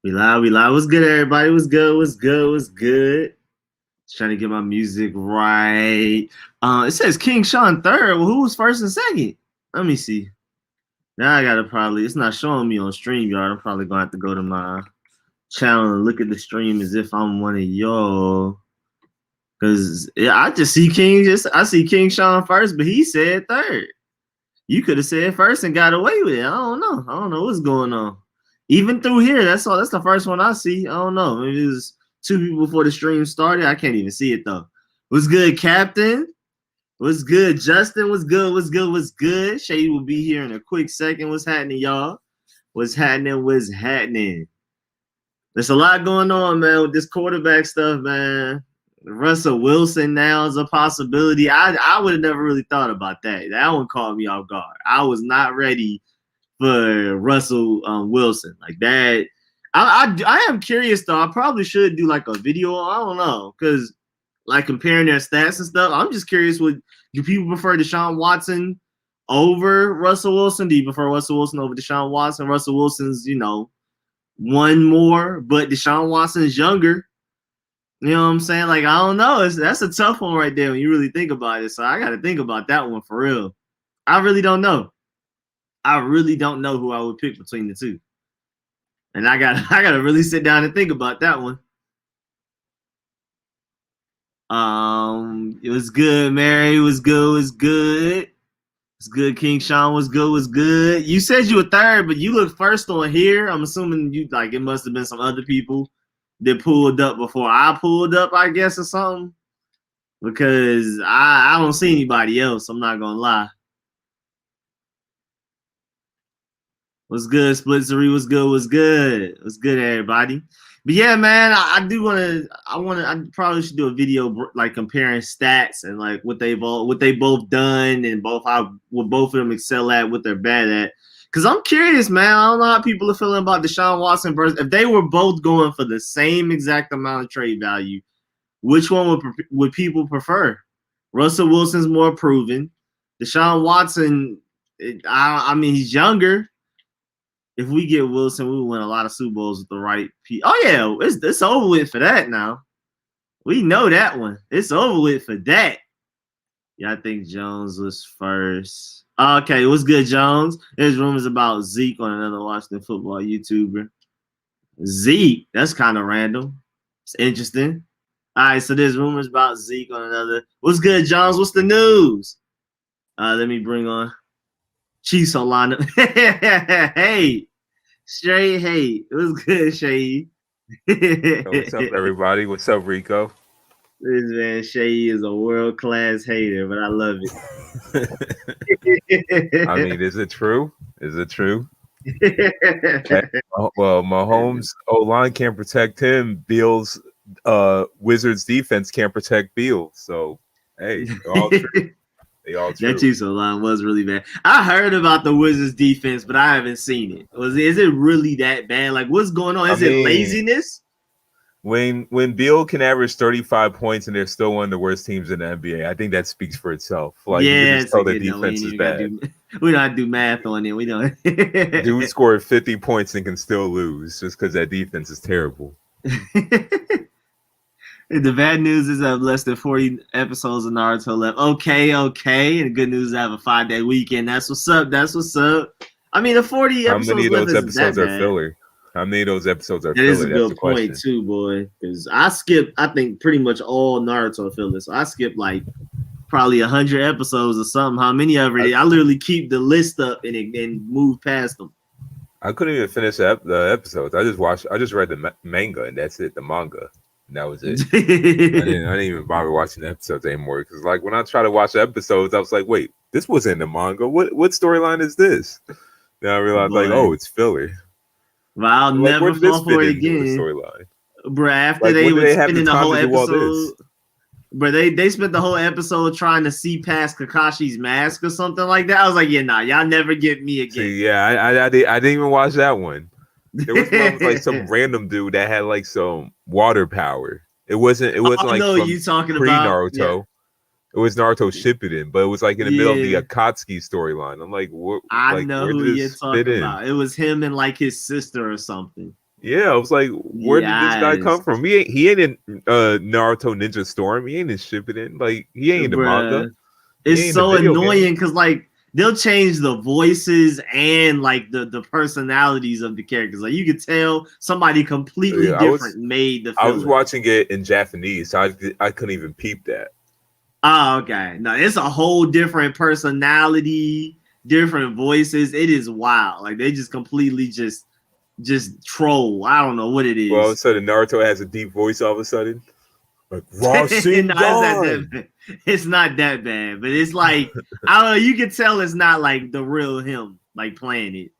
We live. What's good, everybody? What's good? Just trying to get my music right. It says King Sean third. Well, who was first and second? Let me see. Now I gotta it's not showing me on StreamYard. I'm probably gonna have to go to my channel and look at the stream as if I'm one of y'all. Cause I see King Sean first, but he said third. You could have said first and got away with it. I don't know what's going on. Even through here, that's the first one I see. I don't know. Maybe it was 2 people before the stream started. I can't even see it though. What's good, Captain? What's good, Justin? What's good? Seyi will be here in a quick second. What's happening, y'all? What's happening? There's a lot going on, man, with this quarterback stuff, man. Russell Wilson now is a possibility. I would have never really thought about that. That one caught me off guard. I was not ready for Russell Wilson like that. I am curious though. I probably should do like a video. I don't know, because like comparing their stats and stuff. I'm just curious. Do people prefer Deshaun Watson over Russell Wilson? Do you prefer Russell Wilson over Deshaun Watson? Russell Wilson's, one more, but Deshaun Watson's younger. You know what I'm saying? Like, I don't know. That's a tough one right there when you really think about it. So I got to think about that one for real. I really don't know. I really don't know who I would pick between the two. And I got to really sit down and think about that one. It was good, Mary. It was good. It's good, King Sean. Was good. You said you were third, but you looked first on here. I'm assuming it must have been some other people that pulled up before I pulled up, I guess, or something. Because I don't see anybody else. I'm not gonna lie. What's good, Splitzery? What's good, everybody? But yeah, man, I probably should do a video like comparing stats and like what they both done and what both of them excel at, what they're bad at. Because I'm curious, man. I don't know how people are feeling about Deshaun Watson versus if they were both going for the same exact amount of trade value, which one would people prefer? Russell Wilson's more proven. Deshaun Watson, I mean, he's younger. If we get Wilson, we will win a lot of Super Bowls with the right people. Oh, yeah, it's over with for that now. We know that one. It's over with for that. Yeah, I think Jones was first. Okay, what's good, Jones? There's rumors about Zeke on another Washington football YouTuber. Zeke, that's kind of random. It's interesting. All right, so there's rumors about Zeke on another. What's good, Jones? What's the news? Let me bring on Chiefs Solana. Hey, straight hate. It was good, Seyi. What's up, everybody? What's up, Rico? This man Seyi is a world-class hater, but I love it. I mean, is it true? Well, Mahomes' O-line can't protect him. Beal's Wizards defense can't protect Beal. So, hey, they're all true. That Chiefs O-line was really bad. I heard about the Wizards defense, but I haven't seen it. Is it really that bad? Like, what's going on? Is it laziness? When Beal can average 35 points and they're still one of the worst teams in the NBA, I think that speaks for itself. Like, you can just tell the defense is bad. We don't have to do math on it. We don't. Dude scored 50 points and can still lose just because that defense is terrible. The bad news is I have less than 40 episodes of Naruto left. Okay. And the good news is I have a 5-day weekend. That's what's up. I mean, the 40 episodes. How many of those episodes are filler? That is a good point too, boy. Because I skipped, I think, pretty much all Naruto filler. So I skipped like probably 100 episodes or something. How many of it? I literally keep the list up and move past them. I couldn't even finish the episodes. I just read the manga and that's it. The manga. And that was it. I didn't even bother watching the episodes anymore because, like, when I try to watch the episodes, I was like, "Wait, this wasn't in the manga. What storyline is this?" Then I realized, it's filler. Well, I'll never fall for it again. Bro, after they were spending the whole episode, bro, they spent the whole episode trying to see past Kakashi's mask or something like that. I was like, yeah, nah, y'all never get me again. See, I didn't even watch that one. There was one with, like, some random dude that had like some water power. It wasn't like you talking pre-Naruto. Yeah. It was Naruto Shippuden, but it was like in the middle of the Akatsuki storyline. I'm like, what? I know who you're talking about. It was him and like his sister or something. Yeah, I was like, where did this guy come Yes, from? He ain't in Naruto Ninja Storm. He ain't in Shippuden. Like he ain't in the manga. bruh. He It's ain't in the so video game. annoying because like they'll change the voices and like the personalities of the characters. Like you could tell somebody completely Yeah, different made the I was filler. watching it in Japanese, so I couldn't even peep that. Oh, okay. No, it's a whole different personality, different voices. It is wild. Like they just completely just troll. I don't know what it Well, all of a is. sudden Naruto has a deep voice all of a sudden. Like No, it's not that Rasengan. bad. It's not that bad, but it's like I don't know. You can tell it's not like the real him, like playing it.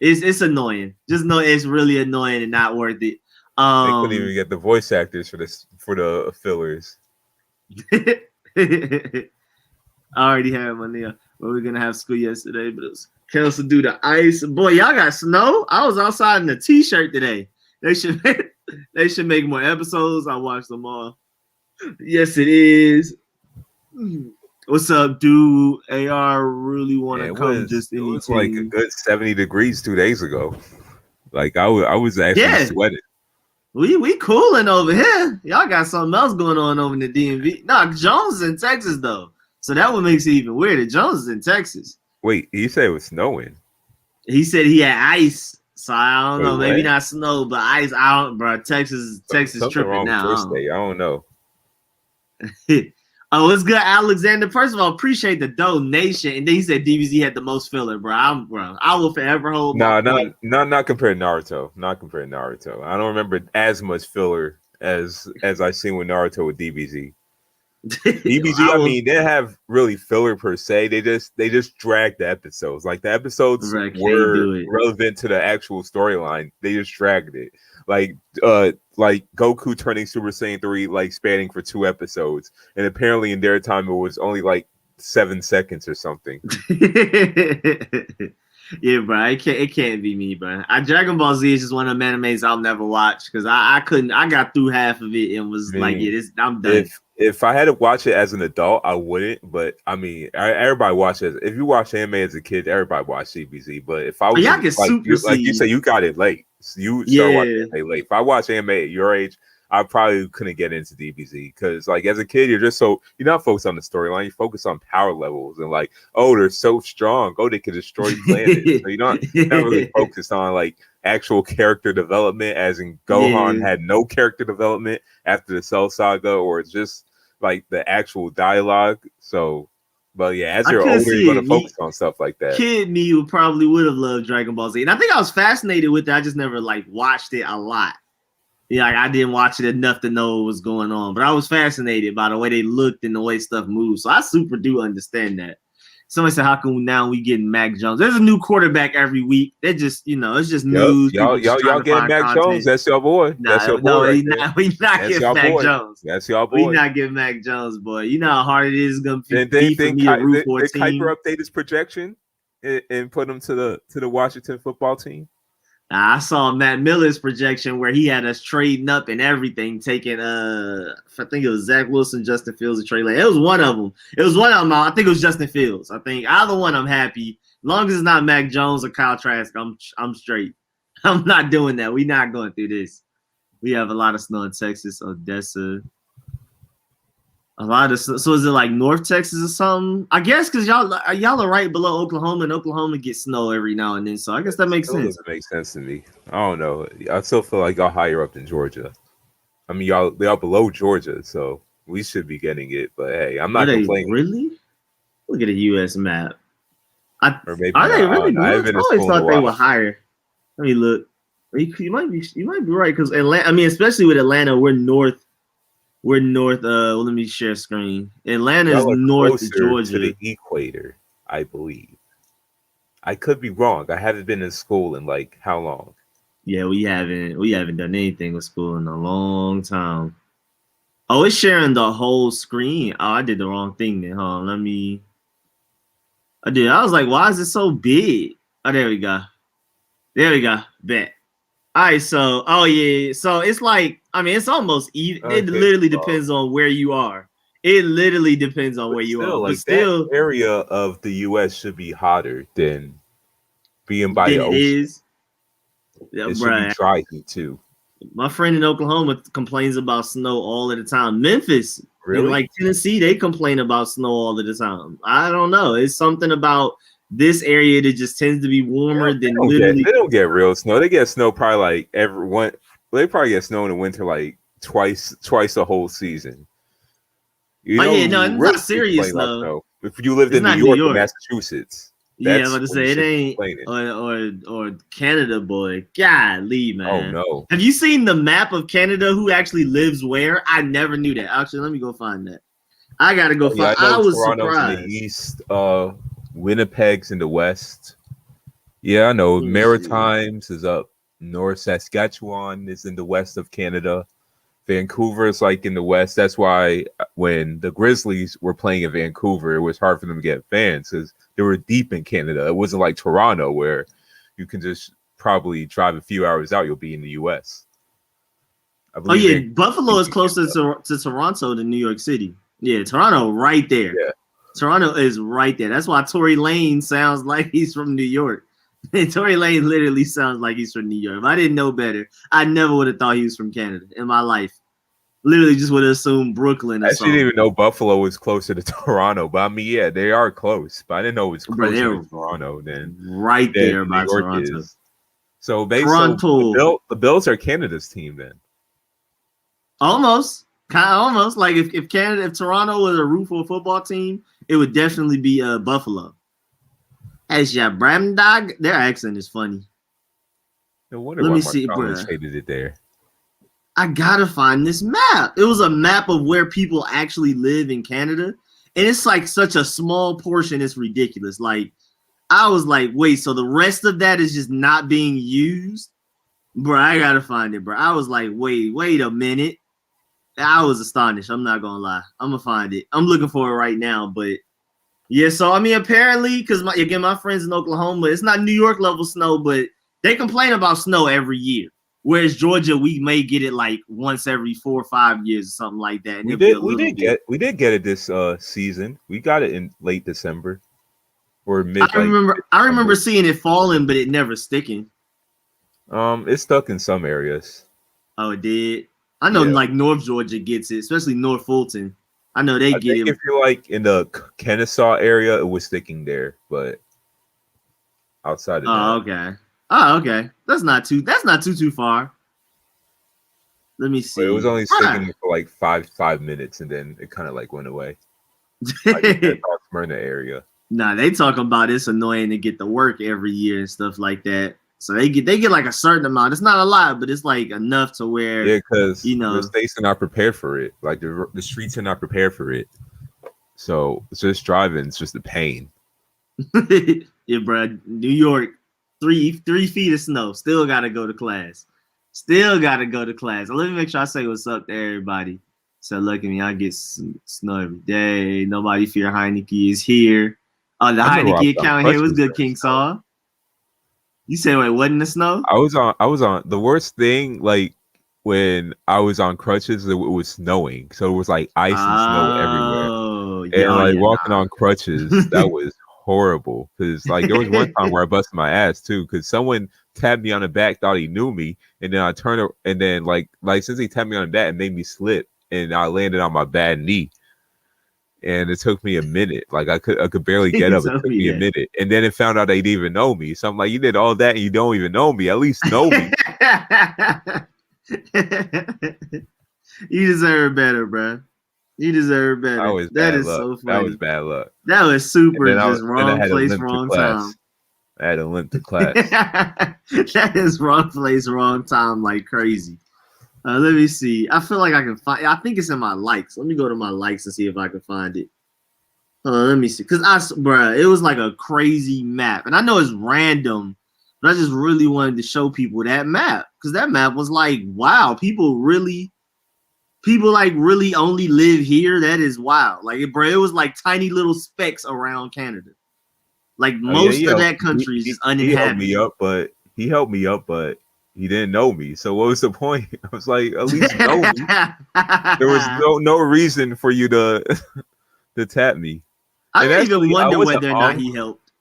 It's annoying. Just know it's really annoying and not worth it. They couldn't even get the voice actors for the fillers. I already had one there. We were gonna have school yesterday, but it was canceled due to ice. Boy, y'all got snow. I was outside in a t-shirt today. They should they should make more episodes. I watched them all. Yes, it is. What's up, dude? AR really want to come just It any was like a team. good 70 degrees 2 days ago. Like I was actually sweating. We cooling over here. Y'all got something else going on over in the DMV. No, Jones is in Texas though, so that one makes it even weirder. Jones is in Texas. Wait, you said it was snowing. He said he had ice, so I don't know. Maybe What? not snow, but ice. I don't, bro. Texas Something tripping wrong with now. your state. I don't know. Oh, it's good, Alexander. First of all, appreciate the donation. And then he said DBZ had the most filler, bro. I will forever hold my point. Not compared to Naruto. Not compared to Naruto. I don't remember as much filler as I seen with Naruto with DBZ. DBZ, I mean, they have really filler per se. They just drag the episodes. Like the episodes were relevant to the actual storyline. They just dragged it. Like Goku turning Super Saiyan 3 like spanning for 2 episodes. And apparently in their time it was only like 7 seconds or something. Yeah, bro. It can't be me, bro. Dragon Ball Z is just one of the animes I'll never watch because I couldn't. I got through half of it and was like, yeah, I'm done. If I had to watch it as an adult, I wouldn't. But I mean, everybody watches. If you watch anime as a kid, everybody watch CBZ. But if I was like you said, you got it late. You start watching it late. If I watch anime at your age, I probably couldn't get into DBZ because, like, as a kid, you're not focused on the storyline. You focus on power levels and like, oh, they're so strong. Oh, they can destroy planets. So you're not really focused on like actual character development. As in, Gohan had no character development after the Cell Saga, or just like the actual dialogue. So, but yeah, as you're older, you're gonna focus on stuff like that. Kid me would have loved Dragon Ball Z, and I think I was fascinated with it. I just never like watched it a lot. Yeah, like I didn't watch it enough to know what was going on, but I was fascinated by the way they looked and the way stuff moved. So I super do understand that. Somebody said, "How come now we getting Mac Jones?" There's a new quarterback every week. They're just, it's just news. Y'all getting Mac Jones? That's your boy. That's your boy. No, we not getting Mac Jones. That's your boy. We not getting Mac Jones, boy. You know how hard it is going to be for me to root for a team. Did Kuiper update his projection and put him to the Washington football team? I saw Matt Miller's projection where he had us trading up and everything, taking I think it was Zach Wilson, Justin Fields, and Trey Lance. It was one of them. I think it was Justin Fields. I think either one I'm happy. As long as it's not Mac Jones or Kyle Trask, I'm straight. I'm not doing that. We're not going through this. We have a lot of snow in Texas, Odessa. A lot of so is it like North Texas or something? I guess because y'all are right below Oklahoma, and Oklahoma gets snow every now and then. So I guess that makes sense. Doesn't make sense to me. I don't know. I still feel like y'all higher up than Georgia. I mean, y'all below Georgia, so we should be getting it. But hey, I'm not complaining. Really? Look at the U.S. map. Or maybe are they really? I always thought they were higher. Let me look. You might be right because Atlanta. I mean, especially with Atlanta, we're north. We're north. Let me share screen. Atlanta is north of Georgia to the equator, I believe. I could be wrong. I haven't been in school in like how long? Yeah, we haven't done anything with school in a long time. Oh, it's sharing the whole screen. Oh, I did the wrong thing then. Hold on, I did. I was like, why is it so big? Oh, there we go. Bet. All right, so so it's like, I mean, it's almost even. It literally depends on where you are. It literally depends on where you are. Like, but still, that area of the U.S. should be hotter than being by the ocean. It is. Yeah, It should be bruh. dry heat too. My friend in Oklahoma complains about snow all of the time. Memphis, Really? like Tennessee, they complain about snow all of the time. I don't know. It's something about this area that just tends to be warmer than literally. They don't get real snow. They get snow probably like every one. They probably get snow in the winter like twice the whole season. You know, yeah, no, it's really not serious complain about snow. snow. If you lived It's in New not York New or York. Massachusetts, Yeah, that's I'm about to when you say it should be ain't complaining. or Canada, boy. Golly, man. Oh no. Have you seen the map of Canada? Who actually lives where? I never knew that. Actually, let me go find that. I gotta go find. Yeah, I know I was Toronto's surprised. in the east. Winnipeg's in the west. Yeah, I know. Maritimes is up north. Saskatchewan is in the west of Canada. Vancouver is like in the west. That's why when the Grizzlies were playing in Vancouver, it was hard for them to get fans because they were deep in Canada. It wasn't like Toronto where you can just probably drive a few hours out, you'll be in the U.S. Oh yeah, Buffalo is closer to Toronto than New York City. Yeah, Toronto right there. Yeah. Toronto is right there. That's why Tory Lane sounds like he's from New York. Tory Lane literally sounds like he's from New York. If I didn't know better, I never would have thought he was from Canada in my life. Literally just would have assumed Brooklyn or I something. didn't even know Buffalo was closer to Toronto, but I mean, yeah, they are close. But I didn't know it was closer to Toronto than right there by New York Toronto. is. So basically, the Bills are Canada's team then. Almost. Kind of almost. Like if Toronto was a root for a football team, it would definitely be Buffalo. As your Bram dog, their accent is funny. No wonder Let me see, bro. Hated it there. I gotta find this map. It was a map of where people actually live in Canada, and it's like such a small portion. It's ridiculous. Like I was like, wait, so the rest of that is just not being used, bro? I gotta find it, bro. I was like, wait a minute. I was astonished. I'm not gonna lie. I'm gonna find it. I'm looking for it right now, but. Yeah, so I mean, apparently, because my friends in Oklahoma, it's not New York level snow, but they complain about snow every year. Whereas Georgia, we may get it like once every 4 or 5 years or something like that. And we did get it this season. We got it in late December or mid. I remember seeing it falling, but it never sticking. It's stuck in some areas. Oh, it did. I know, like North Georgia gets it, especially North Fulton. I know they get it. If you're like in the Kennesaw area, it was sticking there, but outside of that. Okay. That's not too far. Let me see. But it was only sticking for like five minutes, and then it kind of like went away. Like in the Smyrna area. Nah, they talk about it's annoying to get to work every year and stuff like that. So they get like a certain amount. It's not a lot, but it's like enough to where because the states are not prepared for it. Like the streets are not prepared for it. So it's just driving. It's just a pain. Yeah, bro. New York, 3 feet of snow. Still gotta go to class. Let me make sure I say what's up to everybody. So look at me. I get snow every day. Nobody fear Heineke is here. Oh, the Heineke account here was good, King Saw. You said wait, wasn't the snow? I was on the worst thing, like when I was on crutches, it was snowing. So it was like ice and snow everywhere. And like walking on crutches, that was horrible. Cause like there was one time where I busted my ass too, because someone tapped me on the back, thought he knew me, and then I turned and then like since he tapped me on the back, it made me slip and I landed on my bad knee. And it took me a minute. Like I could barely get up. It took me a minute. And then it found out they didn't even know me. So I'm like, you did all that and you don't even know me. At least know me. You deserve better, bro. You deserve better. That is so funny. That was bad luck. That was super just wrong place, wrong time. I had to limp to class. That is wrong place, wrong time like crazy. Let me see. I feel like I can find. I think it's in my likes. Let me go to my likes and see if I can find it. Let me see. Cause it was like a crazy map, and I know it's random, but I just really wanted to show people that map because that map was like, wow, people like really only live here. That is wild. Like it was like tiny little specks around Canada. Like most of that country is just uninhabited. He helped me up, but. He didn't know me, so what was the point? I was like, at least know me. There was no reason for you to tap me. I didn't even wonder whether or not he helped.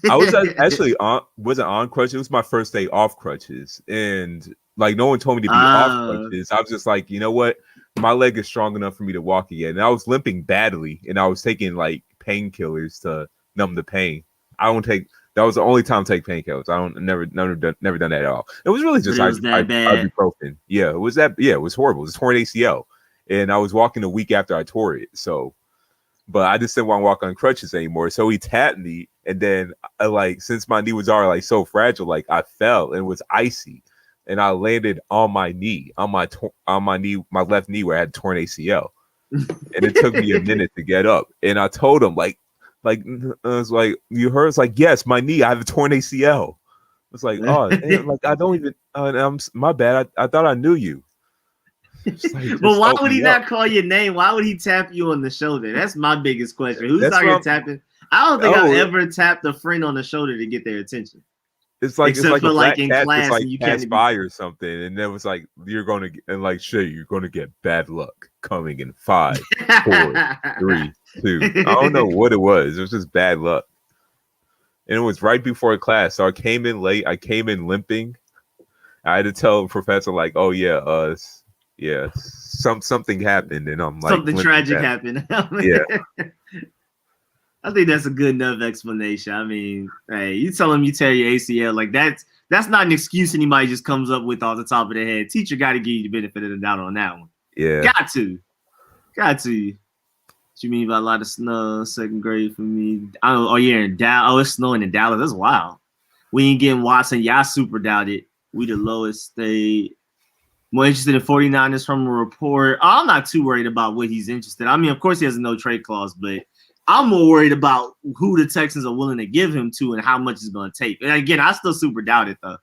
I was actually wasn't on crutches. It was my first day off crutches, and like no one told me to be off crutches. I was just like, you know what, my leg is strong enough for me to walk again. And I was limping badly, and I was taking like painkillers to numb the pain. I don't take. That was the only time I take painkillers. I don't never done that at all. It was really just ibuprofen. Yeah, it was that. Yeah, it was horrible. It was a torn ACL, and I was walking a week after I tore it. So. But I just didn't want to walk on crutches anymore. So he tapped me, and then since my knee was already like so fragile, like I fell and it was icy, and I landed on my knee, on my knee, my left knee where I had torn ACL, and it took me a minute to get up. And I told him I was like, you heard? It's like, yes, my knee, I have a torn ACL. It's like, oh, like I don't even. I'm my bad. I thought I knew you. Like, but why would he not call your name? Why would he tap you on the shoulder? That's my biggest question. Who's out here tapping? I don't think I've ever tapped a friend on the shoulder to get their attention. It's like it's like in class, like you can't by or something, and then it was like you're gonna and like shit, you're gonna get bad luck coming in 5, 4, 3, 2. I don't know what it was. It was just bad luck, and it was right before class, so I came in late. I came in limping. I had to tell the professor like, oh yeah, yeah, something happened, and I'm like something tragic happened. Yeah, I think that's a good enough explanation. I mean, hey, you tell him you tear your ACL, like that's not an excuse anybody just comes up with off the top of their head. Teacher got to give you the benefit of the doubt on that one. Yeah, got to. What you mean by a lot of snow? Second grade for me. I don't. Oh yeah, in Dallas. Oh, it's snowing in Dallas. That's wild. We ain't getting Watson. Y'all super doubted. We the lowest state. More interested in 49ers from a report. I'm not too worried about what he's interested. I mean, of course, he has a no trade clause, but I'm more worried about who the Texans are willing to give him to and how much it's going to take. And again, I still super doubt it, though,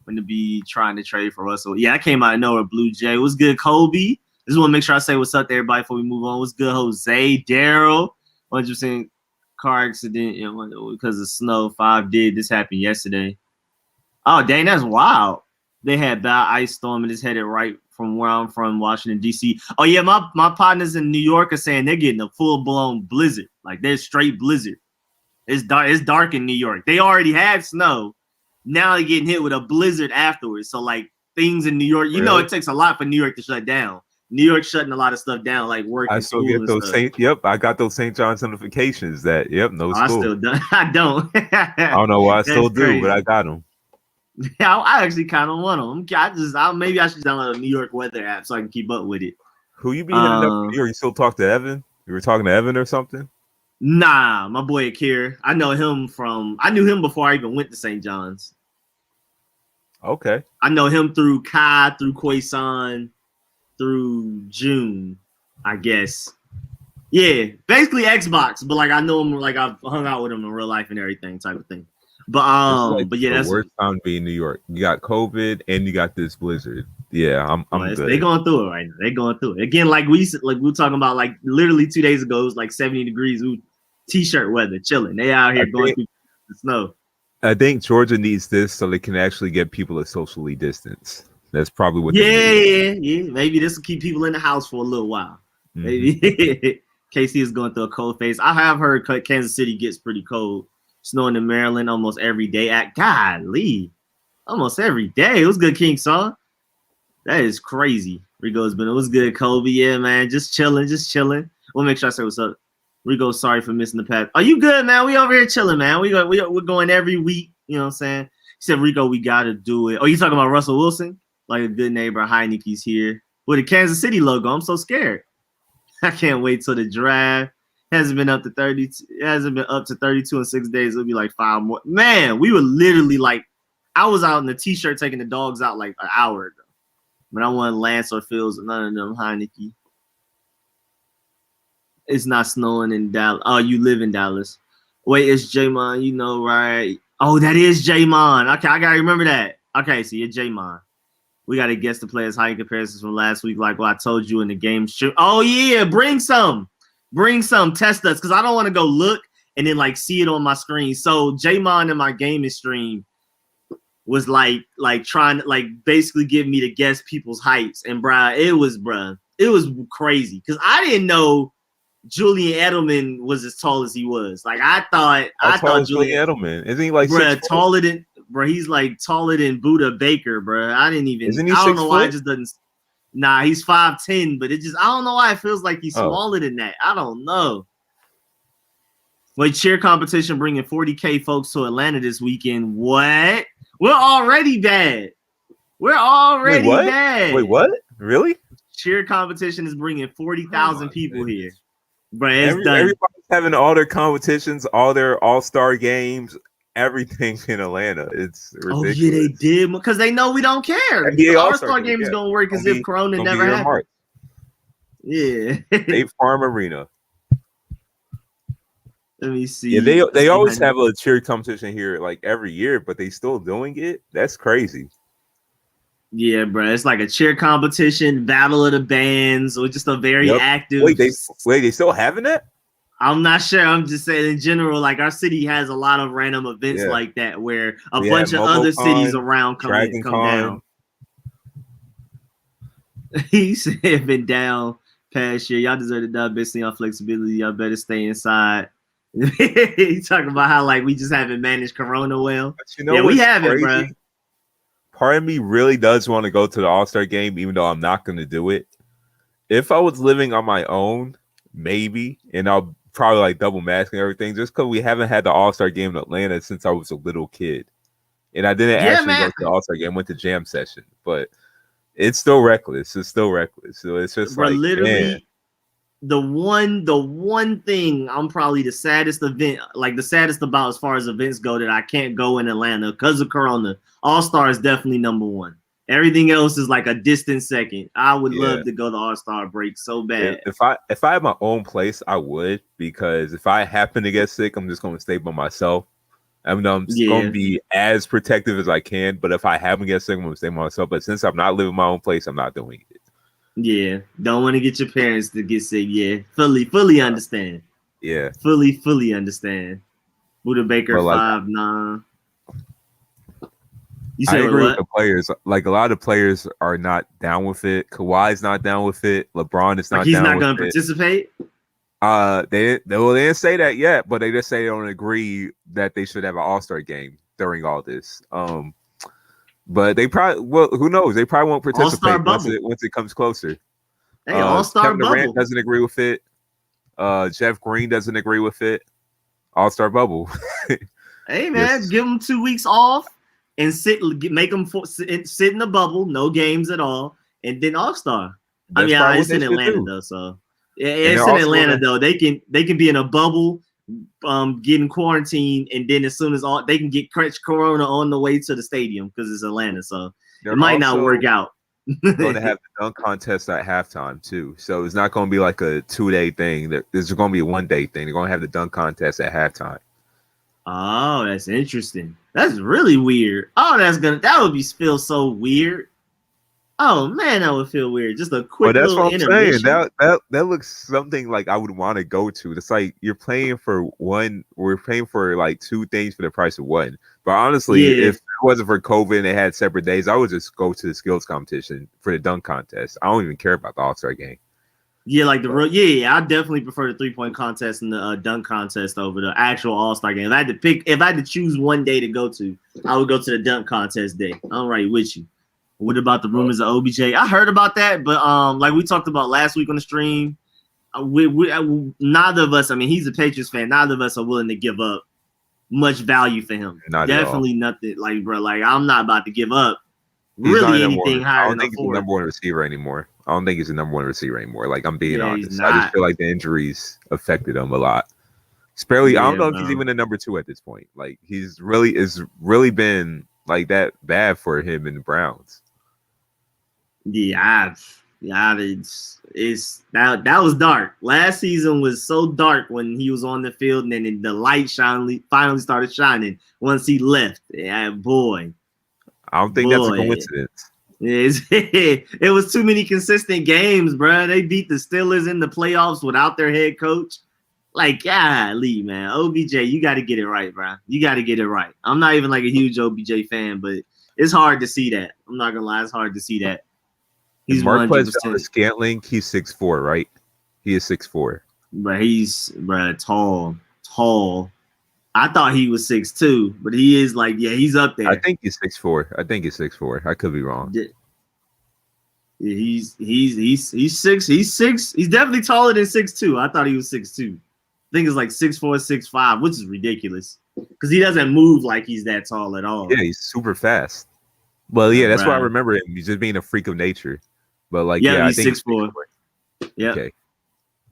when to be trying to trade for Russell. Yeah, I came out of nowhere, Blue Jay. What's good, Kobe? Just want to make sure I say what's up to everybody before we move on. What's good, Jose? Daryl? 100% car accident because of snow. 5 did. This happened yesterday. Oh, dang, that's wild. They had bad ice storm and it's headed right from where I'm from, Washington, D.C. Oh, yeah, my partners in New York are saying they're getting a full-blown blizzard. Like, they're straight blizzard. It's dark in New York. They already had snow. Now they're getting hit with a blizzard afterwards. So, like, things in New York, you know it takes a lot for New York to shut down. New York shutting a lot of stuff down, like work. I still get those I got those St. John's notifications that, no school. I still don't. I don't. I don't know why I still do, but I got them. Yeah, I actually kind of want them. Maybe I should download a New York weather app so I can keep up with it. Who you be hitting up for New York? You still talk to Evan? You were talking to Evan or something? Nah, my boy Akir. I knew him before I even went to St. John's. Okay. I know him through Kai, through Khoisan, through June, I guess. Yeah, basically Xbox, but like I know him, like I've hung out with him in real life and everything type of thing. But but yeah, that's the worst time to be in New York. You got COVID and you got this blizzard. Yeah, I'm good. They going through it right now. They going through it again. Like we were talking about, like literally 2 days ago, it was like 70 degrees, t-shirt weather, chilling. They out here going through the snow. I think Georgia needs this so they can actually get people to socially distance. That's probably what. Yeah. Maybe this will keep people in the house for a little while. Mm-hmm. Maybe KC is going through a cold phase. I have heard Kansas City gets pretty cold. Snowing in Maryland almost every day. Golly, almost every day. It was good, King Song. That is crazy. Rico's been. It was good, Kobe. Yeah, man, just chilling. We'll make sure I say what's up. Rico, sorry for missing the path. Are you good, man? We over here chilling, man. We're going every week. You know what I'm saying? He said, Rico, we got to do it. Oh, you talking about Russell Wilson? Like a good neighbor, Heineke's here with a Kansas City logo. I'm so scared. I can't wait till the draft. Hasn't been up to 30. It hasn't been up to 32 in 6 days. It'll be like 5 more. Man, we were literally like, I was out in the t-shirt taking the dogs out like an hour ago. But I wanted Lance or Fields or none of them. Heineke. It's not snowing in Dallas. Oh, you live in Dallas. Wait, it's J-Mon. You know, right? Oh, that is J-Mon. Okay, I gotta remember that. Okay, so you're J-Mon. We gotta guess the players' height comparisons from last week, like what I told you in the game. Oh yeah, bring some, test us, because I don't want to go look and then like see it on my screen. So J-Mon in my gaming stream was like trying to like basically give me to guess people's heights, and it was crazy because I didn't know Julian Edelman was as tall as he was. Like I thought Julian Edelman, isn't he like bruh, 6'4"? taller than bro. He's like taller than Buda Baker, bro. I didn't even. Isn't he I don't 6 know why it foot? just doesn't. Nah, he's 5'10", but it just I don't know why it feels like he's Oh. smaller than that. I don't know. Wait, cheer competition bringing 40K folks to Atlanta this weekend. What? We're already bad. We're already bad. Wait, what? Really? Cheer competition is bringing 40,000 people here. Bro, it's done. Everybody's having all their competitions, all their all-star games, everything in Atlanta. It's ridiculous. Oh, yeah, they did. Because they know we don't care. NBA The All-Star All-Star game is going to work as if Corona never happened. Yeah. State Farm Arena. Let me see. Yeah, they always have a cheer competition here like every year, but they still doing it. That's crazy. Yeah, bro. It's like a cheer competition, battle of the bands, or just a very active. Wait, they still having that? I'm not sure. I'm just saying in general, like our city has a lot of random events like that where a bunch of other cities around come down. He said been down past year. Y'all deserve to die based on y'all flexibility. Y'all better stay inside. He talking about how like we just haven't managed Corona well. But we haven't, bro. Part of me really does want to go to the All-Star game, even though I'm not going to do it. If I was living on my own, maybe, and I'll probably like double mask and everything, just because we haven't had the All-Star game in Atlanta since I was a little kid. And I didn't actually go to the All-Star game, I went to jam session, but it's still reckless. It's still reckless. So it's just like literally man. the one thing I'm probably the saddest about as far as events go that I can't go in Atlanta because of Corona. All-Star is definitely number one. Everything else is like a distant second. I would love to go to All-Star break so bad. If I had my own place, I would, because if I happen to get sick, I'm just going to stay by myself. I mean, I'm going to be as protective as I can, but if I happen to get sick, I'm going to stay by myself. But since I'm not living in my own place, I'm not doing it. Yeah, don't want to get your parents to get sick. Yeah, fully understand. Yeah, fully understand. Buda Baker 5'9". You said I agree what? with the players. Like a lot of players are not down with it. Kawhi's not down with it. LeBron is not. He's down not going to participate. They didn't say that yet, but they just say they don't agree that they should have an All-Star game during all this. But they probably who knows? They probably won't participate once it comes closer. Hey, All-Star Kevin Durant doesn't agree with it. Jeff Green doesn't agree with it. All-Star bubble. Hey man, give them 2 weeks off and make them sit in the bubble, no games at all, and then All-Star. I mean, it's in Atlanta though, so it's in Atlanta though. They can be in a bubble, getting quarantined, and then as soon as they can get Corona on the way to the stadium because it's Atlanta, so it might not work out. Going to have the dunk contest at halftime too, so it's not going to be like a 2-day thing. There's going to be a 1-day thing. They're going to have the dunk contest at halftime. Oh, that's interesting. That's really weird. Oh, that would feel so weird. Oh man, that would feel weird. Just a quick little intermission. Saying. That looks something like I would want to go to. It's like we're paying for like two things for the price of one. But honestly, if it wasn't for COVID and they had separate days, I would just go to the skills competition for the dunk contest. I don't even care about the All-Star game. Yeah, like I definitely prefer the 3-point contest and the dunk contest over the actual All-Star game. If I had to choose one day to go to, I would go to the dunk contest day. I'm right with you. What about the rumors of OBJ? I heard about that, but like we talked about last week on the stream, neither of us. I mean, he's a Patriots fan. Neither of us are willing to give up much value for him. Definitely nothing. Like, bro, like I'm not about to give up really anything higher. I don't think he's the number one receiver anymore. I don't think he's the number one receiver anymore. Like I'm being honest. I just feel like the injuries affected him a lot. I don't know if he's even the number 2 at this point. Like he's really been like that bad for him in the Browns. Yeah, that was dark. Last season was so dark when he was on the field, and then the light finally started shining once he left. Yeah, boy. I don't think that's a coincidence. It was too many consistent games, bro. They beat the Steelers in the playoffs without their head coach. Like, golly, man. OBJ, you got to get it right, bro. You got to get it right. I'm not even like a huge OBJ fan, but it's hard to see that. I'm not gonna lie, it's hard to see that. He's Marquez Scantling. He's 6'4", right? He is 6'4". but he's tall. I thought he was 6'2", but he is like, yeah, he's up there. I think he's 6'4". I think he's 6'4". I could be wrong. Yeah, he's 6. He's 6. He's definitely taller than 6'2". I thought he was 6'2". I think it's like 6'4", 6'5", which is ridiculous because he doesn't move like he's that tall at all. Yeah, he's super fast. Well, yeah, that's why I remember him. He's just being a freak of nature. But like, yeah, he's I think 6'4". Yeah. Okay.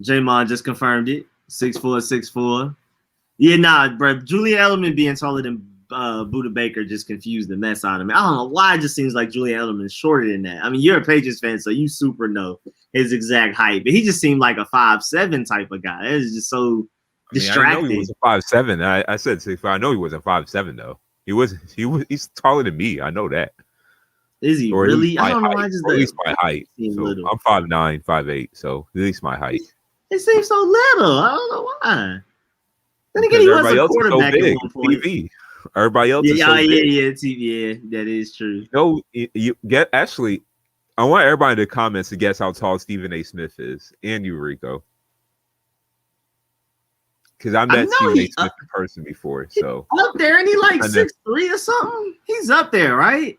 J-Mon just confirmed it. 6'4", 6'4". Yeah, nah, bro. Julian Edelman being taller than Buda Baker just confused the mess out of me. I don't know why it just seems like Julian Edelman is shorter than that. I mean, you're a Patriots fan, so you super know his exact height. But he just seemed like a 5'7" type of guy. It's just so distracting. I know he was a 5'7". I said 6'5". I know he wasn't 5'7" though. He's taller than me. I know that. Is he really? I don't know. At least my height. So I'm 5'9", 5'8". So at least my height. It seems so little. I don't know why. Then again, he was a quarterback at one point. TV. Everybody else is so big. TV. Yeah, that is true. You get actually. I want everybody in the comments to guess how tall Stephen A. Smith is, and you, Rico, because I met Stephen A. Smith in person before. So up there, and he like 6'3" or something. He's up there, right?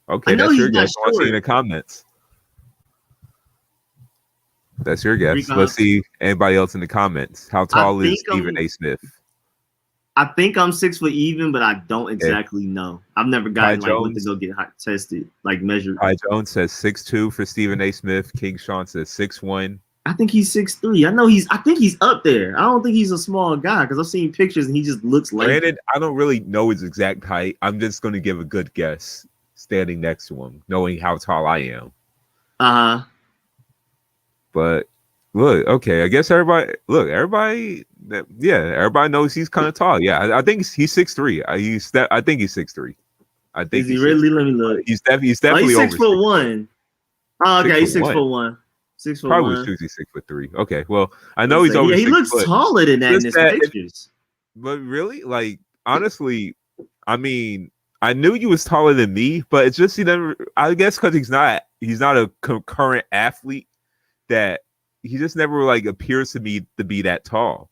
Okay, that's your guess. I want to see in the comments. That's your guess. Rico. Let's see anybody else in the comments. How tall is Stephen A. Smith? I think I'm 6 foot even, but I don't exactly know. I've never gotten went to go get tested, like measured. Hi Jones says 6'2" for Stephen A. Smith. King Sean says 6'1". I think he's 6'3". I think he's up there. I don't think he's a small guy because I've seen pictures and he just looks like. Granted, I don't really know his exact height. I'm just going to give a good guess standing next to him, knowing how tall I am. But look, okay, I guess everybody knows he's kind of tall. Yeah, I think he's 6'3". I think he's 6'3". I think is he really? Let me look. He's definitely he's 6'1". Oh, okay, he's 6'1". 6'1". Probably was 6'3". Okay, well, I know he's over. Yeah, he looks taller than that in his pictures. But really, like, honestly, I mean, I knew he was taller than me, but it's just he never. I guess because he's not a current athlete, that he just never like appears to me to be that tall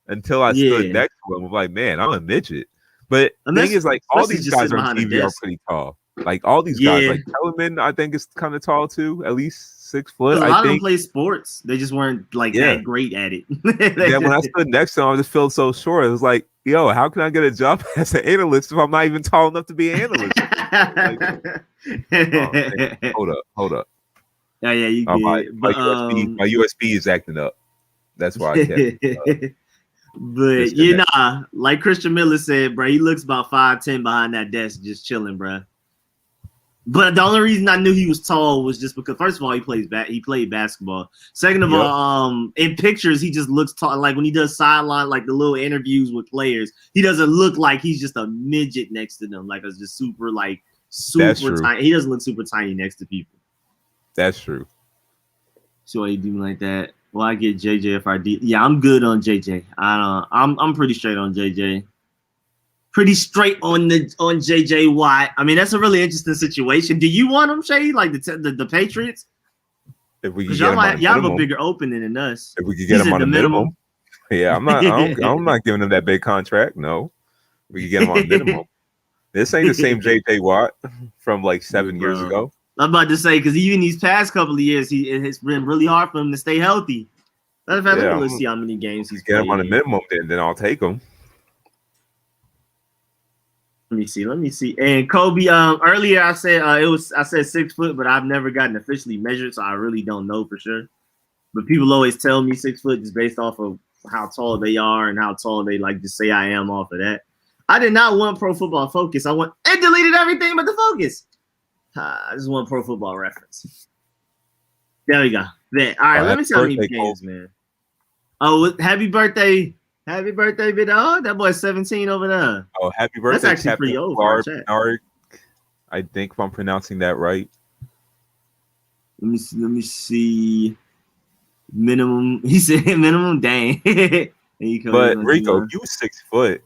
until I stood next to him. I'm like, man, I'm a midget. But the thing is, like, all these guys on TV are pretty tall. Like all these guys, like Kellerman, I think is kind of tall too, at least 6 foot. A lot of them play sports. They just weren't like that great at it. Yeah, when I stood next to him, I just felt so short. It was like, yo, how can I get a job as an analyst if I'm not even tall enough to be an analyst? Hold up. Yeah, you did. My USB is acting up. That's why I kept But like Christian Miller said, bro, he looks about 5'10" behind that desk, just chilling, bro. But the only reason I knew he was tall was just because, first of all, he played basketball. Second of all, in pictures, he just looks tall. Like when he does sideline, like the little interviews with players, he doesn't look like he's just a midget next to them. Like it's just super tiny. He doesn't look super tiny next to people. That's true. So why you do me like that? Well, I get JJ if I did. Yeah, I'm good on JJ. I'm pretty straight on JJ. Pretty straight on JJ Watt. I mean, that's a really interesting situation. Do you want him, Shay? Like the Patriots? If we could get him on y'all have a bigger opening than us. If we could get him on a minimum. Yeah, I'm not giving him that big contract. No, we could get him on a minimum. This ain't the same JJ Watt from like 7 years ago. I'm about to say, because even these past couple of years, it's been really hard for him to stay healthy. Let's see how many games he's played. Get him on a minimum, then I'll take him. Let me see. And Kobe, earlier I said I said 6 foot, but I've never gotten officially measured, so I really don't know for sure. But people always tell me 6 foot just based off of how tall they are and how tall they like to say I am off of that. I did not want Pro Football Focus. It deleted everything but the focus. I just want Pro Football Reference. There we go. All right, let me see how many games, man. Oh, happy birthday. Happy birthday, big dog. That boy's 17 over there. Oh, happy birthday. That's actually pretty old for a chat. I think if I'm pronouncing that right. Let me see. Minimum. He said minimum. Dang. But Rico, if you 6 foot,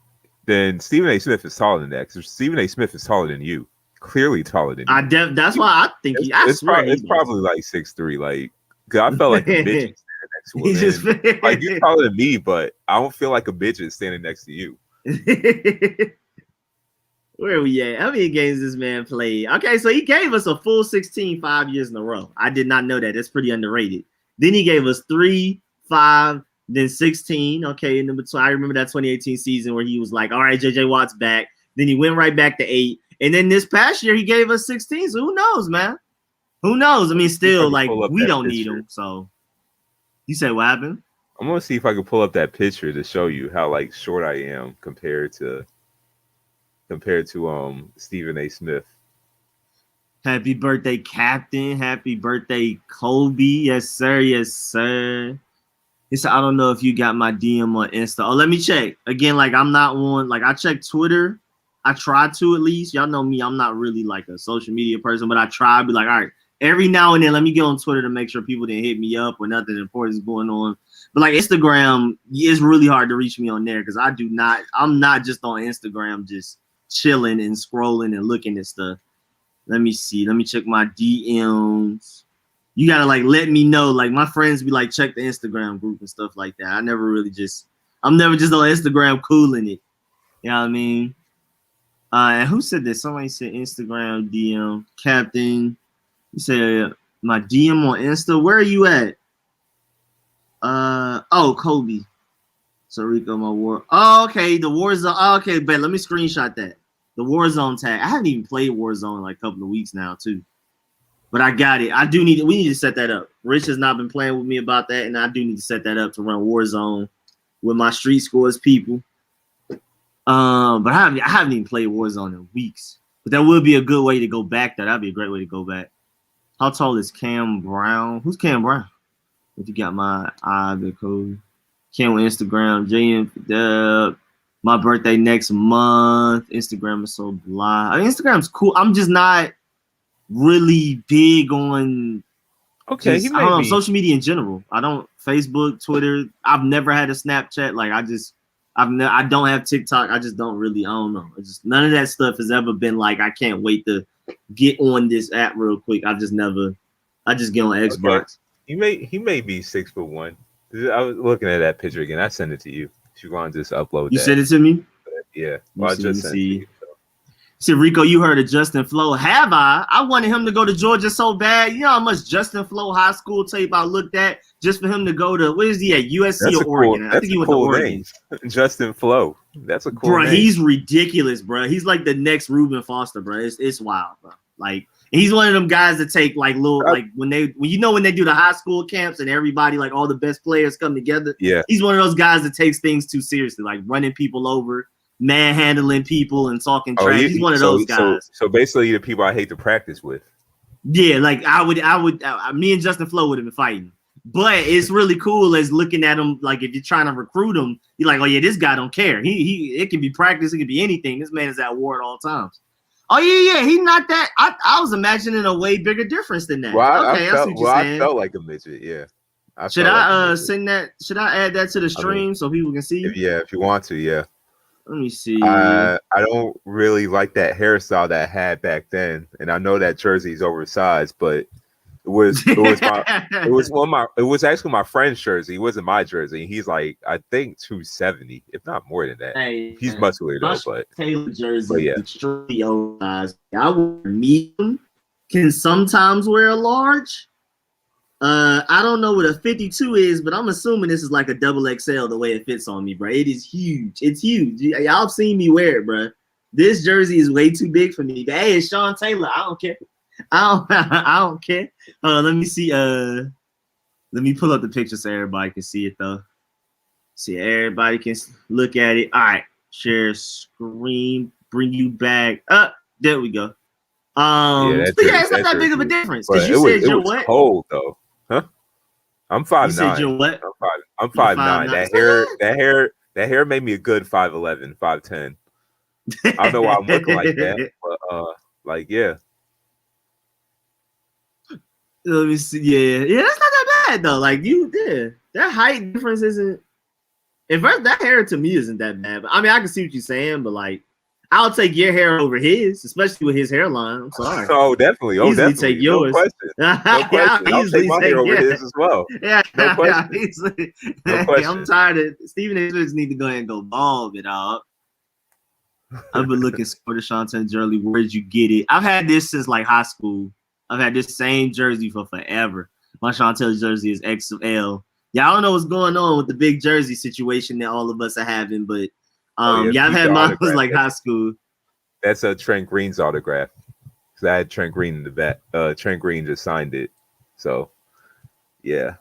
then Stephen A. Smith is taller than that. Because Stephen A. Smith is taller than you. Clearly taller than you. That's why I think it's probably like 6'3". Like, cause I felt like a midget standing next Well, then, like you're taller than me, but I don't feel like a midget standing next to you. Where are we at? How many games this man played? Okay, so he gave us a full 16 5 years in a row. I did not know that. That's pretty underrated. Then he gave us 3, 5, then 16. Okay, in the between, I remember that 2018 season where he was like, all right, JJ Watt's back. Then he went right back to 8. And then this past year, he gave us 16. So who knows, man? Who knows? I mean, still, like, we don't need him. So you say what happened? I'm going to see if I can pull up that picture to show you how, like, short I am compared to Stephen A. Smith. Happy birthday, Captain. Happy birthday, Kobe. Yes, sir. Yes, sir. He said, I don't know if you got my DM on Insta. Oh, let me check. Again, like, I'm not one. Like, I check Twitter. I try to, at least. Y'all know me. I'm not really, like, a social media person, but I try to be like, all right, every now and then, let me get on Twitter to make sure people didn't hit me up or nothing important is going on. But, like, Instagram, it's really hard to reach me on there because I'm not just on Instagram just chilling and scrolling and looking at stuff. Let me see. Let me check my DMs. You gotta like let me know. Like my friends be like, check the Instagram group and stuff like that. I'm never just on Instagram cooling it. You know what I mean? And who said this? Somebody said Instagram DM Captain. You said my DM on Insta. Where are you at? Oh, Kobe. So Rico, my war. Oh, okay. The Warzone. Oh, okay, but let me screenshot that. The Warzone tag. I haven't even played Warzone in like a couple of weeks now, too. But I got it. We need to set that up. Rich has not been playing with me about that, and I do need to set that up to run Warzone with my street scores people. But I haven't even played Warzone in weeks. But that would be a good way to go back. That'd be a great way to go back. How tall is Cam Brown? Who's Cam Brown? If you got my the code. Cam on Instagram. JM. My birthday next month. Instagram is so blah. I mean, Instagram's cool. I'm just not really big on social media in general. I don't Facebook, Twitter. I've never had a Snapchat. Like I don't have TikTok. I just don't really. I don't know. It's just none of that stuff has ever been like I can't wait to get on this app real quick. I just get on Xbox. Okay. He may be 6'1". I was looking at that picture again. I sent it to you. If you want to just upload you sent it to me? Yeah. Well, I just sent it to you. See, Rico, you heard of Justin Flo. Have I? I wanted him to go to Georgia so bad. You know how much Justin Flo high school tape I looked at just for him to go to, where is he at, USC or Oregon? I think he went to Oregon. Justin Flo. That's a cool name. He's ridiculous, bro. He's like the next Reuben Foster, bro. It's wild, bro. Like, he's one of them guys that take like little, like when they do the high school camps and everybody, like all the best players come together. Yeah. He's one of those guys that takes things too seriously, like running people over, manhandling people and talking trash. He's one of those guys. So basically the people I hate to practice with. Yeah, like me and Justin Flo would have been fighting. But it's really cool as looking at him, like if you're trying to recruit him, you're like, oh yeah, this guy don't care. It can be practice, it can be anything. This man is at war at all times. Oh yeah, he's not that. I was imagining a way bigger difference than that. Well, okay, I felt like a midget. Yeah. Should I send that? Should I add that to the stream so people can see? If you want to, yeah. Let me see. I don't really like that hairstyle that I had back then, and I know that jersey's oversized, but it was actually my friend's jersey. It wasn't my jersey. He's like, I think 270, if not more than that. Hey, he's muscular though, but Taylor jersey extremely oversized. I wear medium, can sometimes wear a large. I don't know what a 52 is, but I'm assuming this is like a double XL the way it fits on me, bro. It is huge. It's huge. Y'all have seen me wear it, bro. This jersey is way too big for me. But hey, it's Sean Taylor. I don't care. I don't care. Let me see. Let me pull up the picture so everybody can see it though. See, everybody can look at it. All right, share screen. Bring you back. There we go. It's not that big of a difference. Because you said you're what? Cold though, huh? I'm 5'9". You said you're what? I'm 5'9". That hair made me a good 5'11", 5'10". I don't know why I'm looking like that, but like yeah. Let me see. Yeah, that's not that bad though. Like that height difference isn't. In fact, that hair to me isn't that bad. But I mean, I can see what you're saying, but like, I'll take your hair over his, especially with his hairline. I'm sorry. Oh, definitely. Oh, Easily definitely. take yours. No question. No question. I'll take my hair over his as well. Yeah, No question. easily. No question. I'm tired of Stephen A. Smith need to go ahead and go bald it all. I've been looking for the Shantae jersey. Where'd you get it? I've had this since like high school. I've had this same jersey for forever. My Chantel jersey is XL. Yeah, I don't know what's going on with the big jersey situation that all of us are having, but I've had mine was like high school. That's a Trent Green's autograph. Because I had Trent Green in the back. Trent Green just signed it. So, yeah.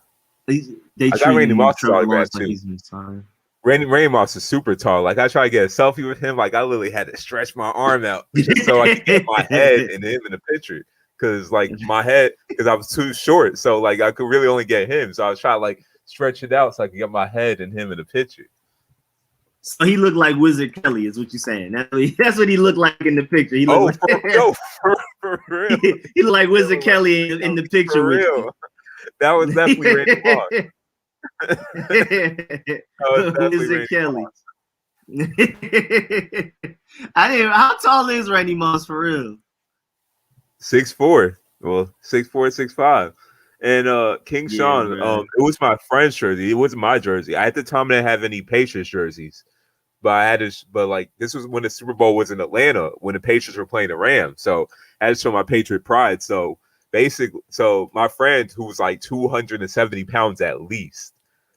They I got Randy Moss's autograph like too. Randy Moss is super tall. Like I try to get a selfie with him. Like I literally had to stretch my arm out just so I could get my head and him in the picture. Because like my head, because I was too short, so like I could really only get him. So I was trying to like stretch it out so I could get my head and him in the picture. So he looked like Wizard Kelly, is what you're saying. That's what he looked like in the picture. He looked for real. He looked like Wizard Kelly in the picture. For real. That was definitely Randy Moss. Wizard Kelly. How tall is Randy Moss for real? 6'4". Well, 6'4", 6'5". And King Sean, right. it was my friend's jersey. It wasn't my jersey. At the time, I didn't have any Patriots jerseys, but I had to. But like this was when the Super Bowl was in Atlanta, when the Patriots were playing the Rams. So I had to show my Patriot pride. So basically, my friend who was like 270 pounds at least,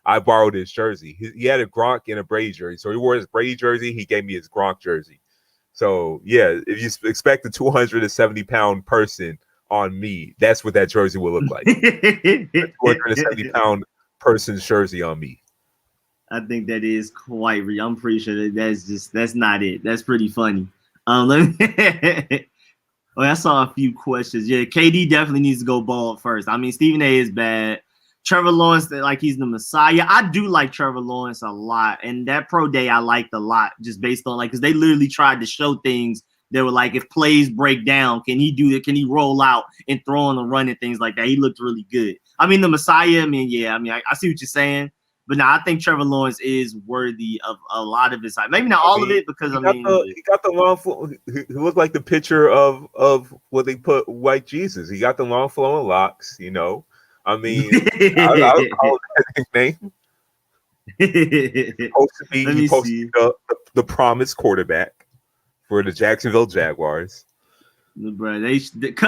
I borrowed his jersey. He had a Gronk and a Brady jersey, so he wore his Brady jersey. He gave me his Gronk jersey. So yeah, if you expect a 270-pound person on me, that's what that jersey will look like. A 270-pound person's jersey on me. I think that is quite real. I'm pretty sure that's not it. That's pretty funny. I saw a few questions. Yeah, KD definitely needs to go bald first. I mean, Stephen A is bad. Trevor Lawrence, like he's the Messiah. I do like Trevor Lawrence a lot, and that pro day I liked a lot, just based on like because they literally tried to show things. They were like, if plays break down, can he do it? Can he roll out and throw on the run and things like that? He looked really good. I mean, the Messiah. I mean, I see what you're saying, but now I think Trevor Lawrence is worthy of a lot of his hype. Maybe not all of it because he got the long flow. He looked like the picture of what they put White Jesus. He got the long flowing locks, you know. I mean, I'll call that nickname. He posted the promised quarterback for the Jacksonville Jaguars. Bro, they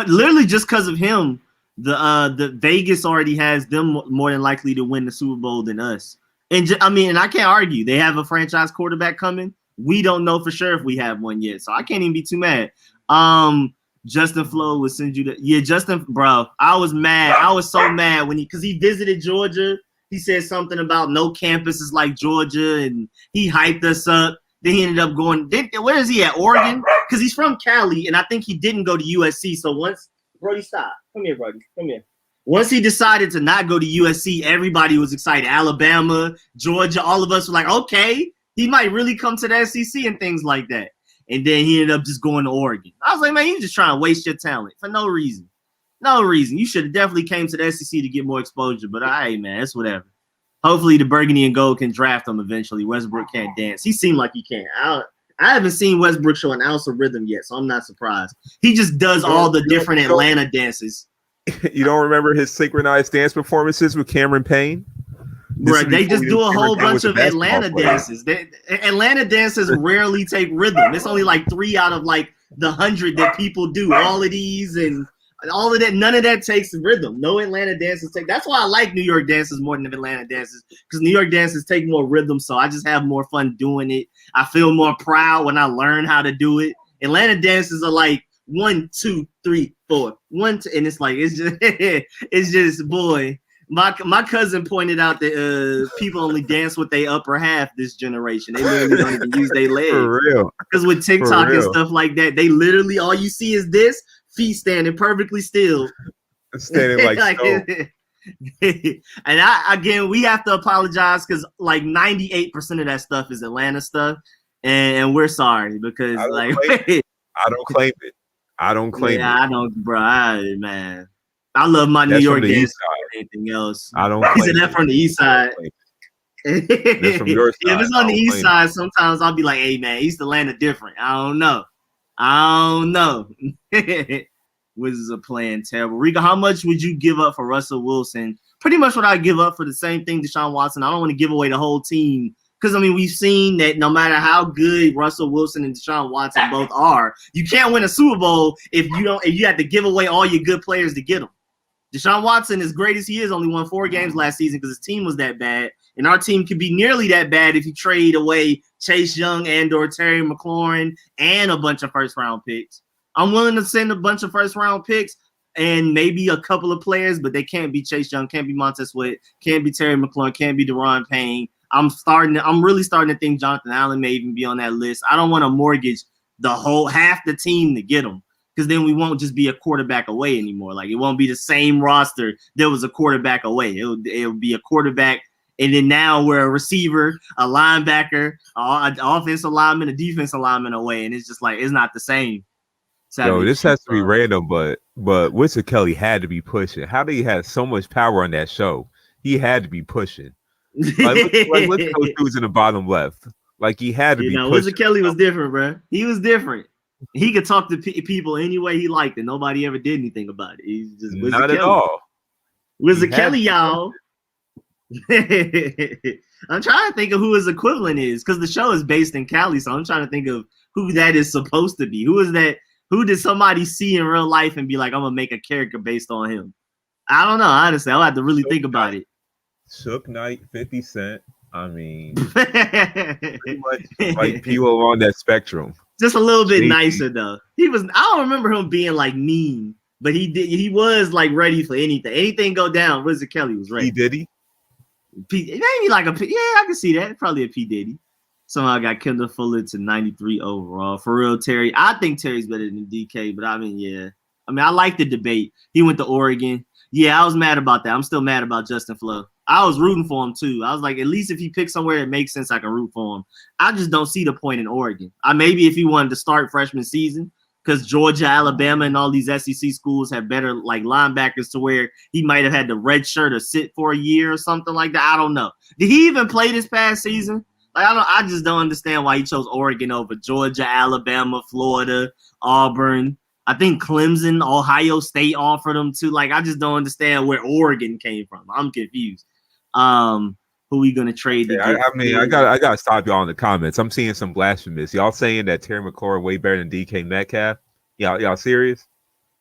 literally just because of him, the Vegas already has them more than likely to win the Super Bowl than us. And and I can't argue. They have a franchise quarterback coming. We don't know for sure if we have one yet, so I can't even be too mad. Justin Flo would send you Justin, bro. I was mad. I was so mad because he visited Georgia. He said something about no campuses like Georgia, and he hyped us up. Then he ended up going. Where is he at? Oregon? Because he's from Cali, and I think he didn't go to USC. So once Brody, stop. Come here, Brody. Come here. Once he decided to not go to USC, everybody was excited. Alabama, Georgia, all of us were like, okay, he might really come to the SEC and things like that. And then he ended up just going to Oregon. I was like, man, you're just trying to waste your talent for no reason. No reason. You should have definitely came to the SEC to get more exposure. But hey, man, it's whatever. Hopefully the Burgundy and Gold can draft him eventually. Westbrook can't dance. He seemed like he can. I haven't seen Westbrook show an ounce of rhythm yet, so I'm not surprised. He just does all the different Atlanta dances. You don't remember his synchronized dance performances with Cameron Payne? Bro, they just do a whole bunch of Atlanta dances. Atlanta dances rarely take rhythm. It's only like 3 out of like the 100 that people do. All of these and all of that, none of that takes rhythm. No Atlanta dances take. That's why I like New York dances more than Atlanta dances, because New York dances take more rhythm. So I just have more fun doing it. I feel more proud when I learn how to do it. Atlanta dances are like 1, 2, 3, 4, 1, 2, and it's like it's just boy. My cousin pointed out that people only dance with their upper half this generation. They literally don't even use their legs. For real. Because with TikTok and stuff like that, they literally all you see is this feet standing perfectly still. Standing like so. And we have to apologize because like 98% of that stuff is Atlanta stuff, and we're sorry because I don't claim it. I don't claim it. I don't, bro. Man. I love my New York dance. Anything else? I don't. Is that from the East Side? Then from your side, if it's on the east side, sometimes I'll be like, hey man, East Atlanta different. I don't know. Wizards are playing terrible. Rico, how much would you give up for Russell Wilson? Pretty much what I give up for the same thing, Deshaun Watson. I don't want to give away the whole team because, I mean, we've seen that no matter how good Russell Wilson and Deshaun Watson both are, you can't win a Super Bowl if you have to give away all your good players to get them. Deshaun Watson, as great as he is, only won 4 games last season because his team was that bad. And our team could be nearly that bad if you trade away Chase Young and or Terry McLaurin and a bunch of first-round picks. I'm willing to send a bunch of first-round picks and maybe a couple of players, but they can't be Chase Young, can't be Montez Sweat, can't be Terry McLaurin, can't be Deron Payne. I'm really starting to think Jonathan Allen may even be on that list. I don't want to mortgage half the team to get him, because then we won't just be a quarterback away anymore. Like, it won't be the same roster that was a quarterback away. It'll be a quarterback, and then now we're a receiver, a linebacker, an offensive lineman, a defensive lineman away, and it's just like, it's not the same. Yo, this has to be random, but Winston Kelly had to be pushing. How did he have so much power on that show? He had to be pushing. Like look at those dudes in the bottom left. Like, he had to be pushing. Winston Kelly was different, bro. He was different. He could talk to people any way he liked, and nobody ever did anything about it. He's just not at all. Winston Kelly, y'all. I'm trying to think of who his equivalent is, because the show is based in Cali, so I'm trying to think of who that is supposed to be. Who is that? Who did somebody see in real life and be like, I'm gonna make a character based on him? I don't know. Honestly, I'll have to really think about it. Suge Knight, 50 Cent. I mean, pretty much like people on that spectrum. Just a little bit nicer though. I don't remember him being like mean, but he was like ready for anything. Anything go down, Winston Kelly was ready. P. Diddy? Maybe like I can see that. Probably a P. Diddy. Somehow got Kendall Fuller to 93 overall. For real, Terry. I think Terry's better than DK, but I mean, yeah. I mean, I like the debate. He went to Oregon. Yeah, I was mad about that. I'm still mad about Justin Flo. I was rooting for him too. I was like, at least if he picks somewhere that makes sense, I can root for him. I just don't see the point in Oregon. Maybe if he wanted to start freshman season, because Georgia, Alabama, and all these SEC schools have better like linebackers to where he might have had the red shirt or sit for a year or something like that. I don't know. Did he even play this past season? Like, I just don't understand why he chose Oregon over Georgia, Alabama, Florida, Auburn. I think Clemson, Ohio State offered him too. Like, I just don't understand where Oregon came from. I'm confused. Who we gonna trade? I gotta stop y'all in the comments. I'm seeing some blasphemous. Y'all saying that Terry McLaurin way better than DK Metcalf? Y'all serious?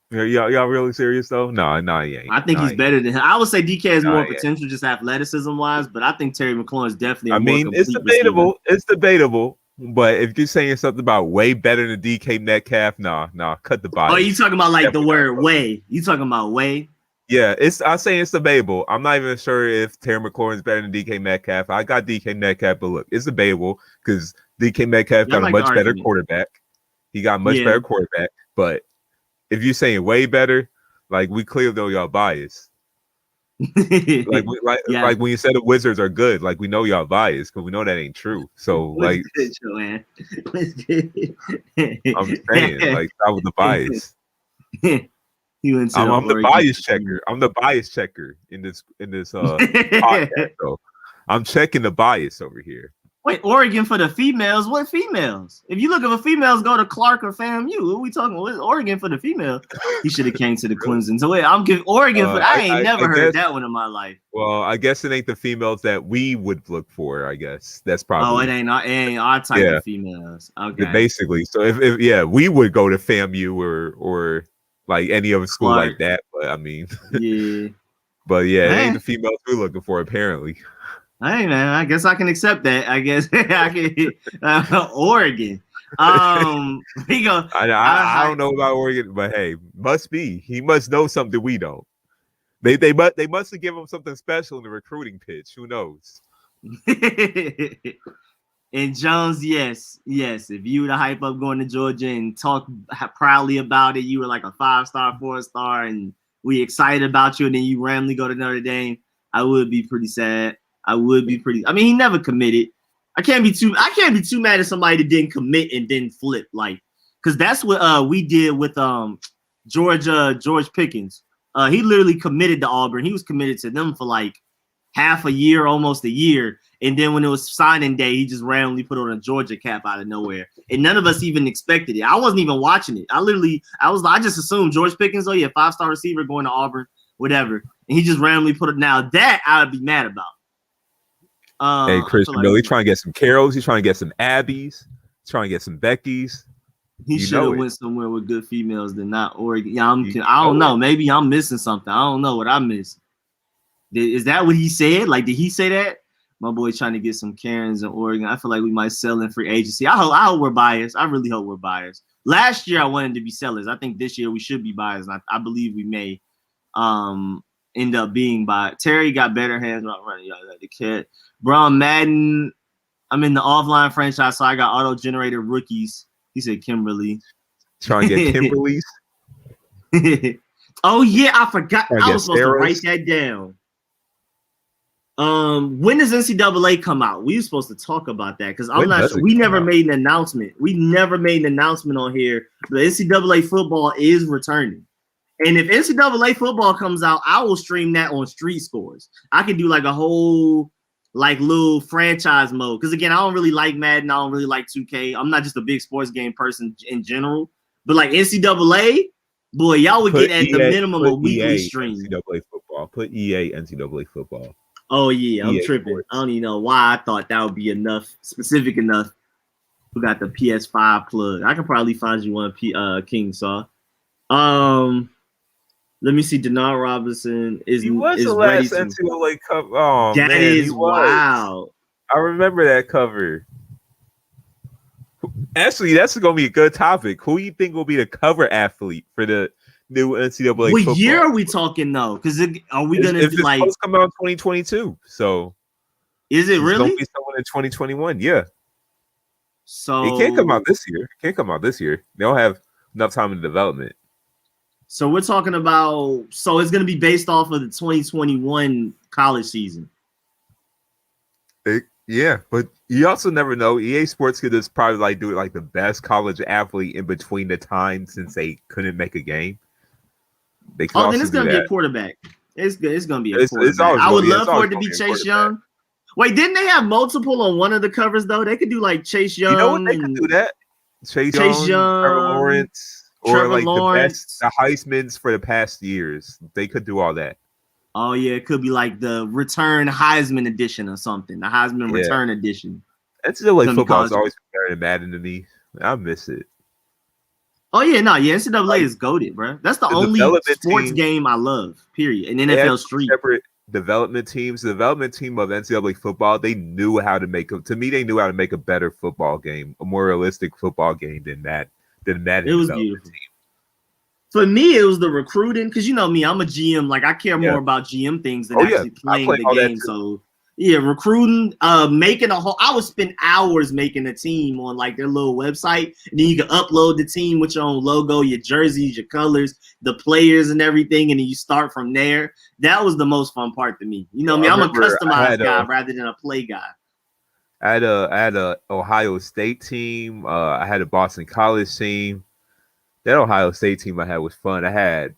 Y'all really serious though? No, he ain't. I think he's better than him. I would say DK has more potential, just athleticism wise, but I think Terry McLaurin is definitely. It's debatable. Receiver. It's debatable. But if you're saying something about way better than DK Metcalf, nah, cut the bias. Oh, you talking about like the word way? You talking about way? Yeah, I'm saying it's debatable. I'm not even sure if Terry McLaurin is better than DK Metcalf. I got DK Metcalf, but look, it's debatable because DK Metcalf got a much better quarterback. He got a much better quarterback, but if you're saying way better, like, we clearly know y'all biased. like when you said the Wizards are good, like, we know y'all biased because we know that ain't true. So like, man. I'm saying, like, that was the bias. I'm the bias checker. I'm the bias checker in this podcast. So I'm checking the bias over here. Wait, Oregon for the females? What females? If you look at females, go to Clark or FAMU. What are we talking about? Oregon for the female? He should have came to the Clemson. So wait, I'm giving Oregon for. I ain't never heard that one in my life. Well, I guess it ain't the females that we would look for. I guess that's probably. Oh, it ain't our type of females. Okay, basically. So if we would go to FAMU or like any other school like that. But I mean, yeah. But yeah, it ain't the females we're looking for apparently. Hey man, I guess I can accept that. I guess I can. Oregon. We go. I don't know about Oregon, but hey, must be. He must know something we don't. They must have given him something special in the recruiting pitch. Who knows? And Jones, yes. If you were to hype up going to Georgia and talk proudly about it, you were like a 5-star, 4-star, and we excited about you, and then you randomly go to Notre Dame, I would be pretty sad. I mean, he never committed. I can't be too mad at somebody that didn't commit and didn't flip, like, because that's what we did with George Pickens. He literally committed to Auburn. He was committed to them for like half a year, almost a year. And then when it was signing day, he just randomly put on a Georgia cap out of nowhere. And none of us even expected it. I wasn't even watching it. I just assumed George Pickens, 5-star receiver going to Auburn, whatever. And he just randomly put it. Now that I would be mad about. Hey, Christian Billy trying to get some Carols. He's trying to get some Abbeys. He's trying to get some Beckys. He should have went somewhere with good females than not Oregon. Yeah, I don't know. Maybe I'm missing something. I don't know what I missed. Is that what he said? Like, did he say that? My boy trying to get some Karens in Oregon. I feel like we might sell in free agency. I hope we're biased. I really hope we're biased. Last year I wanted to be sellers. I think this year we should be buyers. I believe we may end up being buyers. Terry got better hands not running y'all like the cat. Brown Madden. I'm in the offline franchise, so I got auto-generated rookies. He said Kimberly. Trying to get Kimberly's. Oh yeah, I forgot. I was supposed to write that down. When does NCAA come out? We were supposed to talk about that because I'm not sure. We never made an announcement. We never made an announcement on here. The NCAA football is returning. And if NCAA football comes out, I will stream that on StreetScores. I can do like a whole little franchise mode. Because again, I don't really like Madden. I don't really like 2K. I'm not just a big sports game person in general. But like NCAA, boy, y'all would get at the minimum a weekly stream. NCAA football. Put EA NCAA football. Oh yeah, I'm tripping. Sports. I don't even know why I thought that would be enough, specific enough. We got the PS5 plug. I could probably find you one, King Saw. Let me see. Denard Robinson is the last NCAA cover. Oh that man, is wild. I remember that cover. Actually, that's gonna be a good topic. Who do you think will be the cover athlete for the new NCAA what football? Year are we talking though? Because are we gonna it's supposed to come out in 2022? So is it really? It's gonna be someone in 2021? Yeah. So it can't come out this year. They don't have enough time in development. So we're talking about. So it's gonna be based off of the 2021 college season. Yeah, but you also never know. EA Sports could just probably do it like the best college athlete in between the time since they couldn't make a game. They can then it's gonna be a quarterback. It's gonna be a quarterback. I would love for it to be Chase Young. Wait, didn't they have multiple on one of the covers though? They could do like Chase Young. You know what? They could do that. Chase Young, Trevor Lawrence, or like Lawrence. the Heisman's for the past years. They could do all that. Oh yeah, it could be like the return Heisman edition or something. The Heisman return edition. NCAA football is always better than Madden to me. I miss it. Oh yeah, NCAA is goated, bro. That's the only sports game I love. Period. And NFL Street. Separate development teams. The development team of NCAA football, they knew how to make they knew how to make a better football game, a more realistic football game than that. It was beautiful. Team. For me, it was the recruiting, because you know me, I'm a GM. Like I care more about GM things than actually playing the game. So yeah, recruiting, making I would spend hours making a team on like their little website. And then you can upload the team with your own logo, your jerseys, your colors, the players and everything, and then you start from there. That was the most fun part to me. You know me, I'm a customized guy rather than a play guy. I had a Ohio State team. I had a Boston College team. That Ohio State team I had was fun. I had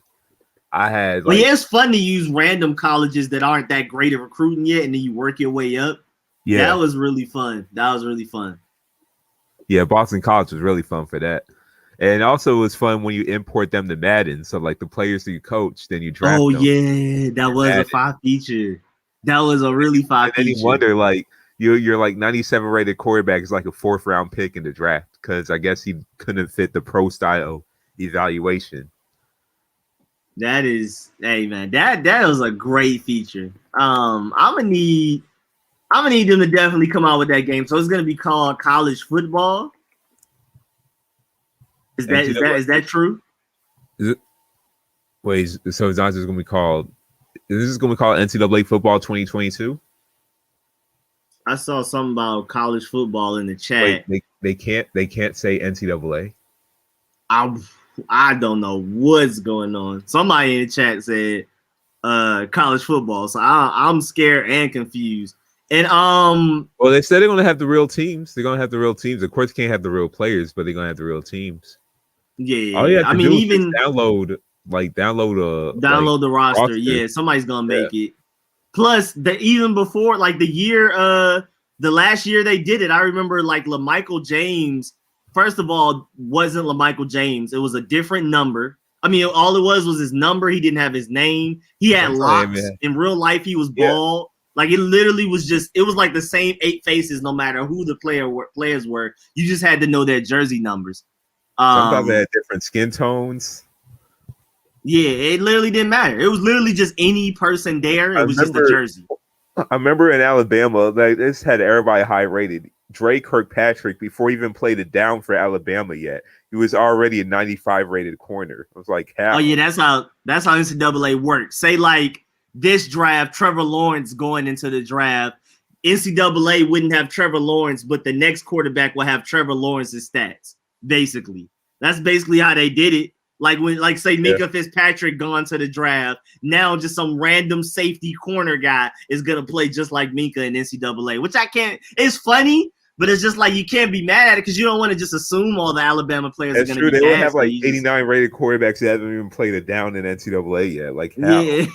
well, yeah, it's fun to use random colleges that aren't that great at recruiting yet, and then you work your way up. Yeah, that was really fun. Yeah, Boston College was really fun for that. And also it was fun when you import them to Madden. So like the players that you coach, then you draft them. Yeah, that was a 5 feature. That was a really 5 feature. And then you wonder like you're like 97 rated quarterback is like a 4th round pick in the draft because I guess he couldn't fit the pro style evaluation. That is, hey man, that was a great feature. I'm gonna need them to definitely come out with that game. So it's gonna be called college football. Is that true? Is it? Wait, so it's not just gonna be called? Is this gonna be called NCAA Football 2022? I saw something about college football in the chat. Wait, they can't say NCAA. I don't know what's going on. Somebody in the chat said college football, so I'm scared and confused. And well, they said they're gonna have the real teams. They're gonna have the real teams. Of course, can't have the real players, but they're gonna have the real teams. Yeah. All you have to do is download the roster. Yeah, somebody's gonna make it. Plus, even before, like the last year they did it, I remember like LaMichael James, first of all, wasn't LaMichael James. It was a different number. I mean, all it was his number. He didn't have his name. He had locks. In real life, he was bald. Like it literally was it was like the same 8 faces, no matter who the players were. You just had to know their jersey numbers. Sometimes they had different skin tones. Yeah, it literally didn't matter. It was literally just any person there. It was just a jersey. I remember in Alabama, like this had everybody high rated. Dre Kirkpatrick, before he even played it down for Alabama yet, he was already a 95 rated corner. I was like, how? Oh yeah, that's how NCAA works. Say like this draft, Trevor Lawrence going into the draft, NCAA wouldn't have Trevor Lawrence, but the next quarterback will have Trevor Lawrence's stats. Basically, that's basically how they did it. Like when, like say Ncaa Fitzpatrick gone to the draft, now just some random safety corner guy is gonna play just like Ncaa in NCAA, which I can't. It's funny, but it's just like you can't be mad at it because you don't want to just assume all the Alabama players are gonna be. They would have like 89 rated quarterbacks that haven't even played it down in NCAA yet. Like how? Yeah,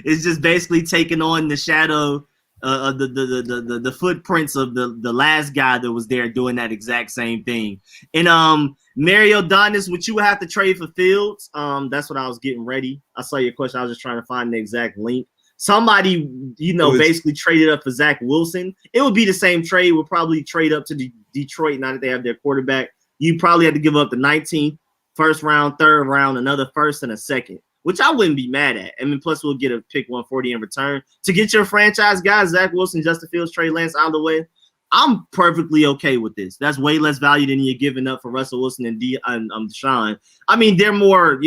it's just basically taking on the shadow. The footprints of the last guy that was there doing that exact same thing. And Mario Donis, which you would have to trade for Fields. That's what I was getting ready. I saw your question. I was just trying to find the exact link. Somebody, basically traded up for Zach Wilson. It would be the same trade. We'll probably trade up to Detroit now that they have their quarterback. You probably have to give up the 19th, first round, third round, another first and a second, which I wouldn't be mad at. I mean, plus we'll get a pick 140 in return. To get your franchise guys, Zach Wilson, Justin Fields, Trey Lance out of the way, I'm perfectly okay with this. That's way less value than you're giving up for Russell Wilson and Deshaun. I mean, they're more,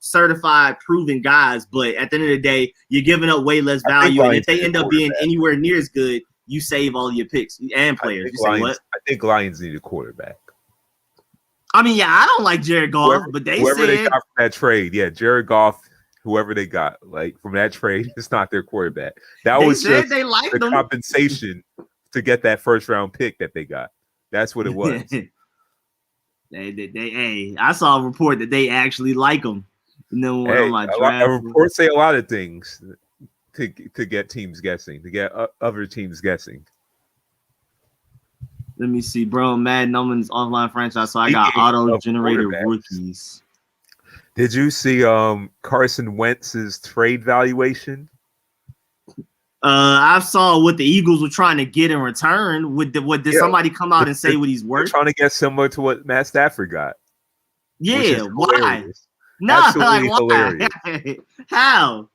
certified, proven guys, but at the end of the day, you're giving up way less value. And if they end up being anywhere near as good, you save all your picks and players. I think Lions need a quarterback. I mean, yeah, I don't like Jared Goff, but whoever they got from that trade, Jared Goff, whoever they got, like from that trade, it's not their quarterback. That was just the compensation to get that first round pick that they got. That's what it was. I saw a report that they actually like him. Reports say a lot of things to get teams guessing, to get other teams guessing. Let me see, bro. Madden, I'm in this online franchise, so I got auto-generated rookies. Did you see Carson Wentz's trade valuation? I saw what the Eagles were trying to get in return. Did somebody come out and say what he's worth? Trying to get similar to what Matt Stafford got. Yeah, why? No, like why? How?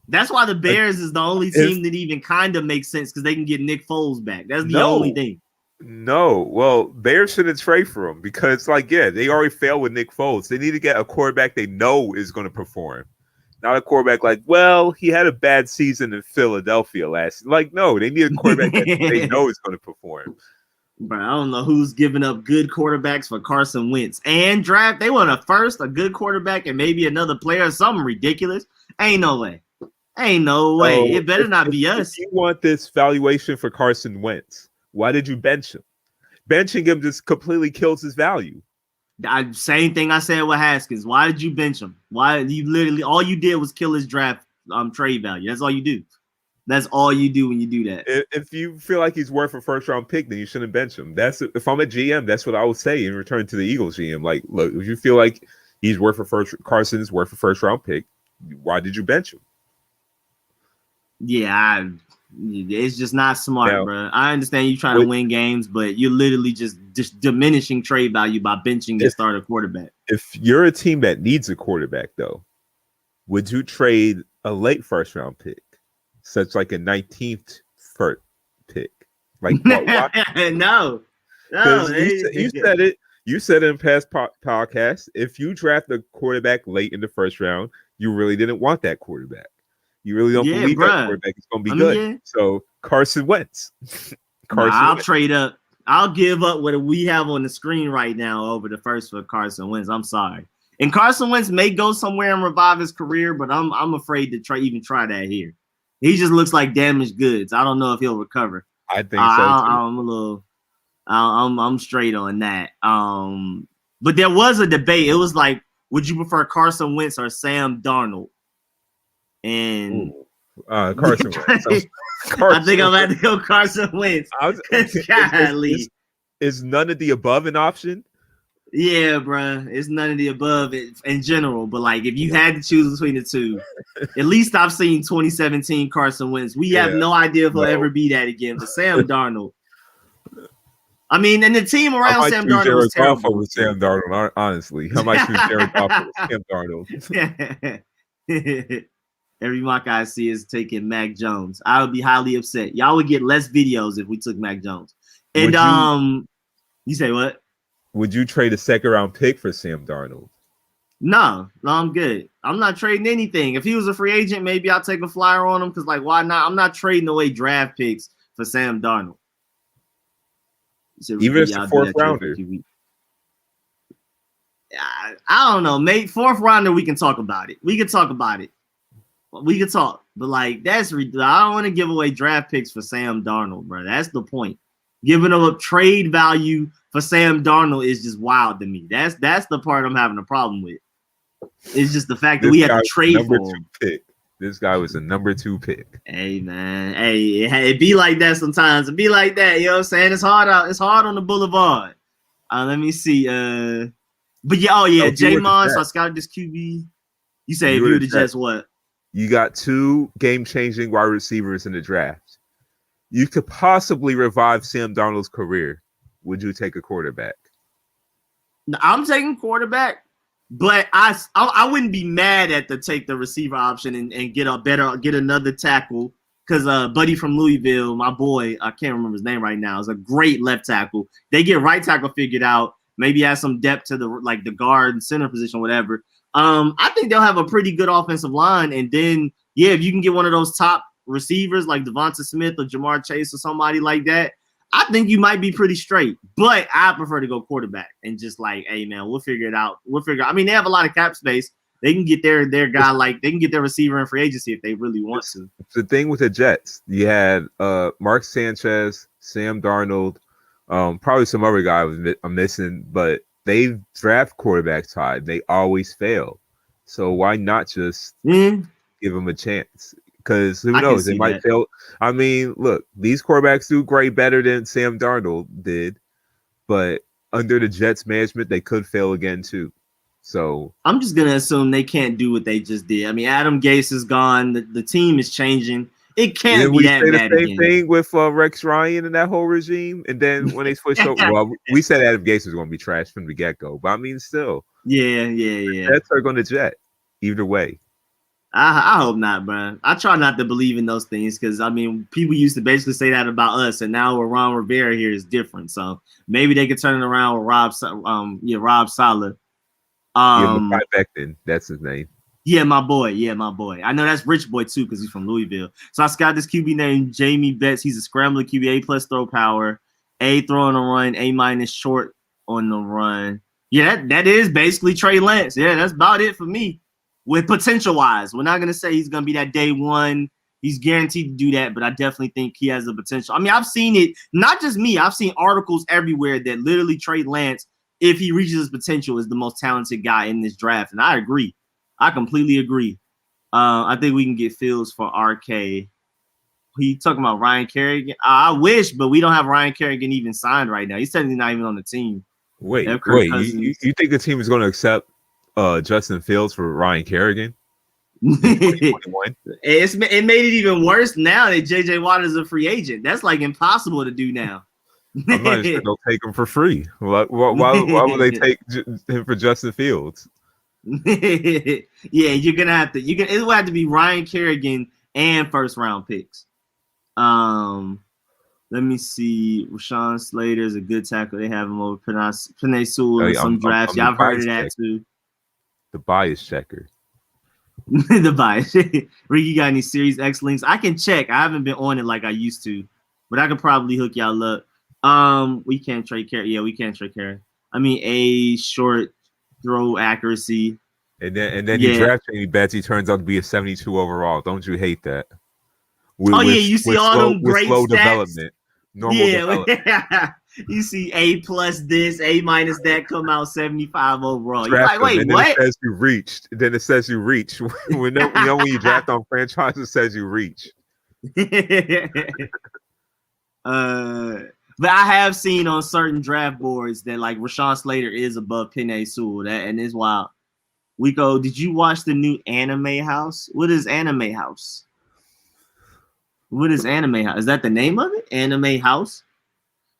That's why the Bears is the only team that even kind of makes sense because they can get Nick Foles back. That's the only thing. No, well, Bears shouldn't trade for him because, they already failed with Nick Foles. They need to get a quarterback they know is going to perform. Not a quarterback he had a bad season in Philadelphia last. No, they need a quarterback that they know is going to perform. But I don't know who's giving up good quarterbacks for Carson Wentz and draft. They want a good quarterback, and maybe another player, something ridiculous. Ain't no way. It better not be us. If you want this valuation for Carson Wentz, why did you bench him? Benching him just completely kills his value. Same thing I said with Haskins. Why did you bench him? Why you literally all you did was kill his draft trade value. That's all you do. That's all you do when you do that. If you feel like he's worth a first round pick, then you shouldn't bench him. If I'm a GM, that's what I would say in return to the Eagles GM. Look, if you feel like Carson is worth a first round pick, why did you bench him? Yeah, it's just not smart, bro. I understand you trying to win games, but you're literally just diminishing trade value by benching your starter quarterback. If you're a team that needs a quarterback, though, would you trade a late first round pick, such like a 19th first pick? No. You said it. You said it in past podcasts. If you draft a quarterback late in the first round, you really didn't want that quarterback. You really don't believe that quarterback is going to be good. Yeah. So Carson Wentz. I'll trade up. I'll give up what we have on the screen right now over the first for Carson Wentz. I'm sorry. And Carson Wentz may go somewhere and revive his career, but I'm afraid to try that here. He just looks like damaged goods. I don't know if he'll recover. I think so too. I'm straight on that. But there was a debate. It was like, would you prefer Carson Wentz or Sam Darnold? And Carson Wentz. I think I'm about to go Carson Wentz. Is none of the above an option? Yeah, bro. It's none of the above in general. But like, if you had to choose between the two, at least I've seen 2017 Carson Wentz. We have no idea if he'll ever be that again. But Sam Darnold. I mean, and the team around Sam Darnold was terrible. Over Sam Darnold, honestly. I might choose Jared Goff over Sam Darnold. Every mock I see is taking Mac Jones. I would be highly upset. Y'all would get less videos if we took Mac Jones. And you say what? Would you trade a second-round pick for Sam Darnold? No, I'm good. I'm not trading anything. If he was a free agent, maybe I'll take a flyer on him because, like, why not? I'm not trading away draft picks for Sam Darnold. Even if it's a fourth rounder. I don't know, mate. Fourth rounder, we can talk about it. We can talk. But, like, that's ridiculous. I don't want to give away draft picks for Sam Darnold, bro. That's the point. Giving them up trade value for Sam Darnold is just wild to me. That's the part I'm having a problem with. It's just the fact that we have to trade for him. This guy was a number 2 pick. Hey, man. Hey, it be like that sometimes. It be like that. You know what I'm saying? It's hard out. It's hard on the boulevard. Let me see. But yeah, J-Mon. So I scouted this QB. You say if you were the Jets, what? You got 2 game-changing wide receivers in the draft. You could possibly revive Sam Darnold's career. Would you take a quarterback? I'm taking quarterback. But I wouldn't be mad at take the receiver option and get another tackle because Buddy from Louisville, my boy, I can't remember his name right now, is a great left tackle. They get right tackle figured out, maybe add some depth to the guard and center position, whatever. I think they'll have a pretty good offensive line, and then if you can get one of those top receivers like Devonta Smith or Jamar Chase or somebody like that, I think you might be pretty straight, but I prefer to go quarterback and just like, hey man, we'll figure it out. I mean, they have a lot of cap space. They can get their guy, like they can get their receiver in free agency if they really want to. The thing with the Jets, you had Mark Sanchez, Sam Darnold, probably some other guy I'm missing, but they draft quarterbacks high. They always fail. So why not just give them a chance? Because who knows? They might fail. I mean, look, these quarterbacks do great better than Sam Darnold did, but under the Jets management, they could fail again too. So I'm just gonna assume they can't do what they just did. I mean, Adam Gase is gone. The team is changing. It can't be that bad. We say the same thing with Rex Ryan and that whole regime. And then when they switched over, well, we said Adam Gase was going to be trash from the get-go. But I mean, still, yeah. Jets are going to jet either way. I hope not, bro. I try not to believe in those things because, I mean, people used to basically say that about us, and now with Ron Rivera here is different. So maybe they could turn it around with Rob Saleh. Mekhi Becton, that's his name. Yeah, my boy. I know that's Rich Boy too because he's from Louisville. So I got this QB named Jamie Betts. He's a scrambler QB, A+ throw power, A throwing a run, A- short on the run. Yeah, that is basically Trey Lance. Yeah, that's about it for me. With potential-wise, we're not going to say he's going to be that day one. He's guaranteed to do that, but I definitely think he has the potential. I mean, I've seen it, not just me. I've seen articles everywhere that literally Trey Lance, if he reaches his potential, is the most talented guy in this draft, and I agree. I completely agree. I think we can get Fields for RK. He talking about Ryan Kerrigan. I wish, but we don't have Ryan Kerrigan even signed right now. He's technically not even on the team. Wait. You think the team is going to accept Justin Fields for Ryan Kerrigan? It made it even worse now that JJ Watt is a free agent. That's like impossible to do now. I'm not sure they'll take him for free. Why would they take him for Justin Fields? Yeah, you're gonna have to. It will have to be Ryan Kerrigan and first round picks. Let me see. Rashawn Slater is a good tackle. They have him over Penei Sewell in some drafts. Y'all heard of that too. The bias checker. The bias. Ricky got any Series X links? I can check. I haven't been on it like I used to, but I could probably hook y'all up. We can't trade Kerry. Yeah, we can't trade Kerry. I mean, a short throw accuracy. And then you draft Jamie Betts. He turns out to be a 72 overall. Don't you hate that? You see all them great slow stats. development. Normal development. You see A plus this, A minus that come out 75 overall. You're Draft like, them, wait, and then what? it says you reached. Then it says you reach. When you draft on franchise, it says you reach. But I have seen on certain draft boards that like Rashawn Slater is above Penei Sewell. That and it's wild. Rico, did you watch the new Anime House? What is Anime House? What is Anime House? Is that the name of it? Anime House?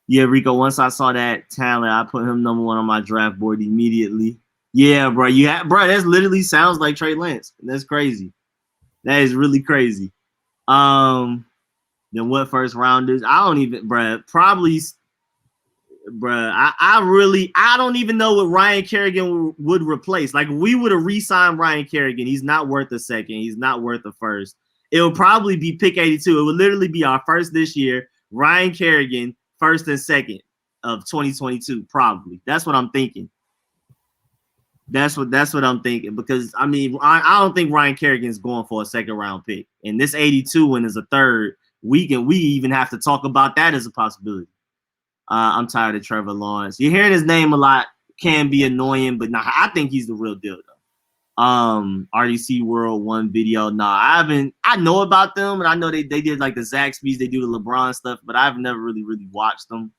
Yeah, Rico. Once I saw that talent, I put him number 1 on my draft board immediately. Yeah, bro. Bro, that literally sounds like Trey Lance. That's crazy. That is really crazy. Then what first rounders? I don't even, bro. Probably, bro. I don't even know what Ryan Kerrigan would replace. Like we would have re-signed Ryan Kerrigan. He's not worth a second. He's not worth a first. It will probably be pick 82. It would literally be our first this year. Ryan Kerrigan, first and second of 2022. Probably. That's what I'm thinking. That's what I'm thinking because I mean I don't think Ryan Kerrigan is going for a second round pick, and this 82 one is a third. We even have to talk about that as a possibility. I'm tired of Trevor Lawrence. You're hearing his name a lot, can be annoying, but nah, I think he's the real deal though. RDC World 1 video. Nah, I know about them, and I know they did like the Zaxby's, they do the LeBron stuff, but I've never really watched them.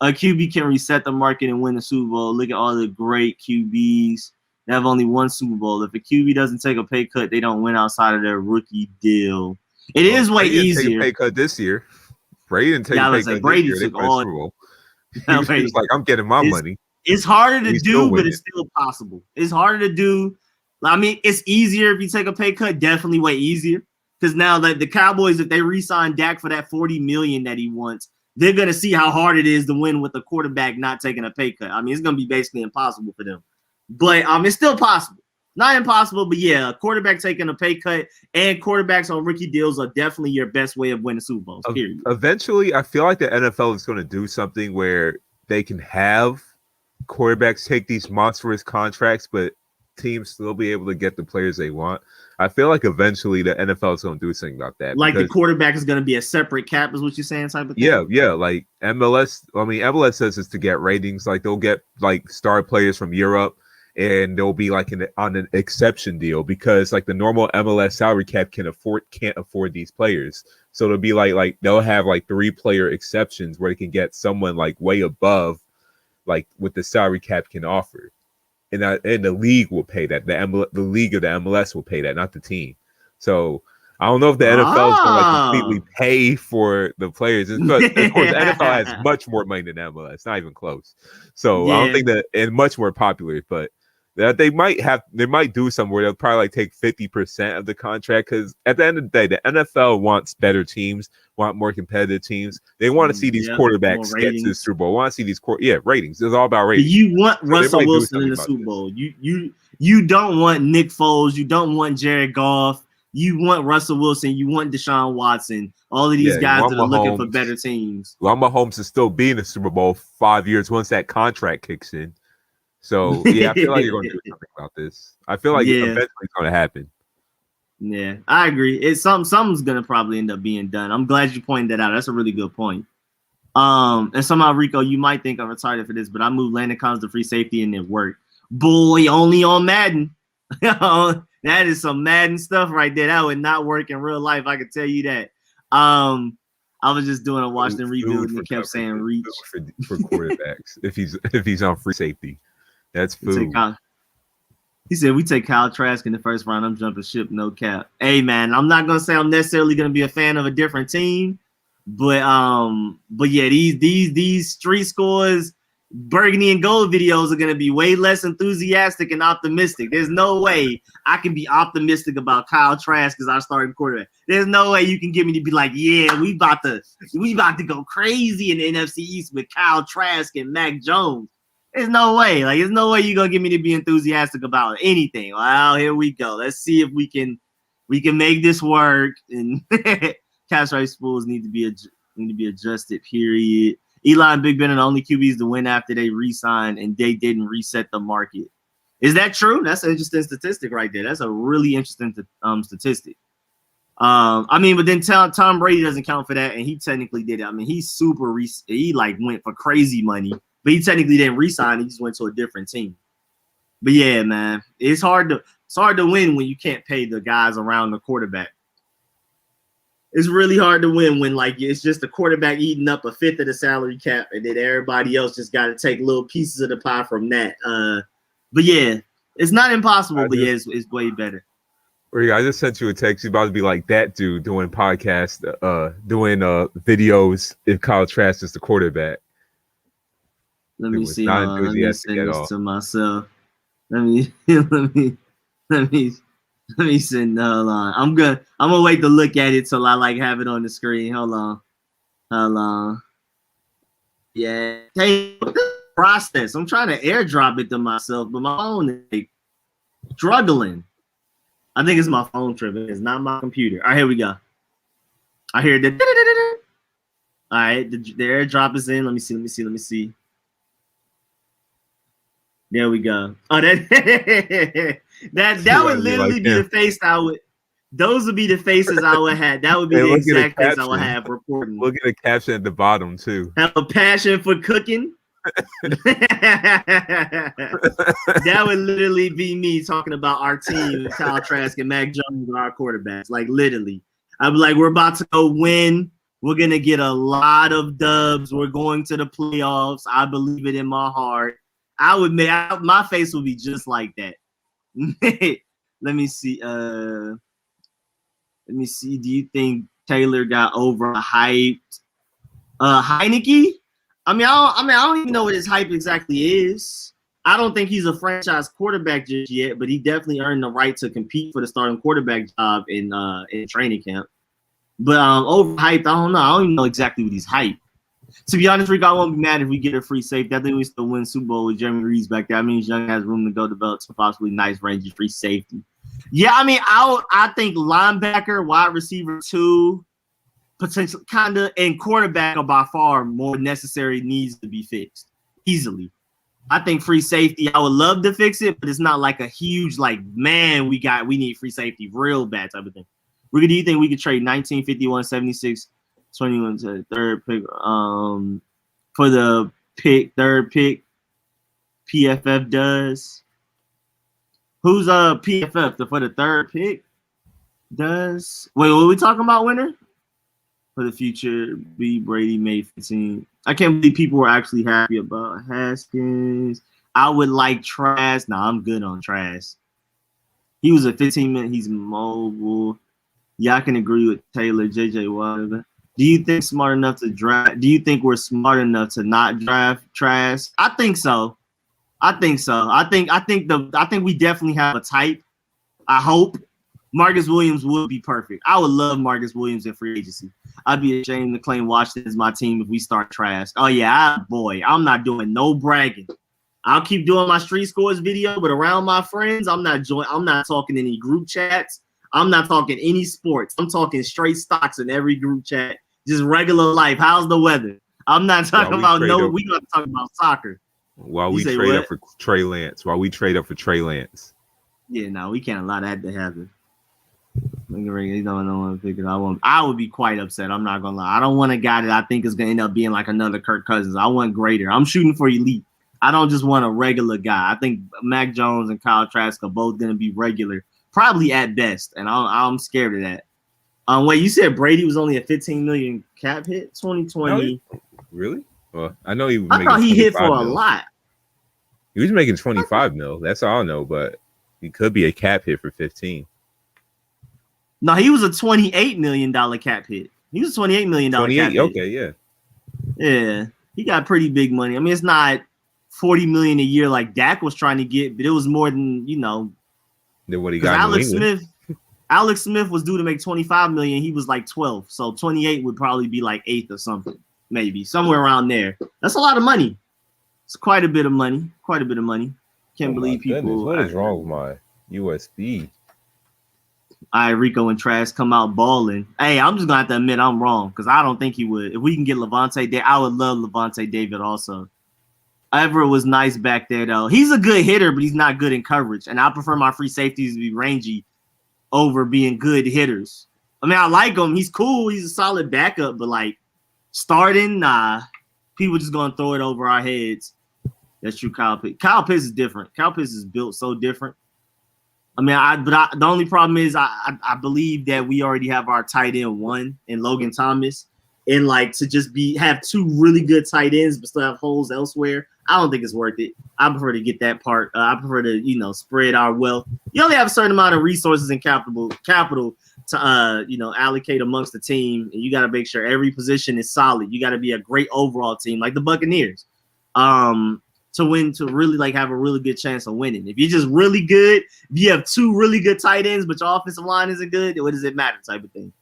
A QB can reset the market and win the Super Bowl. Look at all the great QBs. They have only one Super Bowl. If a QB doesn't take a pay cut, they don't win outside of their rookie deal. It is way easier. Take a pay cut this year. Brady didn't take a pay cut Brady this year. took all. Super Bowl. He was like, I'm getting my money. It's harder to do, but it's still possible. It's harder to do. I mean, it's easier if you take a pay cut. Definitely way easier because now that the Cowboys, if they re-sign Dak for that $40 million that he wants, they're going to see how hard it is to win with a quarterback not taking a pay cut. I mean, it's going to be basically impossible for them. But it's still possible. Not impossible, but yeah, a quarterback taking a pay cut and quarterbacks on rookie deals are definitely your best way of winning Super Bowls, period. Eventually, I feel like the NFL is going to do something where they can have quarterbacks take these monstrous contracts, but teams still be able to get the players they want. I feel like eventually the NFL is going to do something about that. Like the quarterback is going to be a separate cap, is what you're saying, type of thing? Yeah. Like MLS, MLS says it's to get ratings. Like they'll get like star players from Europe, and they'll be like on an exception deal because like the normal MLS salary cap can't afford these players. So it'll be like they'll have like 3-player exceptions where they can get someone like way above like what the salary cap can offer. And the league will pay that. The league of the MLS will pay that, not the team. So I don't know if the NFL is going to like completely pay for the players. But of course, the NFL has much more money than MLS, not even close. So I don't think that, and much more popular. But that they might do something where they'll probably like take 50% of the contract because at the end of the day, the NFL wants better teams, want more competitive teams. They want to see these quarterbacks get to the Super Bowl. Want to see these ratings. It's all about ratings. You want Russell Wilson in the Super Bowl. You don't want Nick Foles. You don't want Jared Goff. You want Russell Wilson. You want Deshaun Watson. All of these guys that are looking for better teams. Well, Mahomes is still be in the Super Bowl 5 years once that contract kicks in. So, yeah, I feel like you're going to do something about this. I feel like eventually it's going to happen. Yeah, I agree. It's something's going to probably end up being done. I'm glad you pointed that out. That's a really good point. And somehow, Rico, you might think I'm retarded for this, but I moved Landon Collins to free safety and it worked. Boy, only on Madden. That is some Madden stuff right there. That would not work in real life. I can tell you that. I was just doing a Washington rebuild and it kept saying reach for quarterbacks if he's on free safety. That's food. He said, we take Kyle Trask in the first round. I'm jumping ship, no cap. Hey, man, I'm not going to say I'm necessarily going to be a fan of a different team. But yeah, these street scores, burgundy and gold videos are going to be way less enthusiastic and optimistic. There's no way I can be optimistic about Kyle Trask as our starting quarterback. There's no way you can get me to be like, yeah, we about to go crazy in the NFC East with Kyle Trask and Mac Jones. There's no way. Like, there's no way you're gonna get me to be enthusiastic about anything. Well, here we go. Let's see if we can make this work. And cash rights pools need to be adjusted. Period. Eli and Big Ben are the only QBs to win after they re-signed and they didn't reset the market. Is that true? That's an interesting statistic right there. That's a really interesting statistic. I mean, but then Tom Brady doesn't count for that, and he technically did it. I mean, he's he like went for crazy money, but he technically didn't resign. He just went to a different team. But yeah, man, it's hard to win when you can't pay the guys around the quarterback. It's really hard to win when like it's just the quarterback eating up a fifth of the salary cap, and then everybody else just got to take little pieces of the pie from that. But yeah, it's not impossible, but yeah, it's way better. I just sent you a text. You're about to be like that dude doing podcasts, doing videos if Kyle Trask is the quarterback. Let me see. Let me send this to myself. Let me send. Hold on. I'm gonna wait to look at it till I like have it on the screen. Hold on. Yeah. Hey, process. I'm trying to airdrop it to myself, but my phone is like, struggling. I think it's my phone tripping. It's not my computer. All right, here we go. I hear the. All right, the airdrop is in. Let me see. There we go. Oh, that would literally be the face I would. Those would be the faces I would have. That would be the exact face I would have reporting. Look at the caption at the bottom too. Have a passion for cooking. That would literally be me talking about our team, Kyle Trask and Mac Jones, our quarterbacks. Like literally, I'd be like, we're about to go win. We're gonna get a lot of dubs. We're going to the playoffs. I believe it in my heart. I would make my face would be just like that. Let me see. Do you think Taylor got overhyped? Heineke? I don't even know what his hype exactly is. I don't think he's a franchise quarterback just yet, but he definitely earned the right to compete for the starting quarterback job in training camp. But overhyped, I don't know. I don't even know exactly what he's hyped. To be honest, Rico, I won't be mad if we get a free safety. I think we still win Super Bowl with Jeremy Reeves back there. I mean, Young has room to go develop some possibly nice range of free safety. Yeah, I mean, I think linebacker, wide receiver 2, potentially kind of, and quarterback are by far more necessary needs to be fixed easily. I think free safety, I would love to fix it, but it's not like a huge, like, man, we need free safety real bad type of thing. Rico, do you think we could trade 1951, 76, 21 to third pick for the third pick PFF does? Who's PFF for the third pick does? Wait, what are we talking about, winner? For the future, B. Brady made 15. I can't believe people were actually happy about Haskins. I would like Trask. Nah, I'm good on Trask. He was a 15-minute. He's mobile. Yeah, I can agree with Taylor, JJ Watt. Do you think smart enough to draft? Do you think we're smart enough to not draft Trask? I think so. I think we definitely have a type. I hope Marcus Williams would be perfect. I would love Marcus Williams in free agency. I'd be ashamed to claim Washington as my team if we start Trask. Oh yeah, I'm not doing no bragging. I'll keep doing my street scores video, but around my friends, I'm not talking any group chats. I'm not talking any sports. I'm talking straight stocks in every group chat. Just regular life. How's the weather? I'm not talking about we got to talk about soccer. While we trade up for Trey Lance. Yeah, no, we can't allow that to happen. I would be quite upset. I'm not gonna lie. I don't want a guy that I think is gonna end up being like another Kirk Cousins. I want greater. I'm shooting for elite. I don't just want a regular guy. I think Mac Jones and Kyle Trask are both gonna be regular, probably at best, and I'm scared of that. Wait, you said Brady was only a 15 million cap hit 2020? No, really? Well, I know he. I thought he hit for a lot. He was making 25 mil. That's all I know, but he could be a cap hit for 15. No, he was a $28 million cap hit. He was a $28 million cap hit. Okay, yeah. Yeah, he got pretty big money. I mean, it's not $40 million a year like Dak was trying to get, but it was more than, than what he got. Alex Smith was due to make $25 million. He was like 12, so 28 would probably be like 8th or something, maybe somewhere around there. That's a lot of money. It's quite a bit of money. Can't believe people. Goodness, what is wrong with my USB? All right, Rico and Trask come out balling. Hey, I'm just gonna have to admit I'm wrong because I don't think he would. If we can get Levante David, I would love Levante David also. Everett was nice back there though. He's a good hitter, but he's not good in coverage. And I prefer my free safeties to be rangy over being good hitters. I mean, I like him. He's cool. He's a solid backup, but like starting, nah. People just gonna throw it over our heads. That's true. Kyle Pitts. Kyle Pitts is different. Kyle Pitts is built so different. I mean, the only problem is I believe that we already have our tight end one in Logan Thomas, and like to just have two really good tight ends but still have holes elsewhere. I don't think it's worth it. I prefer to get that part. I prefer to spread our wealth. You only have a certain amount of resources and capital to allocate amongst the team, and you got to make sure every position is solid. You got to be a great overall team like the Buccaneers. To win, to really like have a really good chance of winning. If you're just really good, if you have two really good tight ends, but your offensive line isn't good, what does it matter type of thing.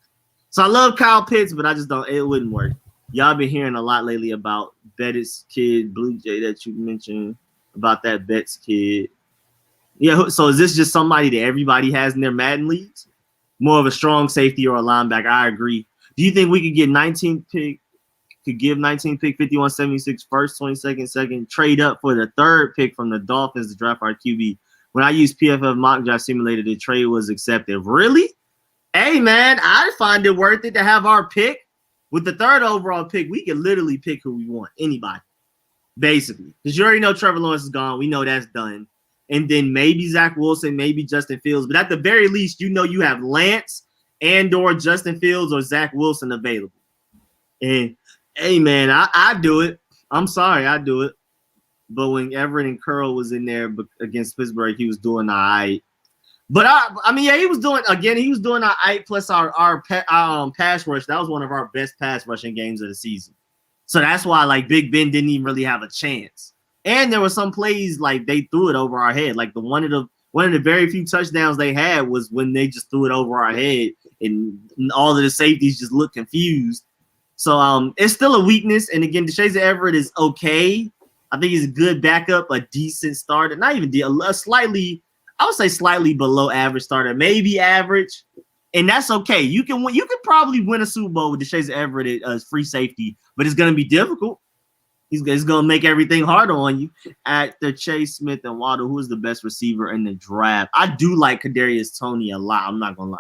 So I love Kyle Pitts, but I just don't, it wouldn't work. Y'all been hearing a lot lately about Bettis kid, Blue Jay, that you mentioned about that Betts kid. Yeah, so is this just somebody that everybody has in their Madden leagues? More of a strong safety or a linebacker? I agree. Do you think we could get 19 pick, could give 19 pick, 51-76 first, 22nd, second, trade up for the third pick from the Dolphins to draft our QB? When I used PFF mock draft simulator, the trade was accepted. Really? Hey, man, I find it worth it to have our pick. With the third overall pick, we can literally pick who we want, anybody, basically. Because you already know Trevor Lawrence is gone. We know that's done. And then maybe Zach Wilson, maybe Justin Fields. But at the very least, you have Lance and or Justin Fields or Zach Wilson available. And hey, man, I do it. I'm sorry, I do it. But when Everett and Curl was in there against Pittsburgh, he was doing all right. But he was doing all right. Plus our pass rush. That was one of our best pass rushing games of the season. So that's why like Big Ben didn't even really have a chance. And there were some plays like they threw it over our head. Like one of the very few touchdowns they had was when they just threw it over our head, and all of the safeties just looked confused. So it's still a weakness. And again, DeShazier Everett is okay. I think he's a good backup, a decent starter. Not even I would say slightly below average starter, maybe average. And that's okay. You can probably win a Super Bowl with DeShazier Everett as free safety, but it's gonna be difficult. He's gonna make everything harder on you. At the Chase Smith and Waddle, who is the best receiver in the draft? I do like Kadarius Toney a lot. I'm not gonna lie,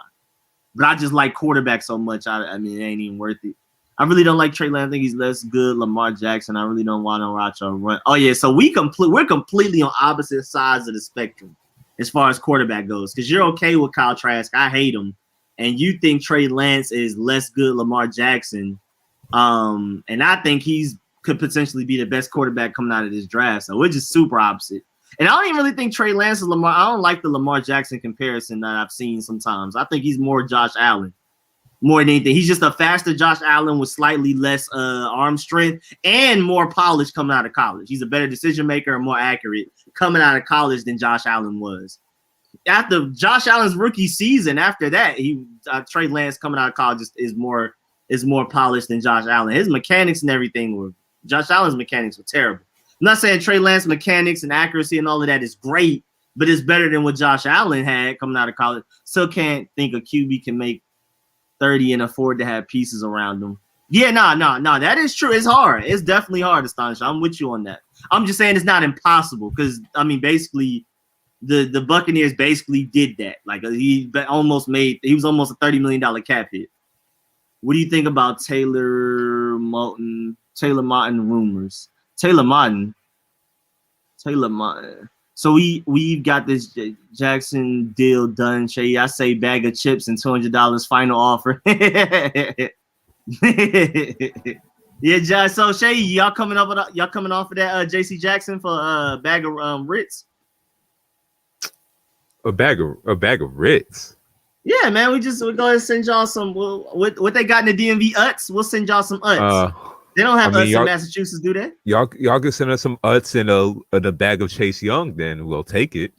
but I just like quarterback so much. I mean, it ain't even worth it. I really don't like Trey Lance. I think he's less good. Lamar Jackson. I really don't want to watch or run. Oh yeah, so we're completely on opposite sides of the spectrum as far as quarterback goes. Because you're okay with Kyle Trask. I hate him, and you think Trey Lance is less good Lamar Jackson. And I think could potentially be the best quarterback coming out of this draft. So we're just super opposite. And I don't even really think Trey Lance is Lamar. I don't like the Lamar Jackson comparison that I've seen sometimes. I think he's more Josh Allen. More than anything, he's just a faster Josh Allen with slightly less arm strength and more polish coming out of college. He's a better decision maker and more accurate coming out of college than Josh Allen was. After Josh Allen's rookie season, after that, Trey Lance coming out of college is more polished than Josh Allen. His mechanics and everything Josh Allen's mechanics were terrible. I'm not saying Trey Lance mechanics and accuracy and all of that is great, but it's better than what Josh Allen had coming out of college. Still can't think a QB can make 30 and afford to have pieces around them. Yeah, no, that is true. It's hard. It's definitely hard, Astonish. I'm with you on that. I'm just saying it's not impossible because, I mean, basically the Buccaneers basically did that. Like he was almost a $30 million cap hit. What do you think about Taylor Martin rumors? Taylor Martin. So we've got this Jackson deal done, Shay. I say bag of chips and $200 final offer. Yeah, Josh. So Shay, y'all coming off of that JC Jackson for a bag of Ritz? A bag of Ritz. Yeah, man. We'll go ahead and send y'all some. What they got in the DMV Uts? We'll send y'all some Uts. They don't have Uts in Massachusetts, do they? Y'all can send us some Uts in a bag of Chase Young, then we'll take it.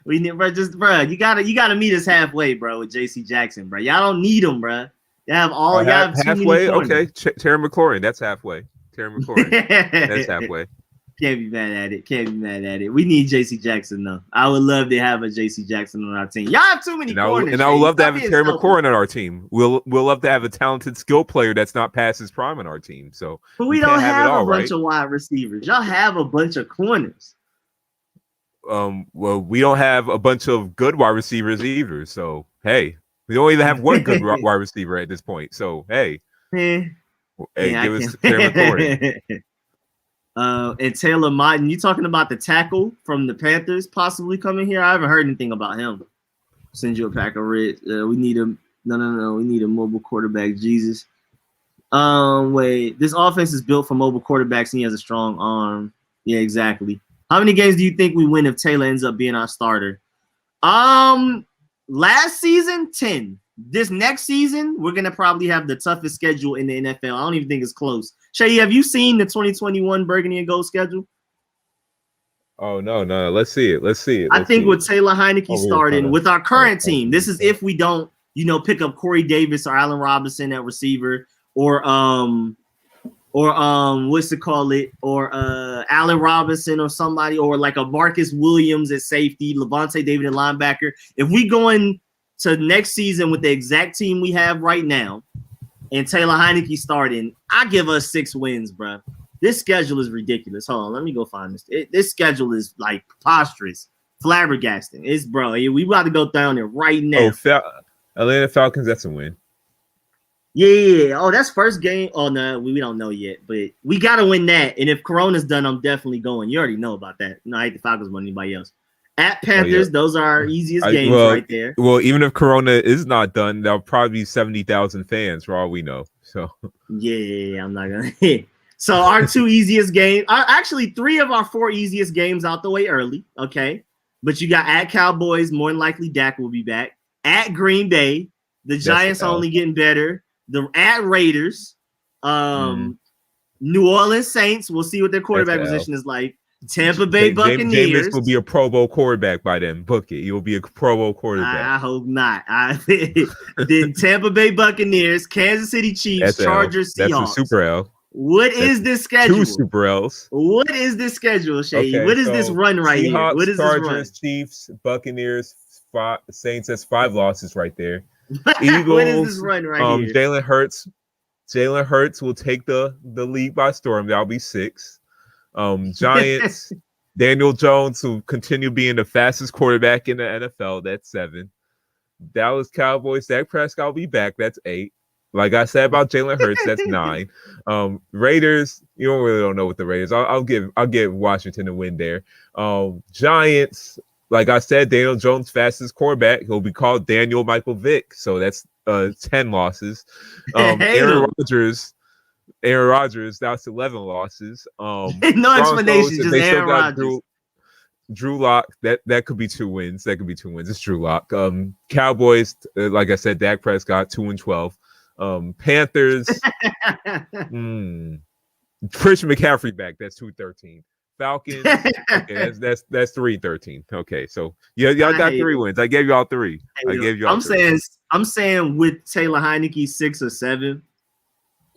We need, bro. You gotta meet us halfway, bro. With JC Jackson, bro. Y'all don't need him, bro. You have halfway. Okay, Terry McLaurin, that's halfway. Terry McLaurin, that's halfway. Can't be mad at it. We need JC Jackson though. I would love to have a JC Jackson on our team. Y'all have too many corners. And I would love to have a Terry McLaurin on our team. We'll love to have a talented skill player that's not past his prime on our team. So, but we don't have a bunch of wide receivers. Y'all have a bunch of corners. Well, we don't have a bunch of good wide receivers either. So, hey, We don't even have one good wide receiver at this point. So hey, Yeah, give us Terry McLaurin. And Taylor Martin, you talking about the tackle from the Panthers possibly coming here? I haven't heard anything about him. Send you a pack of red. We need a no. We need a mobile quarterback. Jesus. Wait. This offense is built for mobile quarterbacks, and he has a strong arm. Yeah, exactly. How many games do you think we win if Taylor ends up being our starter? Last season, 10. This next season, we're gonna probably have the toughest schedule in the NFL. I don't even think it's close. Seyi, have you seen the 2021 Burgundy and Gold schedule? Oh no. Let's see it. I think with Taylor Heineke starting with our current team, this is if we don't, pick up Corey Davis or Allen Robinson at receiver, or what's it call it, or Allen Robinson or somebody, or like a Marcus Williams at safety, Levante David at linebacker. If we go into next season with the exact team we have right now, and Taylor Heineke starting, I give us 6 wins, bro. This schedule is ridiculous. Hold on, let me go find this. This schedule is like preposterous, flabbergasting. We about to go down there right now. Atlanta Falcons, that's a win. Yeah. Oh, that's first game. Oh no, we don't know yet, but we gotta win that. And if Corona's done, I'm definitely going. You already know about that. No, I hate the Falcons more than anybody else. At Panthers, those are our easiest games right there. Well, even if Corona is not done, there'll probably be 70,000 fans for all we know. So yeah, I'm not gonna hit. So our 2 easiest games are actually 3 of our 4 easiest games out the way early. Okay. But you got at Cowboys, more than likely Dak will be back. At Green Bay, the Giants are only getting better. At Raiders, New Orleans Saints, we'll see what their quarterback position is like. Tampa Bay Buccaneers. Jameis will be a Pro Bowl quarterback by then. Book it. You'll be a Pro Bowl quarterback. I hope not. Then Tampa Bay Buccaneers, Kansas City Chiefs, Chargers, Seahawks. That's a Super L. What is this schedule? 2 Super Ls. What is this schedule, Seyi? What is this run right Seahawks, here? What is Chargers, this run? Chiefs, Buccaneers, Saints. That's 5 losses right there. Eagles. What is this run right here? Jalen Hurts will take the league by storm. That'll be 6. Giants, Daniel Jones will continue being the fastest quarterback in the NFL. That's 7. Dallas Cowboys, Dak Prescott will be back. That's 8. Like I said about Jalen Hurts, that's 9. Raiders, you don't know what the Raiders. I'll give Washington a win there. Giants, like I said, Daniel Jones, fastest quarterback. He'll be called Daniel Michael Vick. So that's 10 losses. Aaron Rodgers, that's 11 losses. No explanation, just Aaron Rodgers. Drew Lock, that could be 2 wins. It's Drew Lock. Cowboys, like I said, Dak Prescott, 2-12. Panthers, Christian McCaffrey back. That's 2-13. Falcons, okay, that's 3-13. Okay, so y'all got 3 wins. I gave y'all 3. I'm saying with Taylor Heineke 6 or 7.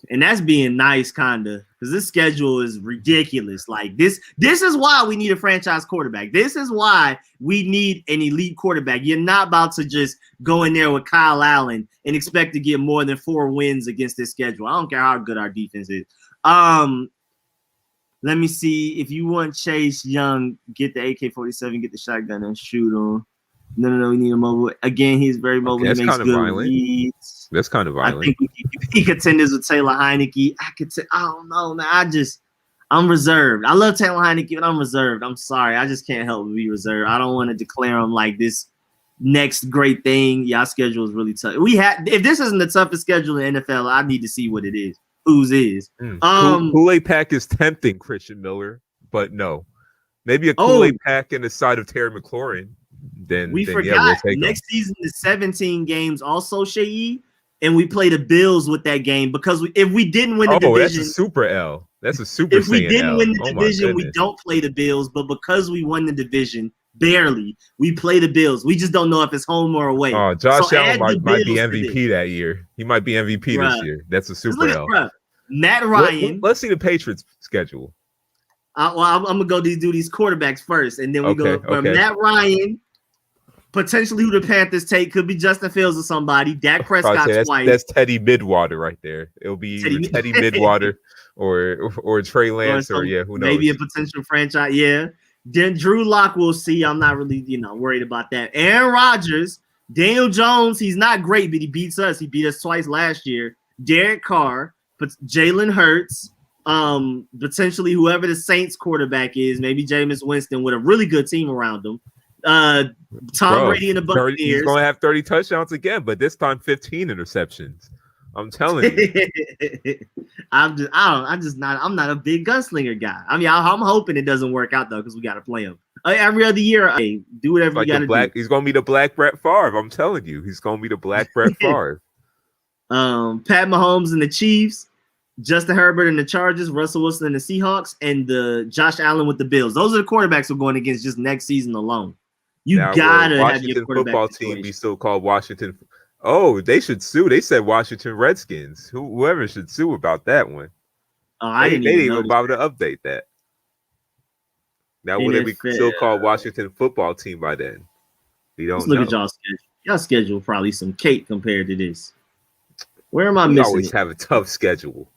And that's being nice, kinda, because this schedule is ridiculous. Like this is why we need a franchise quarterback. This is why we need an elite quarterback. You're not about to just go in there with Kyle Allen and expect to get more than 4 wins against this schedule. I don't care how good our defense is. Let me see. If you want Chase Young, get the AK-47, get the shotgun, and shoot him. No, we need a mobile. Again, he's very mobile. Okay, he makes good reads. That's kind of violent. I think we can contenders with Taylor Heineke. I don't know, man. I'm reserved. I love Taylor Heineke, but I'm reserved. I'm sorry. I just can't help but be reserved. I don't want to declare him like this next great thing. Y'all schedule is really tough. If this isn't the toughest schedule in the NFL, I need to see what it is. Whose is? Kool-Aid Pack is tempting, Christian Miller, but no. Maybe a Kool-Aid Pack in the side of Terry McLaurin. Then forgot. Yeah, we'll take next season is 17 games also, Seyi, and we play the Bills with that game because if we didn't win the division, that's a super L. That's a super. If we didn't win the division, we don't play the Bills. But because we won the division barely, we play the Bills. We just don't know if it's home or away. Oh, Josh Allen might be MVP that year. He might be MVP this year. That's a super L. Matt Ryan. Let's see the Patriots schedule. I'm gonna go do these quarterbacks first, and then we go from Matt Ryan. Potentially, who the Panthers take could be Justin Fields or somebody. Dak Prescott twice. That's Teddy Midwater right there. It'll be Teddy Midwater or Trey Lance who knows? Maybe a potential franchise. Yeah. Then Drew Lock, we'll see. I'm not really worried about that. Aaron Rodgers, Daniel Jones, he's not great, but he beats us. He beat us twice last year. Derek Carr, but Jalen Hurts, potentially whoever the Saints quarterback is, maybe Jameis Winston with a really good team around him. Tom Brady and the Buccaneers. He's going to have 30 touchdowns again, but this time 15 interceptions. I'm telling you. I'm not a big gunslinger guy. I mean, I'm hoping it doesn't work out though, because we got to play him every other year. Hey, do whatever you got to do. He's going to be the Black Brett Favre. I'm telling you, he's going to be the Black Brett Favre. Pat Mahomes and the Chiefs, Justin Herbert and the Chargers, Russell Wilson and the Seahawks, and the Josh Allen with the Bills. Those are the quarterbacks we're going against just next season alone. You gotta have your football team be still called Washington. Oh, they should sue. They said Washington Redskins. Whoever should sue about that one. Oh, they didn't even bother to update that. Now would it be still called Washington Football Team by then? We don't know. Look at y'all's schedule. Y'all schedule probably some cake compared to this. Where am I missing? We always have a tough schedule.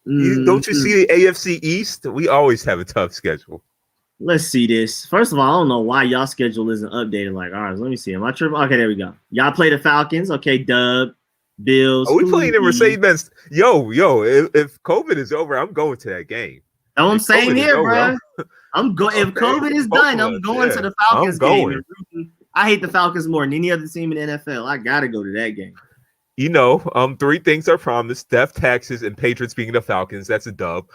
Don't you see the AFC East? We always have a tough schedule. Let's see this. First of all, I don't know why y'all schedule isn't updated like ours. Let me see. Am I tripping? Okay, there we go. Y'all play the Falcons. Okay, Dub, Bills. Are we playing in Mercedes-Benz? Yo, if COVID is over, I'm going to that game. I'm saying here, bro. I'm going. If COVID is done, I'm going to the Falcons game. I hate the Falcons more than any other team in the NFL. I gotta go to that game. You know, 3 things are promised: death, taxes, and Patriots being the Falcons. That's a dub.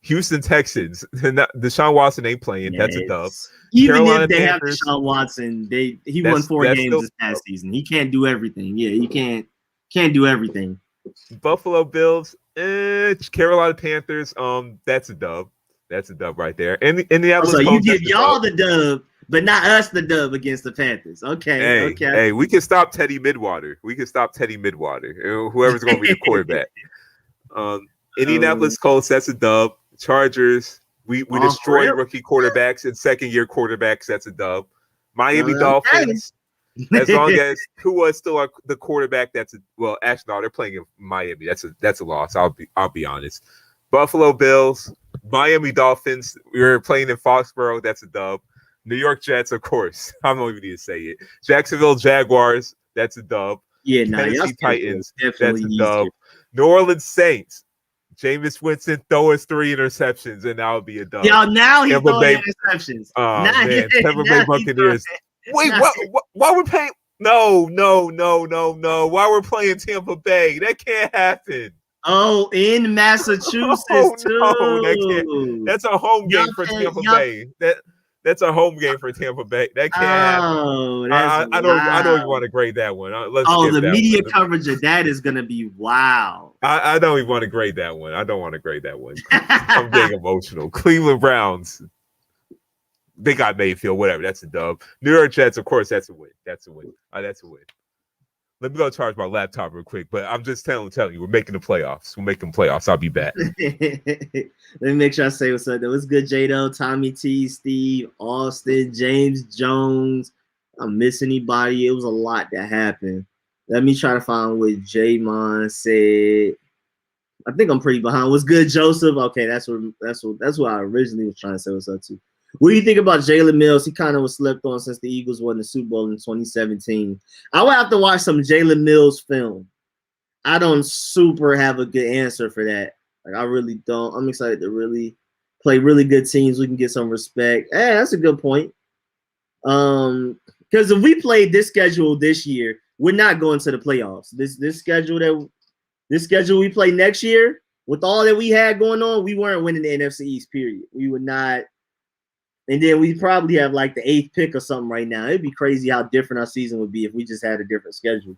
Houston Texans. Deshaun Watson ain't playing. That's a dub. Even Carolina if they Panthers, have Deshaun Watson, he won 4 games this past season. He can't do everything. Yeah, he can't do everything. Buffalo Bills, Carolina Panthers. That's a dub. That's a dub right there. And Indianapolis. So you give y'all the dub, but not us the dub against the Panthers. Okay. Hey, we can stop Teddy Midwater. Whoever's going to be the quarterback. Indianapolis Colts. That's a dub. Chargers, we destroy rookie quarterbacks and second-year quarterbacks. That's a dub. Miami Dolphins, as long as Tua is still the quarterback, actually no, they're playing in Miami. That's a loss. I'll be honest. Buffalo Bills, Miami Dolphins. We're playing in Foxborough. That's a dub. New York Jets, of course. I don't even need to say it. Jacksonville Jaguars. That's a dub. Yeah, Tennessee Titans. That's a dub. New Orleans Saints. Jameis Winston throw us 3 interceptions, and that would be a dub. Yo, now he's throwing interceptions. Man, Tampa Bay Buccaneers. Wait, why we're playing? No. Why we're playing Tampa Bay? That can't happen. Oh, in Massachusetts too. No, that can't. That's a home game for Tampa Bay. That's a home game for Tampa Bay. That can't happen. I don't even want to grade that one. The media coverage of that is gonna be wow. I don't even want to grade that one. I don't want to grade that one. I'm getting emotional. Cleveland Browns. They got Mayfield. Whatever. That's a dub. New York Jets. Of course, that's a win. That's a win. Let me go charge my laptop real quick. But I'm just telling you, we're making the playoffs. I'll be back. Let me make sure I say what's up. That was good, Jado, Tommy T, Steve, Austin, James Jones. I miss anybody. It was a lot that happened. Let me try to find what J-Mon said. I think I'm pretty behind. What's good, Joseph? Okay, that's what I originally was trying to say what's up to. What do you think about Jalen Mills? He kind of was slept on since the Eagles won the Super Bowl in 2017. I would have to watch some Jalen Mills film. I don't super have a good answer for that. Like, I really don't. I'm excited to really play really good teams. We can get some respect. Hey, that's a good point. Because if we played this schedule this year, we're not going to the playoffs. This schedule we play next year, with all that we had going on, we weren't winning the NFC East, period. We would not. And then we probably have like the 8th pick or something right now. It'd be crazy how different our season would be if we just had a different schedule.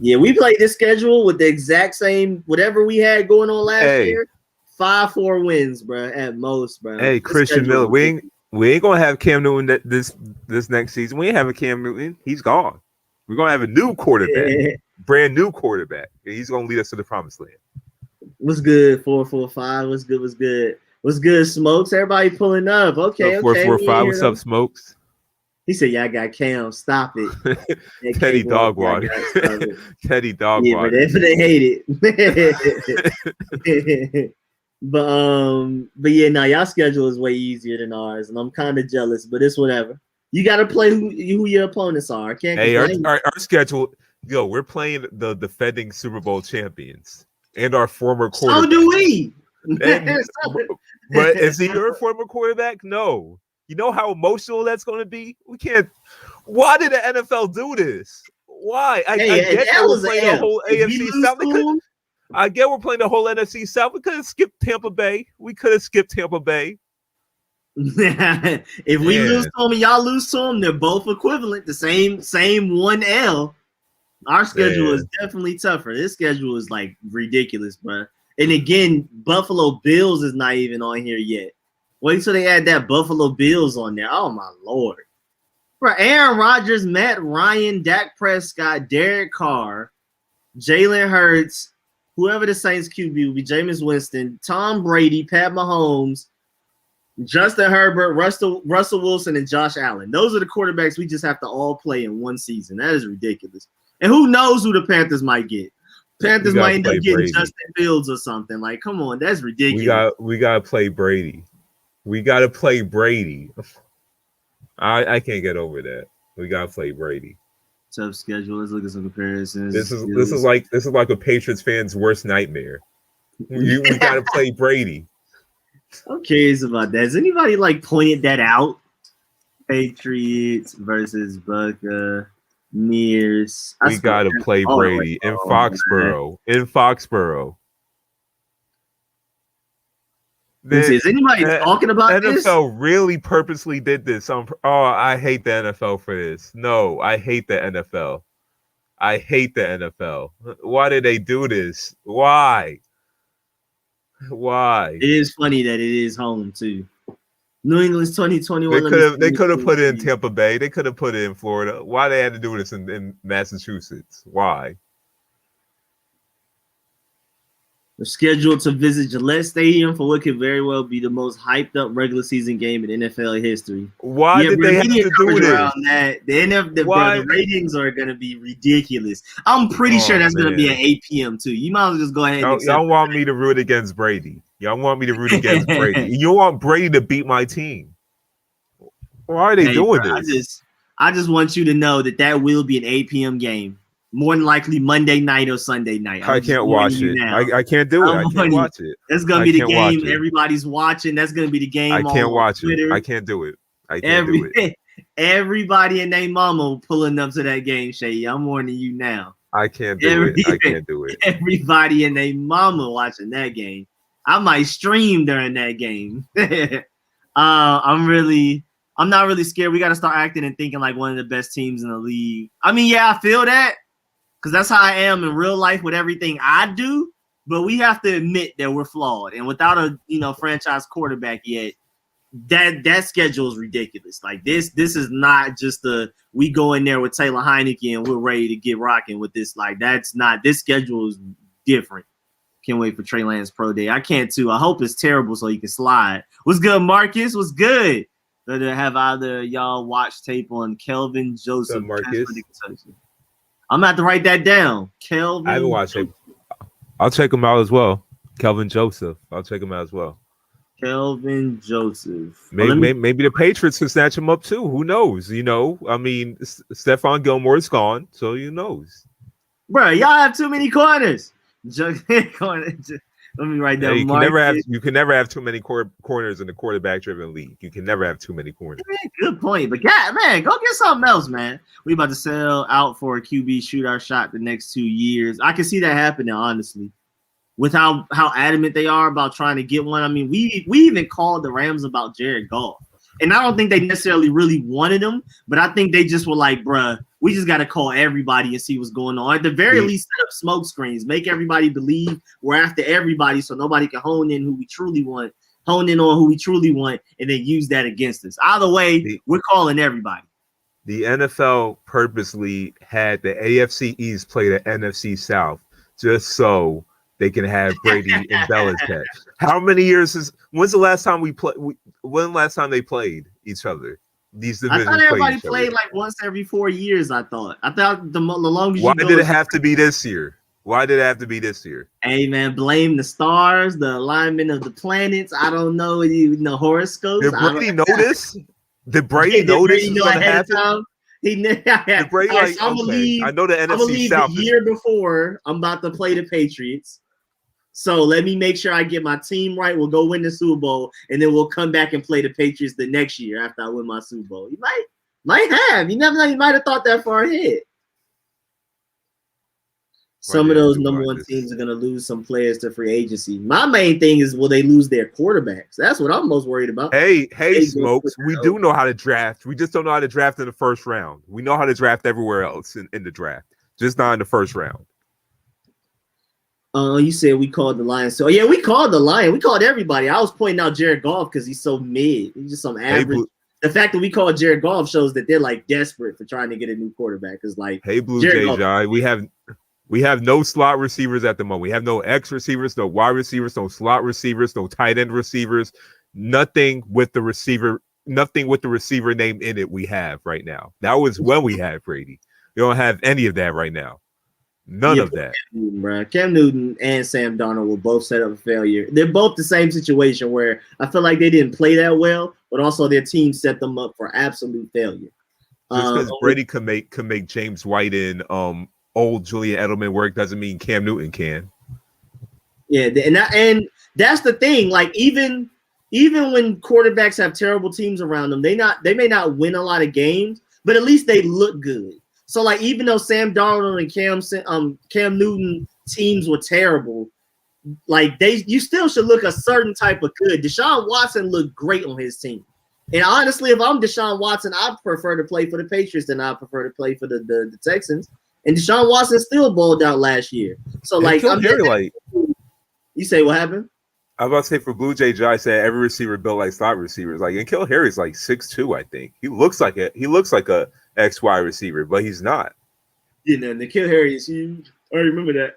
Yeah, we played this schedule with the exact same whatever we had going on last year. 5-4 wins, bro, at most, bro. Hey, Christian Miller, we ain't gonna have Cam Newton this next season. We ain't having Cam Newton. He's gone. We're gonna have a new quarterback, brand new quarterback, and he's gonna lead us to the promised land. What's good? 445. What's good? What's good, Smokes? Everybody pulling up. Okay. 445. What's up, Smokes? He said, "Yeah, I got Cam. Stop it." Teddy Dogwater. Teddy Dogwater. Yeah, but they hate it. But yeah, y'all schedule is way easier than ours, and I'm kind of jealous, but it's whatever. You got to play who your opponents are. I can't Hey, our complain. schedule, we're playing the defending Super Bowl champions and our former So quarterback. do we. But is he your former quarterback? No. You know how emotional that's going to be? We can't. Why did the NFL do this? Why? I get that we're playing the whole AFC South. I get we're playing the whole NFC South. We could have skipped Tampa Bay. If we lose to them and y'all lose to them, they're both equivalent. The same 1 L. Our schedule is definitely tougher. This schedule is like ridiculous, bro. And again, Buffalo Bills is not even on here yet. Wait till they add that Buffalo Bills on there. Oh my Lord. Bro, Aaron Rodgers, Matt Ryan, Dak Prescott, Derek Carr, Jalen Hurts, whoever the Saints QB will be, Jameis Winston, Tom Brady, Pat Mahomes, Justin Herbert, Russell Wilson, and Josh Allen. Those are the quarterbacks we just have to all play in one season. That is ridiculous. And who knows who the Panthers might get? Panthers might end up getting Brady. Justin Fields or something. Like, come on, that's ridiculous. We gotta play Brady. I can't get over that. We gotta play Brady. Tough schedule. Let's look at some comparisons. This is like a Patriots fan's worst nightmare. We gotta play Brady. I'm curious about that. Has anybody like pointed that out? Patriots versus Buccaneers. We gotta play Brady in Foxborough. Is anybody talking about this? NFL really purposely did this. I hate the NFL for this. No, I hate the NFL. Why did they do this? Why? It is funny that it is home too. New England's 2021. They could have put it in Tampa Bay. They could have put it in Florida. Why they had to do this in Massachusetts? Why? They're scheduled to visit Gillette Stadium for what could very well be the most hyped up regular season game in NFL history. Why did they have to do this? The ratings are going to be ridiculous. I'm pretty sure that's going to be at 8 p.m. too. You might as well just go ahead. Y'all want me to root against Brady? You want Brady to beat my team? Why are they doing this? I just want you to know that will be an 8 p.m. game. More than likely Monday night or Sunday night. I can't watch it. I can't do it. I can't watch it. That's going to be the game everybody's watching. That's going to be the game. I can't watch it. I can't do it. Do it. Everybody and their mama pulling up to that game, Seyi. I'm warning you now. I can't do it. I can't do it. Everybody and their mama watching that game. I might stream during that game. I'm not really scared. We got to start acting and thinking like one of the best teams in the league. I mean, yeah, I feel that. Because that's how I am in real life with everything I do. But we have to admit that we're flawed. And without a franchise quarterback yet, that schedule is ridiculous. Like this is not just we go in there with Taylor Heineke and we're ready to get rocking with this. Like that's not, this schedule is different. Can't wait for Trey Lance Pro Day. I can't too. I hope it's terrible so he can slide. What's good, Marcus? What's good? Have either y'all watched tape on Kelvin Joseph? Marcus? I'm going to have to write that down. Kelvin. I haven't watched it. I'll check him out as well. Kelvin Joseph. I'll check him out as well. Kelvin Joseph. Maybe the Patriots can snatch him up too. Who knows? I mean, Stephon Gilmore's gone, so who knows? Bro, y'all have too many corners. Let me write down. You can never have too many corners in the quarterback-driven league. You can never have too many corners. Good point. But God, man, go get something else, man. We about to sell out for a QB shootout shot the next 2 years. I can see that happening, honestly, with how adamant they are about trying to get one. I mean, we even called the Rams about Jared Goff. And I don't think they necessarily really wanted him, but I think they just were like, bruh, we just got to call everybody and see what's going on. At the very least, set up smoke screens, make everybody believe we're after everybody so nobody can hone in on who we truly want, and then use that against us. Either way, we're calling everybody. The NFL purposely had the AFC East play the NFC South just so they can have Brady and Belichick. How many years when's the last time they played each other? These divisions. I thought everybody played like once every 4 years. I thought the longest. Why did it have to be this year? Hey man, blame the stars, the alignment of the planets. I don't know, horoscopes. Did Brady know this? Did Brady know this was going to happen? Time? Did Brady like, okay, I know the NFC South the year before I'm about to play the Patriots. So let me make sure I get my team right. We'll go win the Super Bowl, and then we'll come back and play the Patriots the next year after I win my Super Bowl. You might have. You never know. You might have thought that far ahead. Some of those number one teams are going to lose some players to free agency. My main thing is, will they lose their quarterbacks? That's what I'm most worried about. Hey, Smokes, we do know how to draft. We just don't know how to draft in the first round. We know how to draft everywhere else in the draft, just not in the first round. You said we called the Lions. So, yeah, we called the Lions. We called everybody. I was pointing out Jared Goff because he's so mid. He's just some average. The fact that we called Jared Goff shows that they're, like, desperate for trying to get a new quarterback. It's like, hey, Blue Jays, we have no slot receivers at the moment. We have no X receivers, no wide receivers, no slot receivers, no tight end receivers. Nothing with the receiver name in it we have right now. That was when we had Brady. We don't have any of that right now. None of that. Cam Newton and Sam Darnold will both set up a failure. They're both the same situation where I feel like they didn't play that well, but also their team set them up for absolute failure. Just because Brady can make James White and old Julian Edelman work doesn't mean Cam Newton can. Yeah, and that's the thing. Like even when quarterbacks have terrible teams around them, they may not win a lot of games, but at least they look good. So like even though Sam Darnold and Cam Newton teams were terrible, like you still should look a certain type of good. Deshaun Watson looked great on his team. And honestly, if I'm Deshaun Watson, I prefer to play for the Patriots than I prefer to play for the Texans. And Deshaun Watson still balled out last year. So like, you say what happened? I was about to say for Blue Jay, I said every receiver built like slot receivers. Like, and N'Keal Harry's like 6'2", I think. He looks like a XY receiver, but he's not. Yeah, no, N'Keal Harry is huge. I remember that.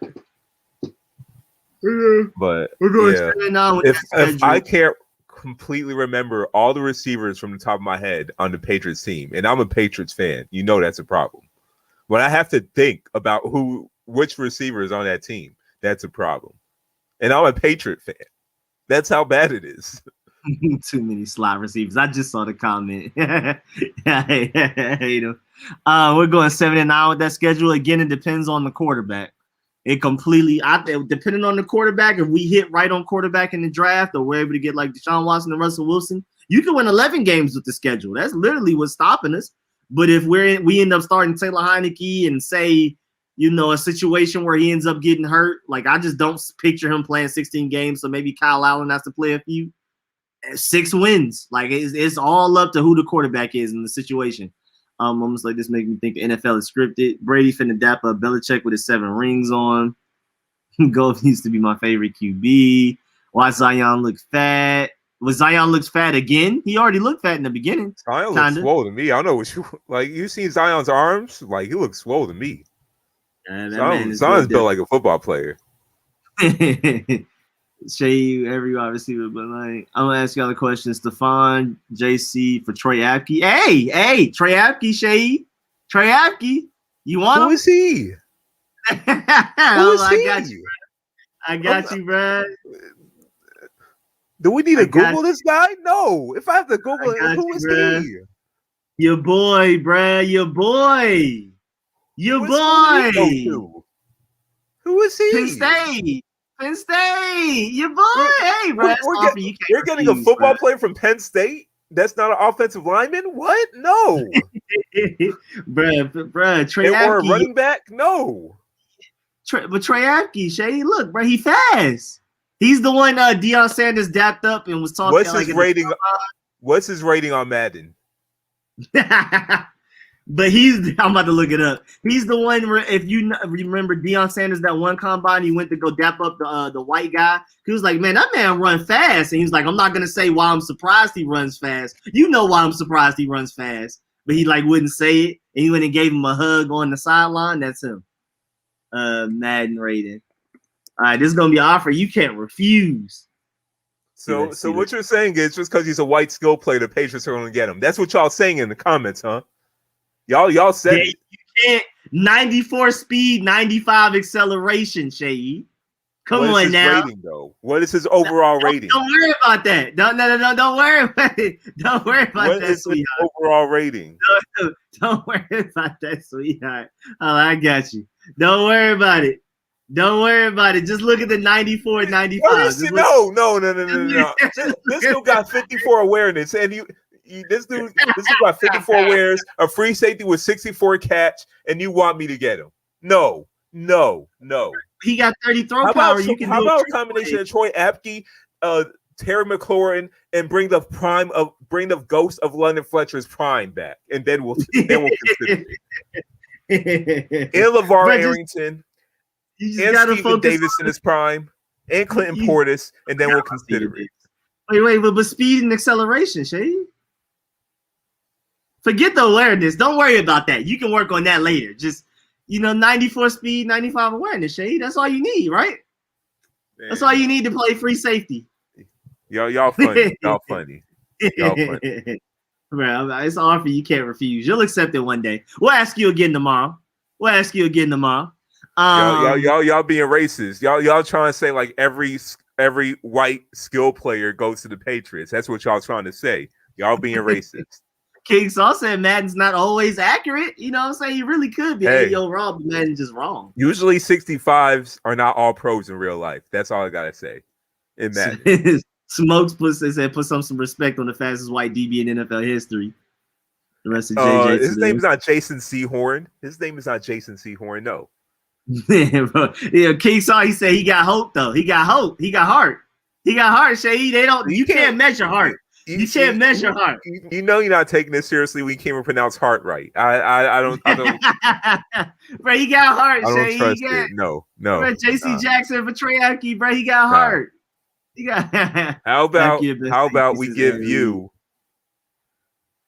But if I can't completely remember all the receivers from the top of my head on the Patriots team, and I'm a Patriots fan, you know that's a problem. When I have to think about which receiver is on that team, that's a problem. And I'm a Patriot fan. That's how bad it is. Too many slot receivers. I just saw the comment. I hate them. We're going 7-9 with that schedule. Again, it depends on the quarterback. It completely, depending on the quarterback, if we hit right on quarterback in the draft or we're able to get like Deshaun Watson and Russell Wilson, you can win 11 games with the schedule. That's literally what's stopping us. But if we end up starting Taylor Heineke and say, a situation where he ends up getting hurt, like I just don't picture him playing 16 games. So maybe Kyle Allen has to play a few. 6 wins. Like it's all up to who the quarterback is in the situation. Almost like this make me think the NFL is scripted. Brady finna dap up Belichick with his 7 rings on. Golf used to be my favorite QB. Why Zion look fat? Was Zion looks fat again? He already looked fat in the beginning. Zion looks swole to me. I don't know what you seen Zion's arms? Like he looks swole to me. Zion's built like a football player. Seyi, every wide receiver, but like I'm gonna ask y'all the question. Stephon, JC for Troy Apke. Hey, Troy Apke, Seyi. Troy Apke. You want him? Who is he? I got you, bro. Do we need to Google this guy? No. If I have to Google it, who is he? Your boy, bruh. Your boy. Who is he? Penn State. Your boy. Hey, bro. We're getting a football player from Penn State? That's not an offensive lineman? What? No. bruh. Trey Apke. Or a running back? No. But Trey Apke, Seyi, look, bro, he fast. He's the one Deion Sanders dapped up and was talking. What's his rating on Madden? But I'm about to look it up. He's the one where, if you remember Deion Sanders, that one combine, he went to go dap up the white guy. He was like, man, that man run fast. And he was like, I'm not going to say why I'm surprised he runs fast. You know why I'm surprised he runs fast. But he wouldn't say it. And he went and gave him a hug on the sideline. That's him. Madden rating. All right, this is going to be an offer you can't refuse. So what you're saying is just because he's a white skill player, the Patriots are going to get him. That's what y'all saying in the comments, huh? Y'all said it. You can't. 94 speed, 95 acceleration, Seyi. Come What is on his now. rating though? What is his overall rating? Don't worry about that. Don't worry about it. Don't worry about What that, is his sweetheart. overall rating? Don't worry about that, sweetheart. Oh, I got you. Don't worry about it. Don't worry about it. Just look at the 94, 95. No. This dude got 54 awareness, and this dude got 54 awareness, a free safety with 64 catch, and you want me to get him? No. He got 30 throw power. How about a combination of Troy Apke, Terry McLaurin, and bring the ghost of London Fletcher's prime back, and then we'll consider it. And LeVar Arrington, and Stephen Davis in his prime, and Clinton Portis, and then we'll consider it. Wait, but speed and acceleration, Seyi. Forget the awareness. Don't worry about that. You can work on that later. Just 94 speed, 95 awareness, Seyi. That's all you need, right? Man. That's all you need to play free safety. Y'all funny. Y'all funny. Bro, it's an offer you can't refuse. You'll accept it one day. We'll ask you again tomorrow. Y'all being racist. Y'all trying to say like every white skill player goes to the Patriots. That's what y'all trying to say. Y'all being racist. King Saul said Madden's not always accurate. You know what I'm saying? He really could be 80 overall, but Madden's just wrong. Usually 65s are not all pros in real life. That's all I gotta say. In Madden. Smokes put some respect on the fastest white DB in NFL history. The rest of JJ. His name is not Jason Sehorn. No. Yeah, King Saw, he said he got hope though. He got hope. He got heart. Seyi. You can't measure heart. You can't measure heart. You know you're not taking this seriously when you can't even pronounce heart right. I don't. Bro, he got heart. I don't Seyi. trust it. No. Bro, JC Jackson for Trey Apke, bro, he got heart. He got. How about we give you? How about we give you?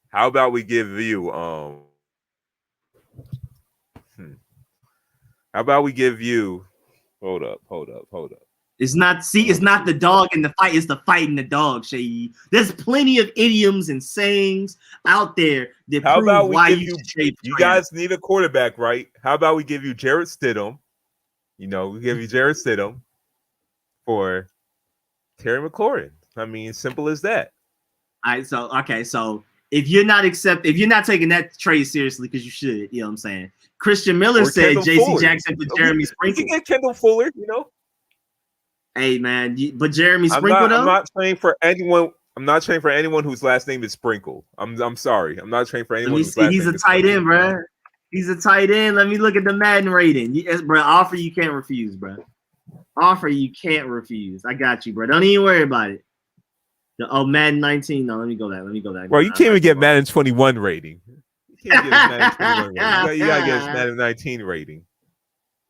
How about we give you? Hold up. It's not the dog in the fight, it's the fight in the dog, Seyi. There's plenty of idioms and sayings out there that prove why you should trade. You guys need a quarterback, right? How about we give you Jarrett Stidham? We give you Jarrett Stidham for Terry McLaurin. I mean, simple as that. All right, so if you're not taking that trade seriously, because you should, you know what I'm saying? Christian Miller said J.C. Jackson for Jeremy Sprinkle. You can get Kendall Fuller, Hey man, but Jeremy Sprinkle though? I'm not trading for anyone. I'm not trading for anyone whose last name is Sprinkle. I'm sorry. I'm not trading for anyone whose last name is Sprinkle. He's a tight end, bro. He's a tight end. Let me look at the Madden rating. Yes, bro. Offer you can't refuse, bro. Offer you can't refuse. I got you, bro. Don't even worry about it. Madden 19. No, let me go back. Bro, you can't even get Madden 21 rating. You can't get Madden 21 rating. You gotta get Madden 19 rating.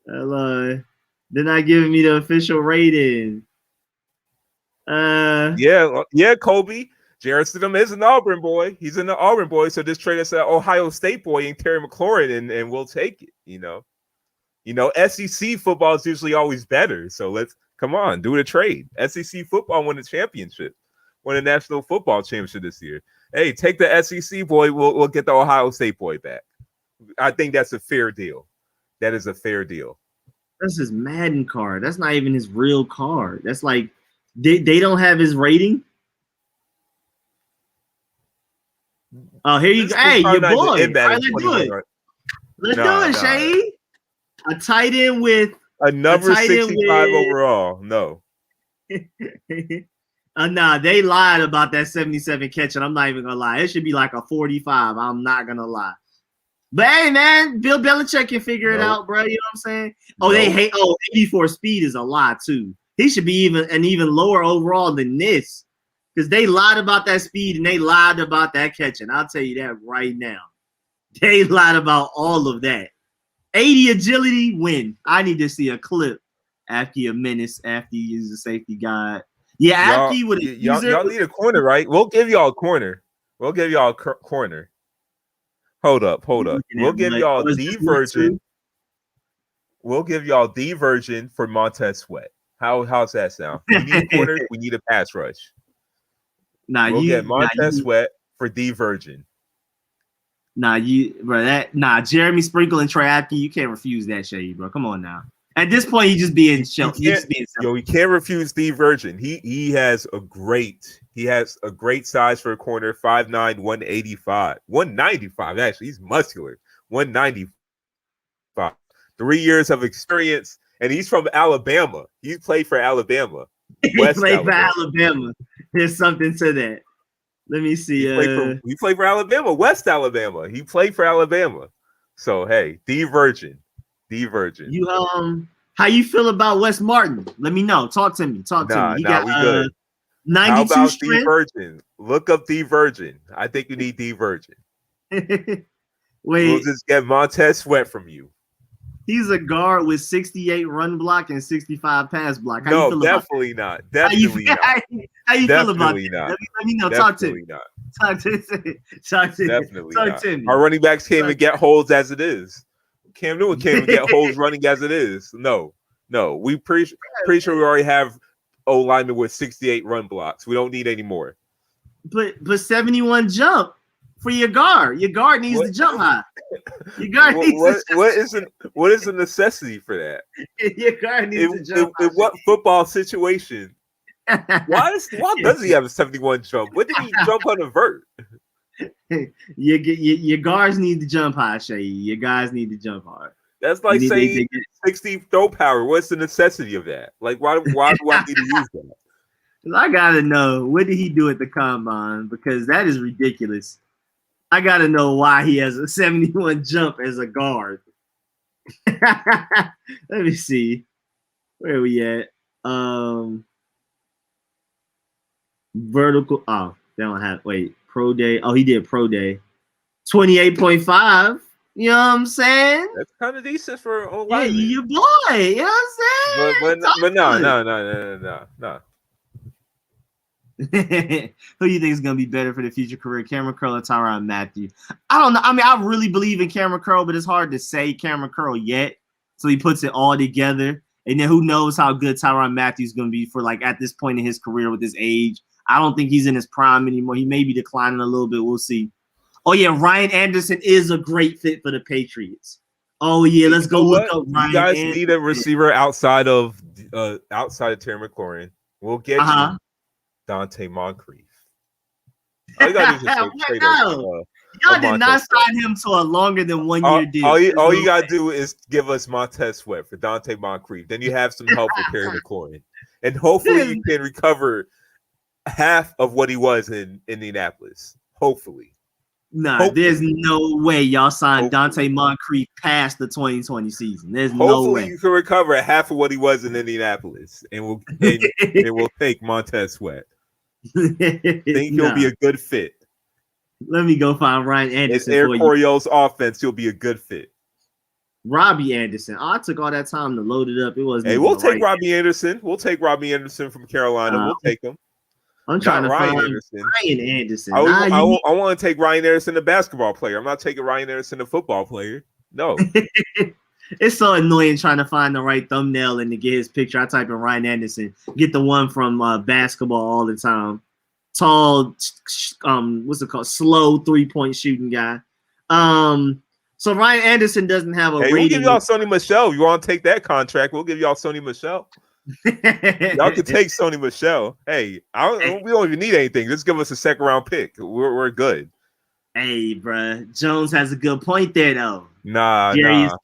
Hello. They're not giving me the official rating. Yeah, Kobe. Jarrett Stidham is an Auburn boy. He's an Auburn boy. So this trade us an Ohio State boy and Terry McLaurin, and we'll take it. SEC football is usually always better. So let's come on, do the trade. SEC football won the championship, won the national football championship this year. Hey, take the SEC boy. We'll get the Ohio State boy back. I think that's a fair deal. That is a fair deal. That's his Madden card. That's not even his real card. That's like they don't have his rating. Oh, here you go. Hey, your boy. All right, let's do it. Let's do it, Seyi. A tight end with another 65 overall. No. Nah, they lied about that 77 catch, and I'm not even gonna lie. It should be like a 45. I'm not gonna lie. But hey, man, Bill Belichick can figure it out, bro. You know what I'm saying? Oh, they hate. 84 speed is a lie too. He should be even lower overall than this, because they lied about that speed and they lied about that catching. I'll tell you that right now. They lied about all of that. 80 agility win. I need to see a clip after a menace after you use the safety guide. Yeah, after you would y'all need a corner, right? We'll give y'all a corner. Hold up. We'll give y'all the version. We'll give y'all the version for Montez Sweat. How's that sound? We need a corner. We need a pass rush. We'll get Montez Sweat for the version. Jeremy Sprinkle and Trey Apke, you can't refuse that shade, bro. Come on now. At this point, he's just being show. You can't refuse Steve Virgin. He has a great size for a corner, 5'9", 185, 195. Actually, he's muscular, 195. 3 years of experience, and he's from Alabama. He played for Alabama. He played for Alabama. There's something to that. Let me see. He played for Alabama, West Alabama. He played for Alabama. So hey, D Virgin. You how you feel about Wes Martin? Let me know. Talk to me. He got we good. 92 How about strength. D Virgin? Look up D Virgin. I think you need D Virgin. Wait, we'll just get Montez Sweat from you. He's a guard with 68 run block and 65 pass block. How No, you feel definitely about not. Definitely not. How you feel about that? Not. Let me know. Definitely Talk to me. Definitely Talk not. to me. Our running backs can't even get holes as it is. Cam Newton can't even get holes running as it is. No. We pretty sure we already have O linemen with 68 run blocks. We don't need any more. But 71 jump for your guard. Your guard needs to jump high. Your guard needs what is the necessity for that? Your guard needs to jump high. In what football situation? Why does he have a 71 jump? What did he jump on a vert? Your guards need to jump high, Seyi. Your guys need to jump hard. That's like saying 60 throw power. What's the necessity of that? Like, why do I need to use that? I gotta know, what did he do at the combine? Because that is ridiculous. I gotta know why he has a 71 jump as a guard. Let me see. Where are we at? Vertical. Oh, they don't have. Wait, pro day. Oh, he did pro day. 28.5. You know what I'm saying? That's kind of decent for old yeah, your boy. You know what I'm saying? But no. Who do you think is going to be better for the future career, Cameron Curl or Tyrann Mathieu? I don't know. I mean, I really believe in Cameron Curl, but it's hard to say Cameron Curl yet. So he puts it all together. And then who knows how good Tyrann Mathieu is going to be for, like, at this point in his career with his age. I don't think he's in his prime anymore. He may be declining a little bit. We'll see. Oh, yeah, Ryan Anderson is a great fit for the Patriots. Oh, yeah, let's go look up Ryan You guys Anderson. need a receiver outside of Terry McLaurin. We'll get you Dante Moncrief. All you gotta do is trade Y'all did not sign him to a longer than 1 year deal. All you gotta do is give us Montez Sweat for Dante Moncrief. Then you have some help with Terry McLaurin. And hopefully you can recover half of what he was in Indianapolis. Hopefully. Nah, there's no way y'all signed Dante Moncrief past the 2020 season. There's no way. Hopefully you can recover half of what he was in Indianapolis, and we'll take Montez Sweat. Think he'll be a good fit. Let me go find Ryan Anderson. It's Air Coryell's offense. He'll be a good fit. Robbie Anderson. Oh, I took all that time to load it up. It wasn't. Hey, we'll take Robbie Anderson. We'll take Robbie Anderson from Carolina. We'll take him. I'm trying to find Ryan Anderson. I want to take Ryan Anderson, the basketball player. I'm not taking Ryan Anderson, the football player. No. It's so annoying trying to find the right thumbnail and to get his picture. I type in Ryan Anderson, get the one from basketball all the time. Tall, what's it called? Slow 3-point shooting guy. So Ryan Anderson doesn't have a rating. We'll give y'all Sony Michel. You want to take that contract? We'll give y'all Sony Michel. Y'all can take Sony Michel. Hey, we don't even need anything. Just give us a second round pick. We're good. Hey, bro, Jones has a good point there, though. Nah.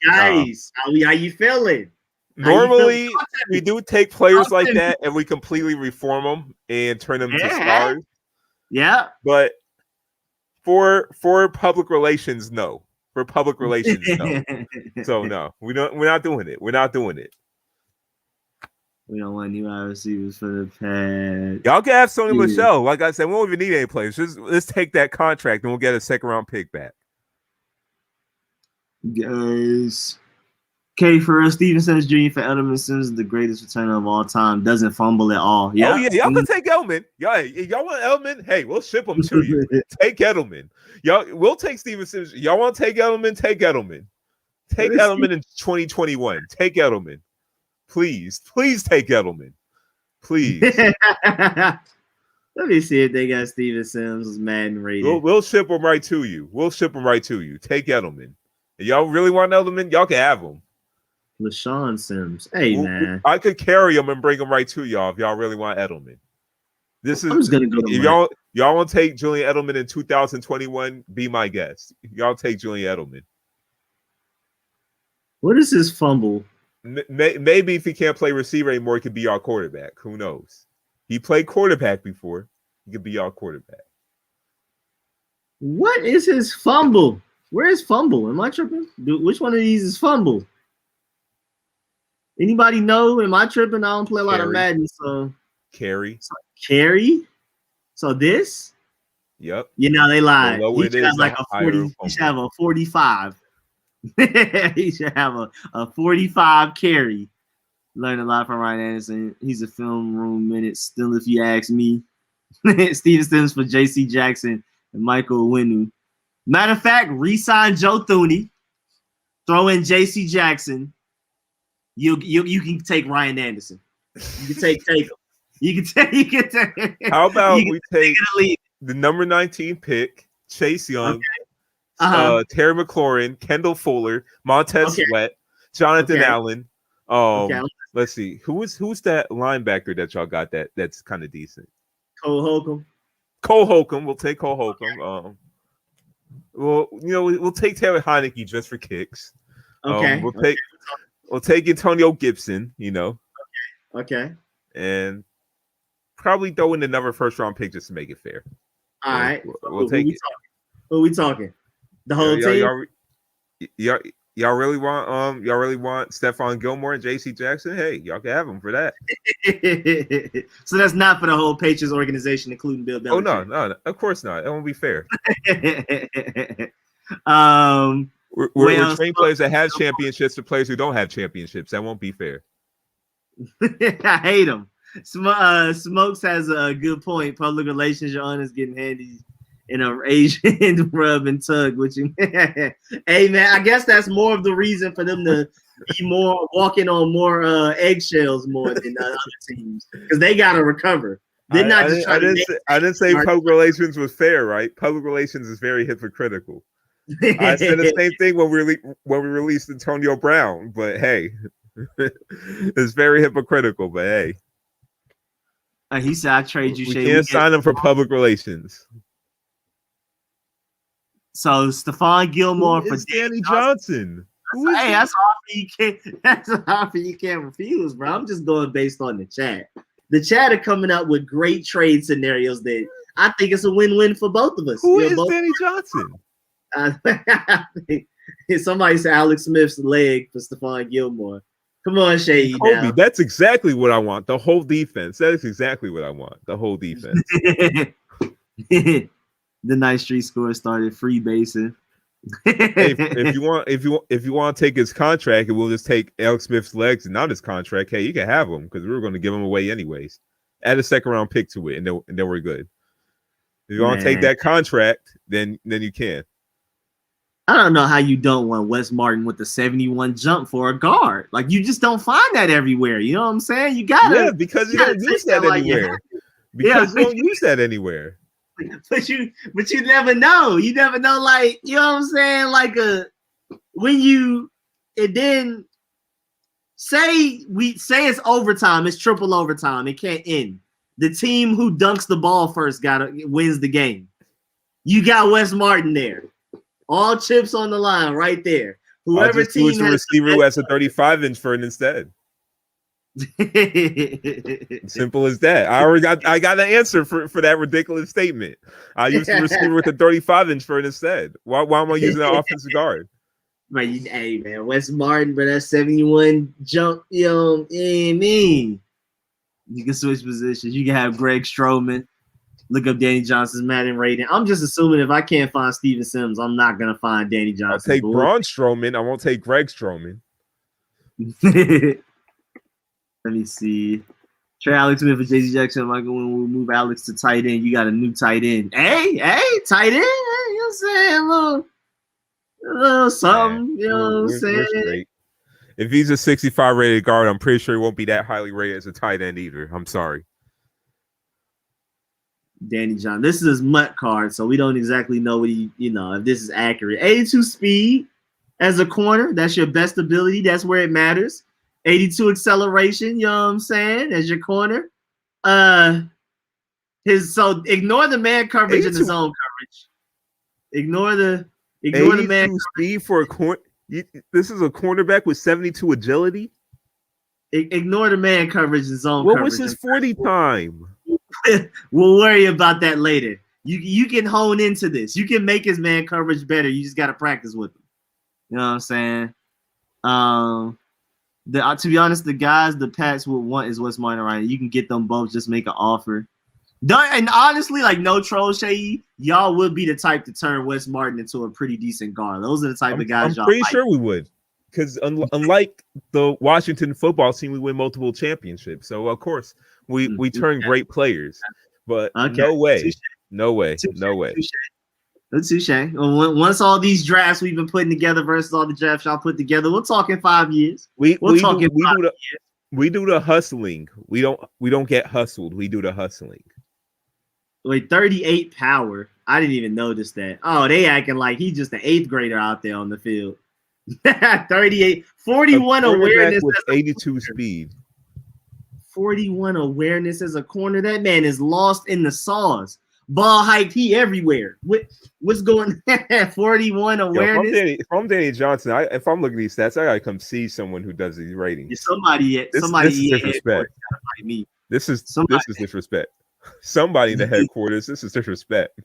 How you feeling? Normally, we do take players like that and we completely reform them and turn them to stars. Yeah, but for public relations, no. For public relations, no. So no, we're not doing it. We're not doing it. We don't want new wide receivers for the past. Y'all can have Sony Michel. Like I said, we won't even need any players. Just let's take that contract and we'll get a second round pick back. Guys, K for real, Steven Sims Jr. for Edelman Sims is the greatest returner of all time. Doesn't fumble at all. Yeah. Oh yeah, y'all can take Edelman. Y'all want Edelman? Hey, we'll ship him to you. Take Edelman. We'll take Steven Sims. Y'all want to take Edelman? Take Edelman. Take Edelman in 2021. Take Edelman. Please take Edelman. Please. Let me see if they got Steven Sims Madden rated. We'll ship him right to you. Take Edelman. If y'all really want Edelman, y'all can have him. LaShawn Sims. Hey, man. I could carry him and bring him right to y'all if y'all really want Edelman. This is I'm just going to go to if y'all want to take Julian Edelman in 2021, be my guest. Y'all take Julian Edelman. What is his fumble? Maybe if he can't play receiver anymore, he could be our quarterback. Who knows? He played quarterback before. He could be our quarterback. What is his fumble? Where is fumble? Am I tripping? Which one of these is fumble? Anybody know? Am I tripping? I don't play a lot of Madden, so carry. So this? Yep. You know they lied. He should have like a 40. He should have a 45. He should have a 45 carry. Learned a lot from Ryan Anderson. He's a film room minute still, if you ask me. Steven Sims for J.C. Jackson and Michael Winu. Matter of fact, re-sign Joe Thuney. Throw in J.C. Jackson. You can take Ryan Anderson. You can take him. You can take. How about we take the number 19 pick, Chase Young, Terry McLaurin, Kendall Fuller, Montez Sweat, Jonathan Allen. Let's see. Who's that linebacker that y'all got that's kind of decent? Cole Holcomb. We'll take Cole Holcomb. We'll take Taylor Heineke just for kicks. We'll take Antonio Gibson, Okay. And probably throw in another first round pick just to make it fair. All right. We'll take it. Who we talking? The whole team? Y'all really want Stephon Gilmore and J.C. Jackson? Hey, y'all can have them for that. So that's not for the whole Patriots organization, including Bill Belichick. Oh no, of course not. It won't be fair. We're trained players that have championships to players who don't have championships. That won't be fair. I hate them. Smokes has a good point. Public relations, your honest, getting handy in a Asian rub and tug. Hey man, I guess that's more of the reason for them to be more walking on more eggshells more than other teams because they got to recover. They're not just trying I didn't say public relations was fair, right? Public relations is very hypocritical. I said the same thing when we released Antonio Brown, but hey, it's very hypocritical. But hey, he said, "I trade you." We can't sign him for public relations. So Stephon Gilmore for Danny Johnson. That's hard for you can't refuse, bro. I'm just going based on the chat. The chat are coming up with great trade scenarios that I think it's a win-win for both of us. Who is Danny Johnson? Somebody said Alex Smith's leg for Stephon Gilmore. Come on, Seyi. Kobe, that's exactly what I want. The whole defense. That is exactly what I want. The whole defense. The night street score started free basing. Hey, if you want to take his contract, and we'll just take Alex Smith's legs and not his contract. Hey, you can have him because we were going to give him away anyways. Add a second round pick to it, and then we're good. If you want to take that contract, then you can. I don't know how you don't want Wes Martin with the 71 jump for a guard. Like you just don't find that everywhere. You know what I'm saying? You gotta because you don't use that anywhere. Because you don't use that anywhere. But you never know. You never know, like, you know what I'm saying? Like and then say it's overtime, it's triple overtime, it can't end. The team who dunks the ball first wins the game. You got Wes Martin there. All chips on the line right there. Whoever team has the receiver who has a 35-inch for it instead. Simple as that. I got an answer for that ridiculous statement. I used the receiver with a 35-inch for it instead. Why am I using an offensive guard? Right, hey man, Wes Martin, but that 71 jump, you can switch positions. You can have Greg Stroman. Look up Danny Johnson's Madden rating. I'm just assuming if I can't find Steven Sims, I'm not gonna find Danny Johnson. I'll take Braun Strowman. I won't take Greg Stroman. Let me see. Trey Alex Smith for J.C. Jackson. Michael, when we move Alex to tight end, you got a new tight end. Hey, tight end. You know what I'm saying? A little something. You know what I'm saying? If he's a 65 rated guard, I'm pretty sure he won't be that highly rated as a tight end either. I'm sorry. Danny John. This is his MUT card, so we don't exactly know what if this is accurate. 82 speed. as a corner. That's your best ability. That's where it matters. 82 acceleration, you know what I'm saying, as your corner. So ignore the man coverage and the zone coverage. Ignore the man speed for a corner. This is a cornerback with 72 agility. Ignore the man coverage and zone what coverage. What was his 40 time? We'll worry about that later. You can hone into this. You can make his man coverage better. You just got to practice with him. You know what I'm saying? To be honest, the guys the Pats would want is Wes Martin, right? You can get them both. Just make an offer. And honestly, like no troll, Seyi, y'all would be the type to turn Wes Martin into a pretty decent guard. Those are the type of guys I'm pretty sure we would. Because unlike the Washington football team, we win multiple championships. So, of course, we turn great players. But no way. No way. No way. Touche. Once all these drafts we've been putting together versus all the drafts y'all put together, we'll talk in 5 years. We do the hustling. We don't get hustled. We do the hustling. Wait, 38 power. I didn't even notice that. Oh, they acting like he's just an 8th grader out there on the field. 38, 41 awareness with 82 speed. 41 awareness as a corner. That man is lost in the sauce. Ball height, he everywhere. What's going on? 41 awareness. If I'm Danny Johnson, if I'm looking at these stats, I gotta come see someone who does these ratings. Yeah, somebody this is disrespect. This is disrespect. Somebody in the headquarters. This is disrespect.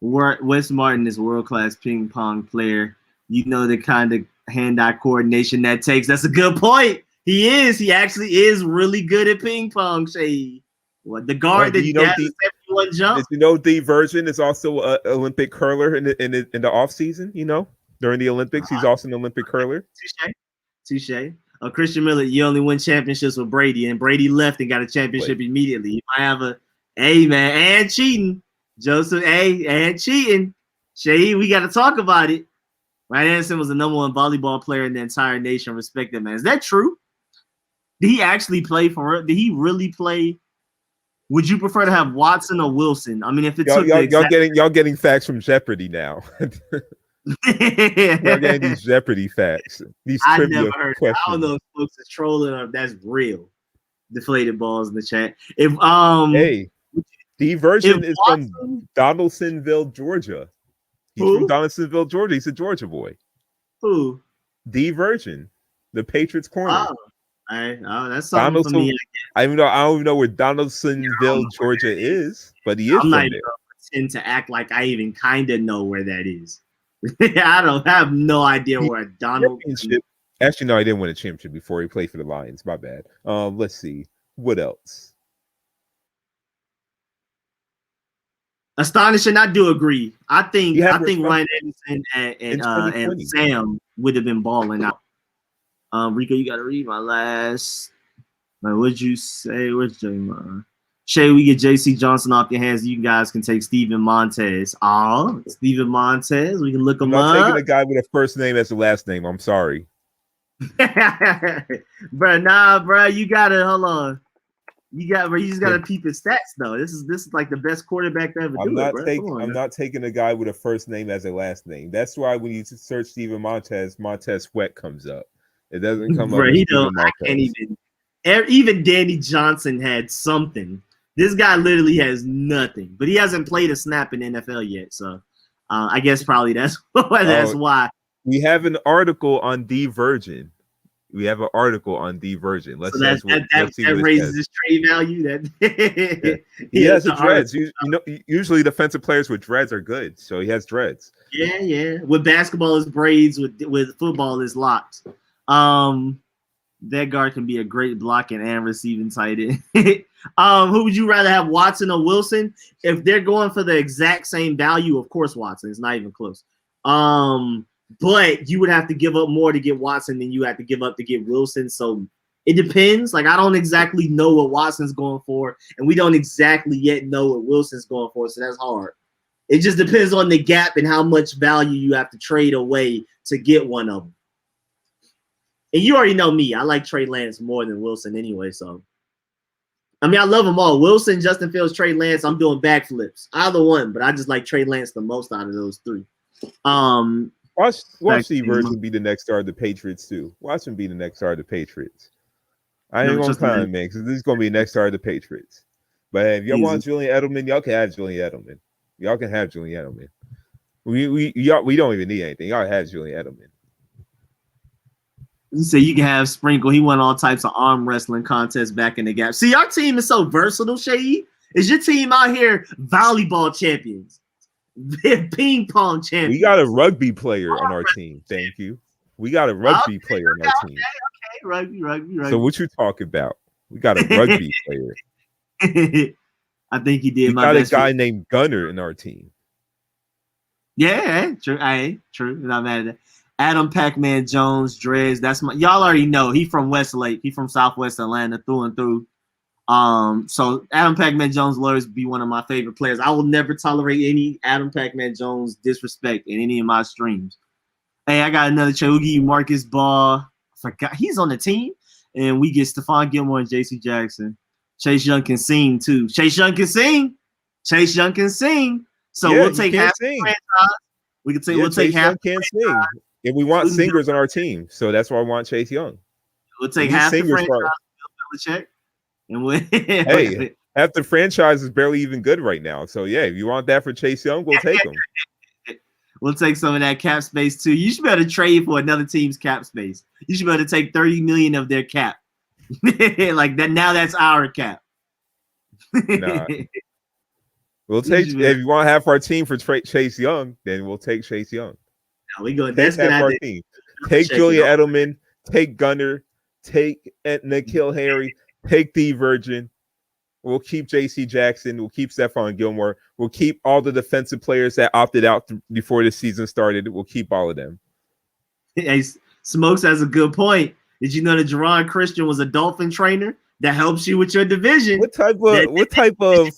Wes Martin is a world-class ping pong player. You know the kind of hand-eye coordination that takes. That's a good point. He is. He actually is really good at ping pong, Seyi. The guard that has 71 jump. Did you know the version is also an Olympic curler in the off season? You know, during the Olympics, he's also an Olympic curler. Touche. Christian Miller, you only win championships with Brady, and Brady left and got a championship immediately. You might have and cheating, Joseph, and cheating. Seyi, we got to talk about it. Ryan Anderson was the #1 volleyball player in the entire nation. Respect that man. Is that true? Did he actually play for it? Did he really play? Would you prefer to have Watson or Wilson? I mean, if it y'all getting facts from Jeopardy now. Y'all getting these Jeopardy facts. These trivia never heard questions. I don't know if folks is trolling or if that's real. Deflated balls in the chat. If the version is from Donaldsonville, Georgia. He's from Donaldsonville, Georgia. He's a Georgia boy. Who? The version, the Patriots corner. That's something for me. I don't even know where Donaldsonville, Georgia is, but he is from there. Even gonna pretend to act like I even kind of know where that is. I have no idea where Donaldsonville. Actually, no, I didn't win a championship before he played for the Lions. My bad. Let's see what else. Astonishing, I do agree. I think Ryan Anderson and Sam would have been balling out. Rico, you got to read my last. What'd you say? Where's J-Man? Shay, we get JC Johnson off your hands. You guys can take Steven Montez. Steven Montez. We can look him up. I'm not taking a guy with a first name as the last name. I'm sorry. Bro, you gotta hold on. You just gotta peep his stats though. This is like the best quarterback to ever do it, bro. I'm not taking a guy with a first name as a last name. That's why when you search Steven Montez Sweat comes up. It doesn't come up. I can't even Danny Johnson had something. This guy literally has nothing, but he hasn't played a snap in the NFL yet. So I guess probably that's why. We have an article on The Virgin. Let's that raises his trade value. He has the dreads. Usually defensive players with dreads are good, so he has dreads. Yeah. With basketball is braids. With football is locks. That guard can be a great blocking and receiving tight end. Who would you rather have, Watson or Wilson? If they're going for the exact same value, of course Watson. It's not even close. But you would have to give up more to get Watson than you have to give up to get Wilson. So it depends. Like, I don't exactly know what Watson's going for, and we don't exactly yet know what Wilson's going for. So that's hard. It just depends on the gap and how much value you have to trade away to get one of them. And you already know me. I like Trey Lance more than Wilson anyway. So, I mean, I love them all. Wilson, Justin Fields, Trey Lance, I'm doing backflips. Either one, but I just like Trey Lance the most out of those three. Watch Steve Virgin be the next star of the Patriots too. Watch him be the next star of the Patriots. I ain't gonna climb, man, because this is gonna be the next star of the Patriots. But if y'all want Julian Edelman, y'all can have Julian Edelman. Y'all can have Julian Edelman. We don't even need anything. Y'all have Julian Edelman. You say you can have Sprinkle. He won all types of arm wrestling contests back in the gap. See, our team is so versatile, Seyi. Is your team out here volleyball champions? Ping pong champions. We got a rugby player on our team. Thank you. We got a rugby player on our team. Okay. Rugby. So what you talking about? We got a rugby player. I think he did. We got a guy named Gunner in our team. Yeah, true. True. Not mad at that. Adam Pac-Man Jones, Dreads. That's y'all already know. He from Westlake. He from Southwest Atlanta through and through. So Adam Pac-Man Jones will always be one of my favorite players. I will never tolerate any Adam Pac-Man Jones disrespect in any of my streams. Hey, I got another trade. We'll give you Marcus Ball. I forgot he's on the team. And we get Stephon Gilmore and JC Jackson. Chase Young can sing too. Chase Young can sing. So we'll take half the franchise. We'll take half. Can't sing. If we want singers on our team, so that's why I want Chase Young. We'll take half the franchise. And hey, half the franchise is barely even good right now. So yeah, if you want that for Chase Young, we'll take him. We'll take some of that cap space too. You should be able to trade for another team's cap space. You should be able to take 30 million of their cap. Like that. Now that's our cap. Nah. We'll take if you want half our team for Chase Young, then we'll take Chase Young. Now we go. That's half our team. Take Julian Edelman. Take Gunner. Take N'Keal Harry. Take the Virgin. We'll keep JC Jackson. We'll keep Stephon Gilmore. We'll keep all the defensive players that opted out before the season started. We'll keep all of them. Hey, Smokes has a good point. Did you know that Jerron Christian was a Dolphin trainer that helps you with your division? What type of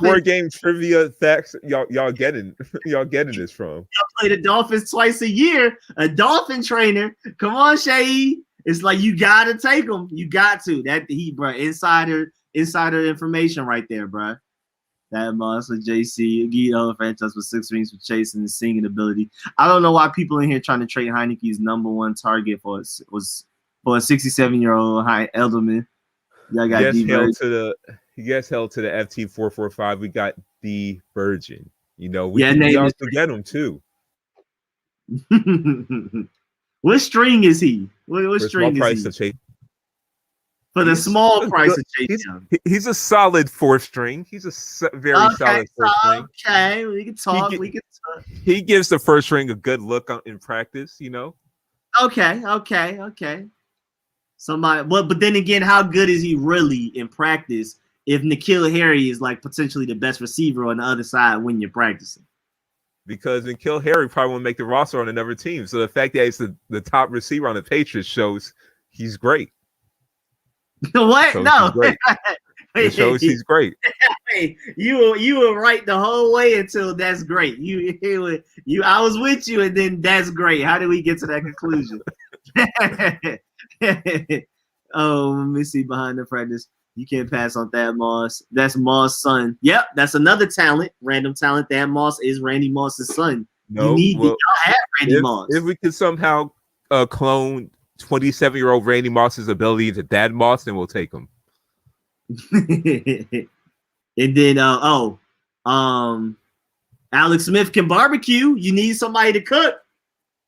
board game trivia facts y'all getting this from? Y'all play the Dolphins twice a year. A Dolphin trainer. Come on, Seyi. It's like you gotta take them. You got to. Bro. Insider information right there, bro. That monster JC Guido franchise with 6 rings for Chase and his singing ability. I don't know why people in here trying to trade Heineke's number one target for a 67-year-old Edelman. Y'all got he gets held to the FT445. We got the Virgin. You know, we also get him too. What string is he? What string is he? For the small price of Chase Young. He's a solid 4th string. He's a very solid 4th string. Okay, we can talk. He gives the 1st string a good look in practice, you know? Okay. But then again, how good is he really in practice if N'Keal Harry is like potentially the best receiver on the other side when you're practicing? Because N'Keal Harry probably won't make the roster on another team. So the fact that he's the top receiver on the Patriots shows he's great. What? No. It shows he's great. You were right the whole way until that's great. I was with you, and then that's great. How did we get to that conclusion? Oh, let me see behind the practice. You can't pass on Thad Moss. That's Moss' son. Yep, that's another talent, random talent. Thad Moss is Randy Moss's son. Y'all have Randy Moss. If we could somehow clone 27-year-old Randy Moss's ability to Thad Moss, then we'll take him. And then Alex Smith can barbecue. You need somebody to cook.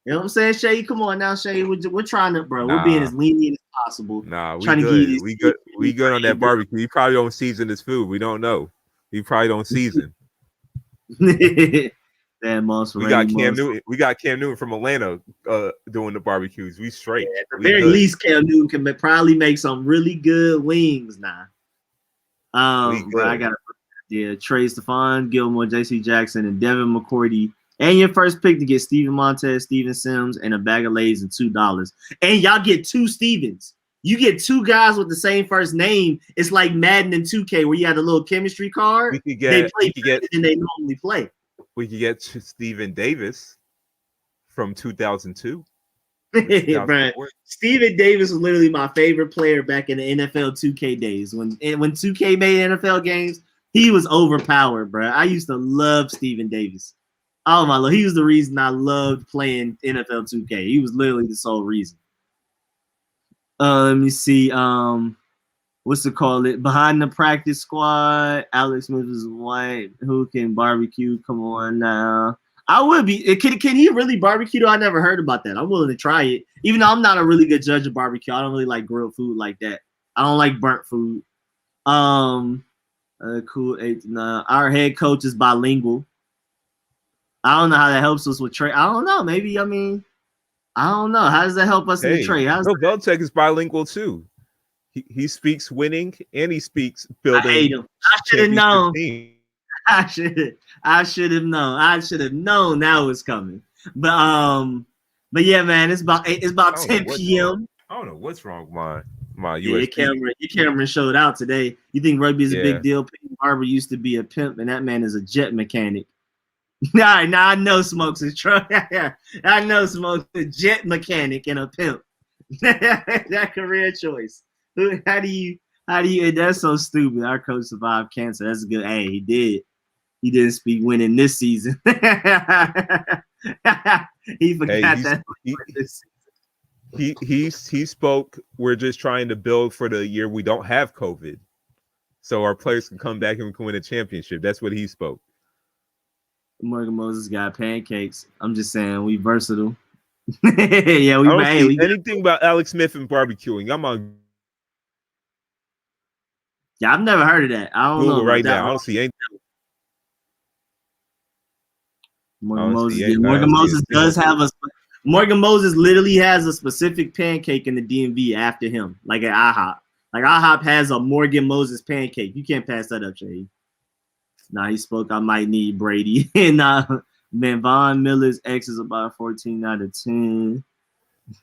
You know what I'm saying, Seyi? Come on now, Seyi. We're trying to, bro. We're being as lenient as possible. Nah, we good. We good on that barbecue. He probably don't season his food. We don't know. He probably don't season. That monster. We got Cam Newton. We got Cam Newton from Atlanta doing the barbecues. We straight. Yeah, at the very least, Cam Newton can probably make some really good wings now. Bro, I got Trey Stephon Gilmore, JC Jackson, and Devin McCourty. And your first pick to get Steven Montez, Steven Sims, and a bag of Lay's and $2. And y'all get 2 Stevens. You get 2 guys with the same first name. It's like Madden and 2K where you had a little chemistry card. They play better than they normally play. We could get Steven Davis from 2002. Right. Steven Davis was literally my favorite player back in the NFL 2K days. When 2K made NFL games, he was overpowered, bro. I used to love Steven Davis. Oh my lord, he was the reason I loved playing NFL 2K. He was literally the sole reason. Let me see. What's to call it? Behind the practice squad, Alex Smith is white. Who can barbecue? Come on now. I would be. Can he really barbecue? I never heard about that. I'm willing to try it, even though I'm not a really good judge of barbecue. I don't really like grilled food like that. I don't like burnt food. Cool. 8 to 9. Our head coach is bilingual. I don't know how that helps us with trade. I don't know. Maybe, I mean, I don't know. How does that help us in the trade? No, Belichick is bilingual too. He speaks winning and he speaks building. I hate him. I should have known. I should have known. I should have known that was coming. But yeah, man, it's about 10 p.m. I don't know what's wrong with my USB. Your camera showed out today. You think rugby is a big deal? Peyton Barber used to be a pimp, and that man is a jet mechanic. Nah, I know Smokes is truck. I know Smokes is a jet mechanic and a pimp. That career choice. How do you? That's so stupid. Our coach survived cancer. That's a good. Hey, he did. He didn't speak winning this season. He forgot that. He spoke. We're just trying to build for the year we don't have COVID, so our players can come back and we can win a championship. That's what he spoke. Morgan Moses got pancakes. I'm just saying we versatile. Yeah, we. I don't see anything about Alex Smith and barbecuing. I'm on. Yeah, I've never heard of that. I don't know right now. I don't see anything. Morgan Moses does have a. Morgan Moses literally has a specific pancake in the DMV after him, like at IHOP. Like IHOP has a Morgan Moses pancake. You can't pass that up, Seyi. Nah, he spoke. I might need Brady. And man, Von Miller's X is about 14 out of 10.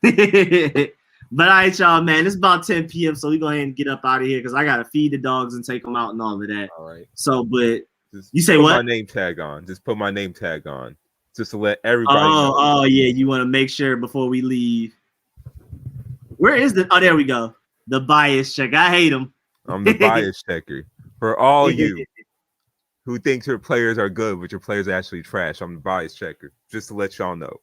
But all right, y'all, man. It's about 10 p.m. So we go ahead and get up out of here because I gotta feed the dogs and take them out and all of that. All right. So, but just you say what? Put my name tag on. Just put my name tag on, just to let everybody know. Oh yeah. You want to make sure before we leave. Where is the? Oh, there we go. The bias check. I hate him. I'm the bias checker for all you who think your players are good, but your players are actually trash. I'm the bias checker, just to let y'all know.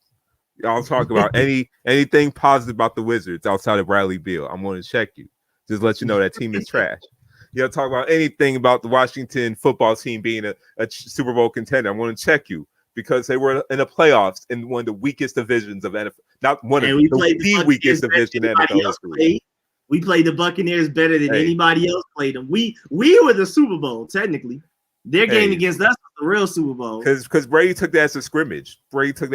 Y'all talk about anything positive about the Wizards outside of Bradley Beal. I'm going to check you. Just let you know that team is trash. You don't talk about anything about the Washington football team being a Super Bowl contender. I'm going to check you because they were in the playoffs in one of the weakest divisions of NFL. Not one of the weakest division in NFL history. We played the Buccaneers better than anybody else played them. We were the Super Bowl, technically. Their game against us was the real Super Bowl. Because Brady took that as a scrimmage. We're like, hey,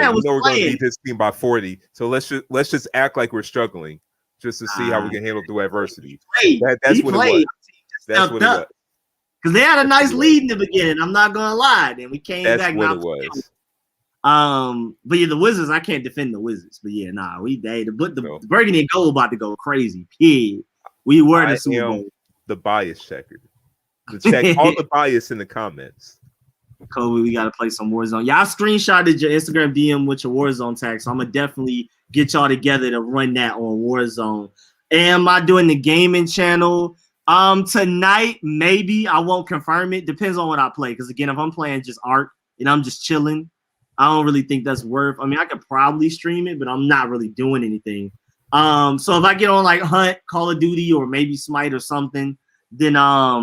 we know we're going to beat this team by 40. So let's just act like we're struggling just to see how we can handle through adversity. That's what it was. That's what it was. Because they had a nice lead in the beginning. I'm not going to lie. Then we came back. That's what it was. But yeah, the Wizards, I can't defend the Wizards. But yeah, the burgundy and gold about to go crazy. Yeah, we were the Super Bowl. The bias checker. To check all the bias in the comments. Kobe, we gotta play some Warzone. Y'all screenshotted your Instagram DM with your Warzone tag, so I'm gonna definitely get y'all together to run that on Warzone. Am I doing the gaming channel? Tonight, maybe. I won't confirm it. Depends on what I play. Because again, if I'm playing just Ark and I'm just chilling, I don't really think that's worth. I mean, I could probably stream it, but I'm not really doing anything. So if I get on like Hunt, Call of Duty, or maybe Smite or something, then I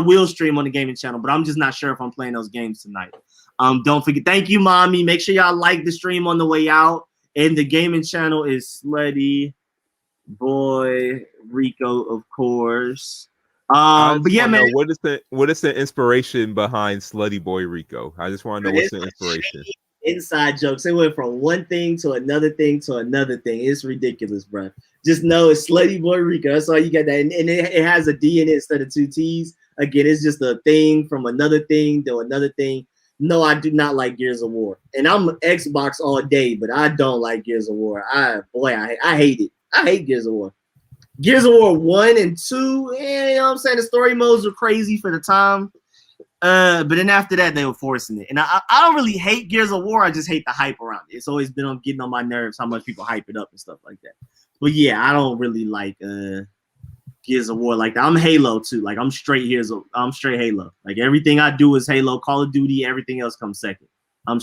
will stream on the gaming channel, but I'm just not sure if I'm playing those games tonight. Don't forget, thank you, mommy. Make sure y'all like the stream on the way out. And the gaming channel is Slutty Boy Rico, of course. But yeah, man, what is the inspiration behind Slutty Boy Rico? I just want to know what's the inspiration. Inside jokes. They went from one thing to another thing to another thing. It's ridiculous, bro. Just know it's Slutty Boy Rico. That's all you got. That, and it has a D in it instead of two T's. Again, it's just a thing from another thing to another thing. No, I do not like Gears of War, and I'm Xbox all day, but I don't like Gears of War. I hate it. I hate Gears of War. Gears of War 1 and 2. You know what I'm saying? The story modes were crazy for the time. But then after that, they were forcing it. And I don't really hate Gears of War. I just hate the hype around it. It's always been getting on my nerves how much people hype it up and stuff like that. But yeah, I don't really like Gears of War like that. I'm Halo too. Like I'm straight Halo. Like everything I do is Halo, Call of Duty, everything else comes second. I'm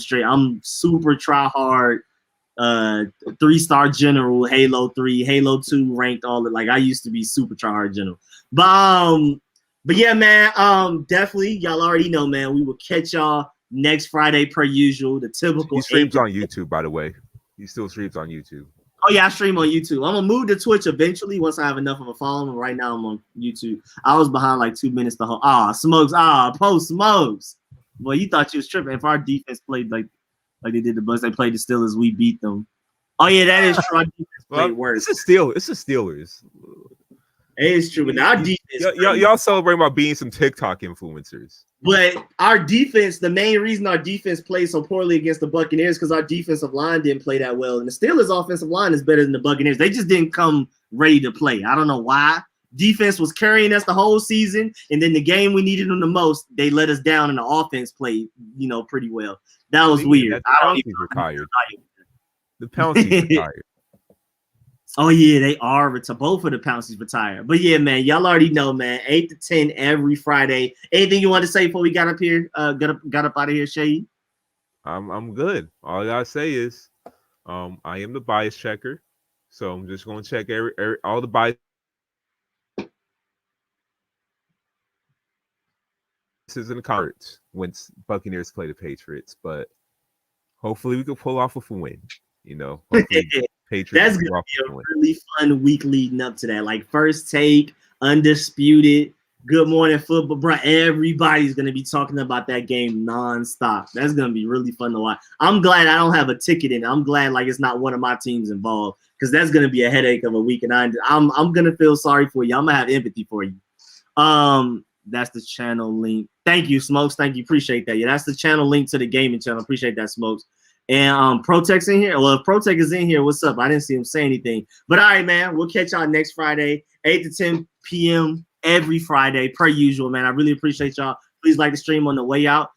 super try hard, 3-star general, Halo 3, Halo 2 ranked all like I used to be super try hard general. But yeah, man, definitely y'all already know, man. We will catch y'all next Friday per usual. The typical. He streams on YouTube, by the way. He still streams on YouTube. Oh yeah, I stream on YouTube. I'm gonna move to Twitch eventually once I have enough of a following. Right now I'm on YouTube. I was behind like 2 minutes the whole. Post smokes. Boy, you thought you was tripping. If our defense played like they did the Bucks, they played the Steelers, we beat them. Oh yeah, that is true. Our defense played worse. It's the Steelers. It is true, but our defense. Y'all celebrate about being some TikTok influencers. But our defense, the main reason our defense played so poorly against the Buccaneers because our defensive line didn't play that well. And the Steelers' offensive line is better than the Buccaneers. They just didn't come ready to play. I don't know why. Defense was carrying us the whole season, and then the game we needed them the most, they let us down, and the offense played, pretty well. That was weird. The Pouncy's retired. Oh yeah, they are both of the Pouncies retired. But yeah, man, y'all already know, man. 8 to 10 every Friday. Anything you want to say before we got up here? Got up out of here, Seyi? I'm good. All I gotta say is, I am the bias checker, so I'm just gonna check all the biases in the cards when Buccaneers play the Patriots. But hopefully we can pull off a win. Hopefully Patriots. That's gonna be a really fun week leading up to that. Like First Take, Undisputed, Good Morning Football, bro. Everybody's gonna be talking about that game nonstop. That's gonna be really fun to watch. I'm glad I don't have a ticket in it. I'm glad like it's not one of my teams involved because that's gonna be a headache of a week. And I'm gonna feel sorry for you. I'm gonna have empathy for you. That's the channel link. Thank you, Smokes. Thank you. Appreciate that. Yeah, that's the channel link to the gaming channel. Appreciate that, Smokes. And Protec's in here. Well, if Protec is in here, what's up? I didn't see him say anything. But all right, man, we'll catch y'all next Friday, 8 to 10 p.m. every Friday, per usual, man. I really appreciate y'all. Please like the stream on the way out.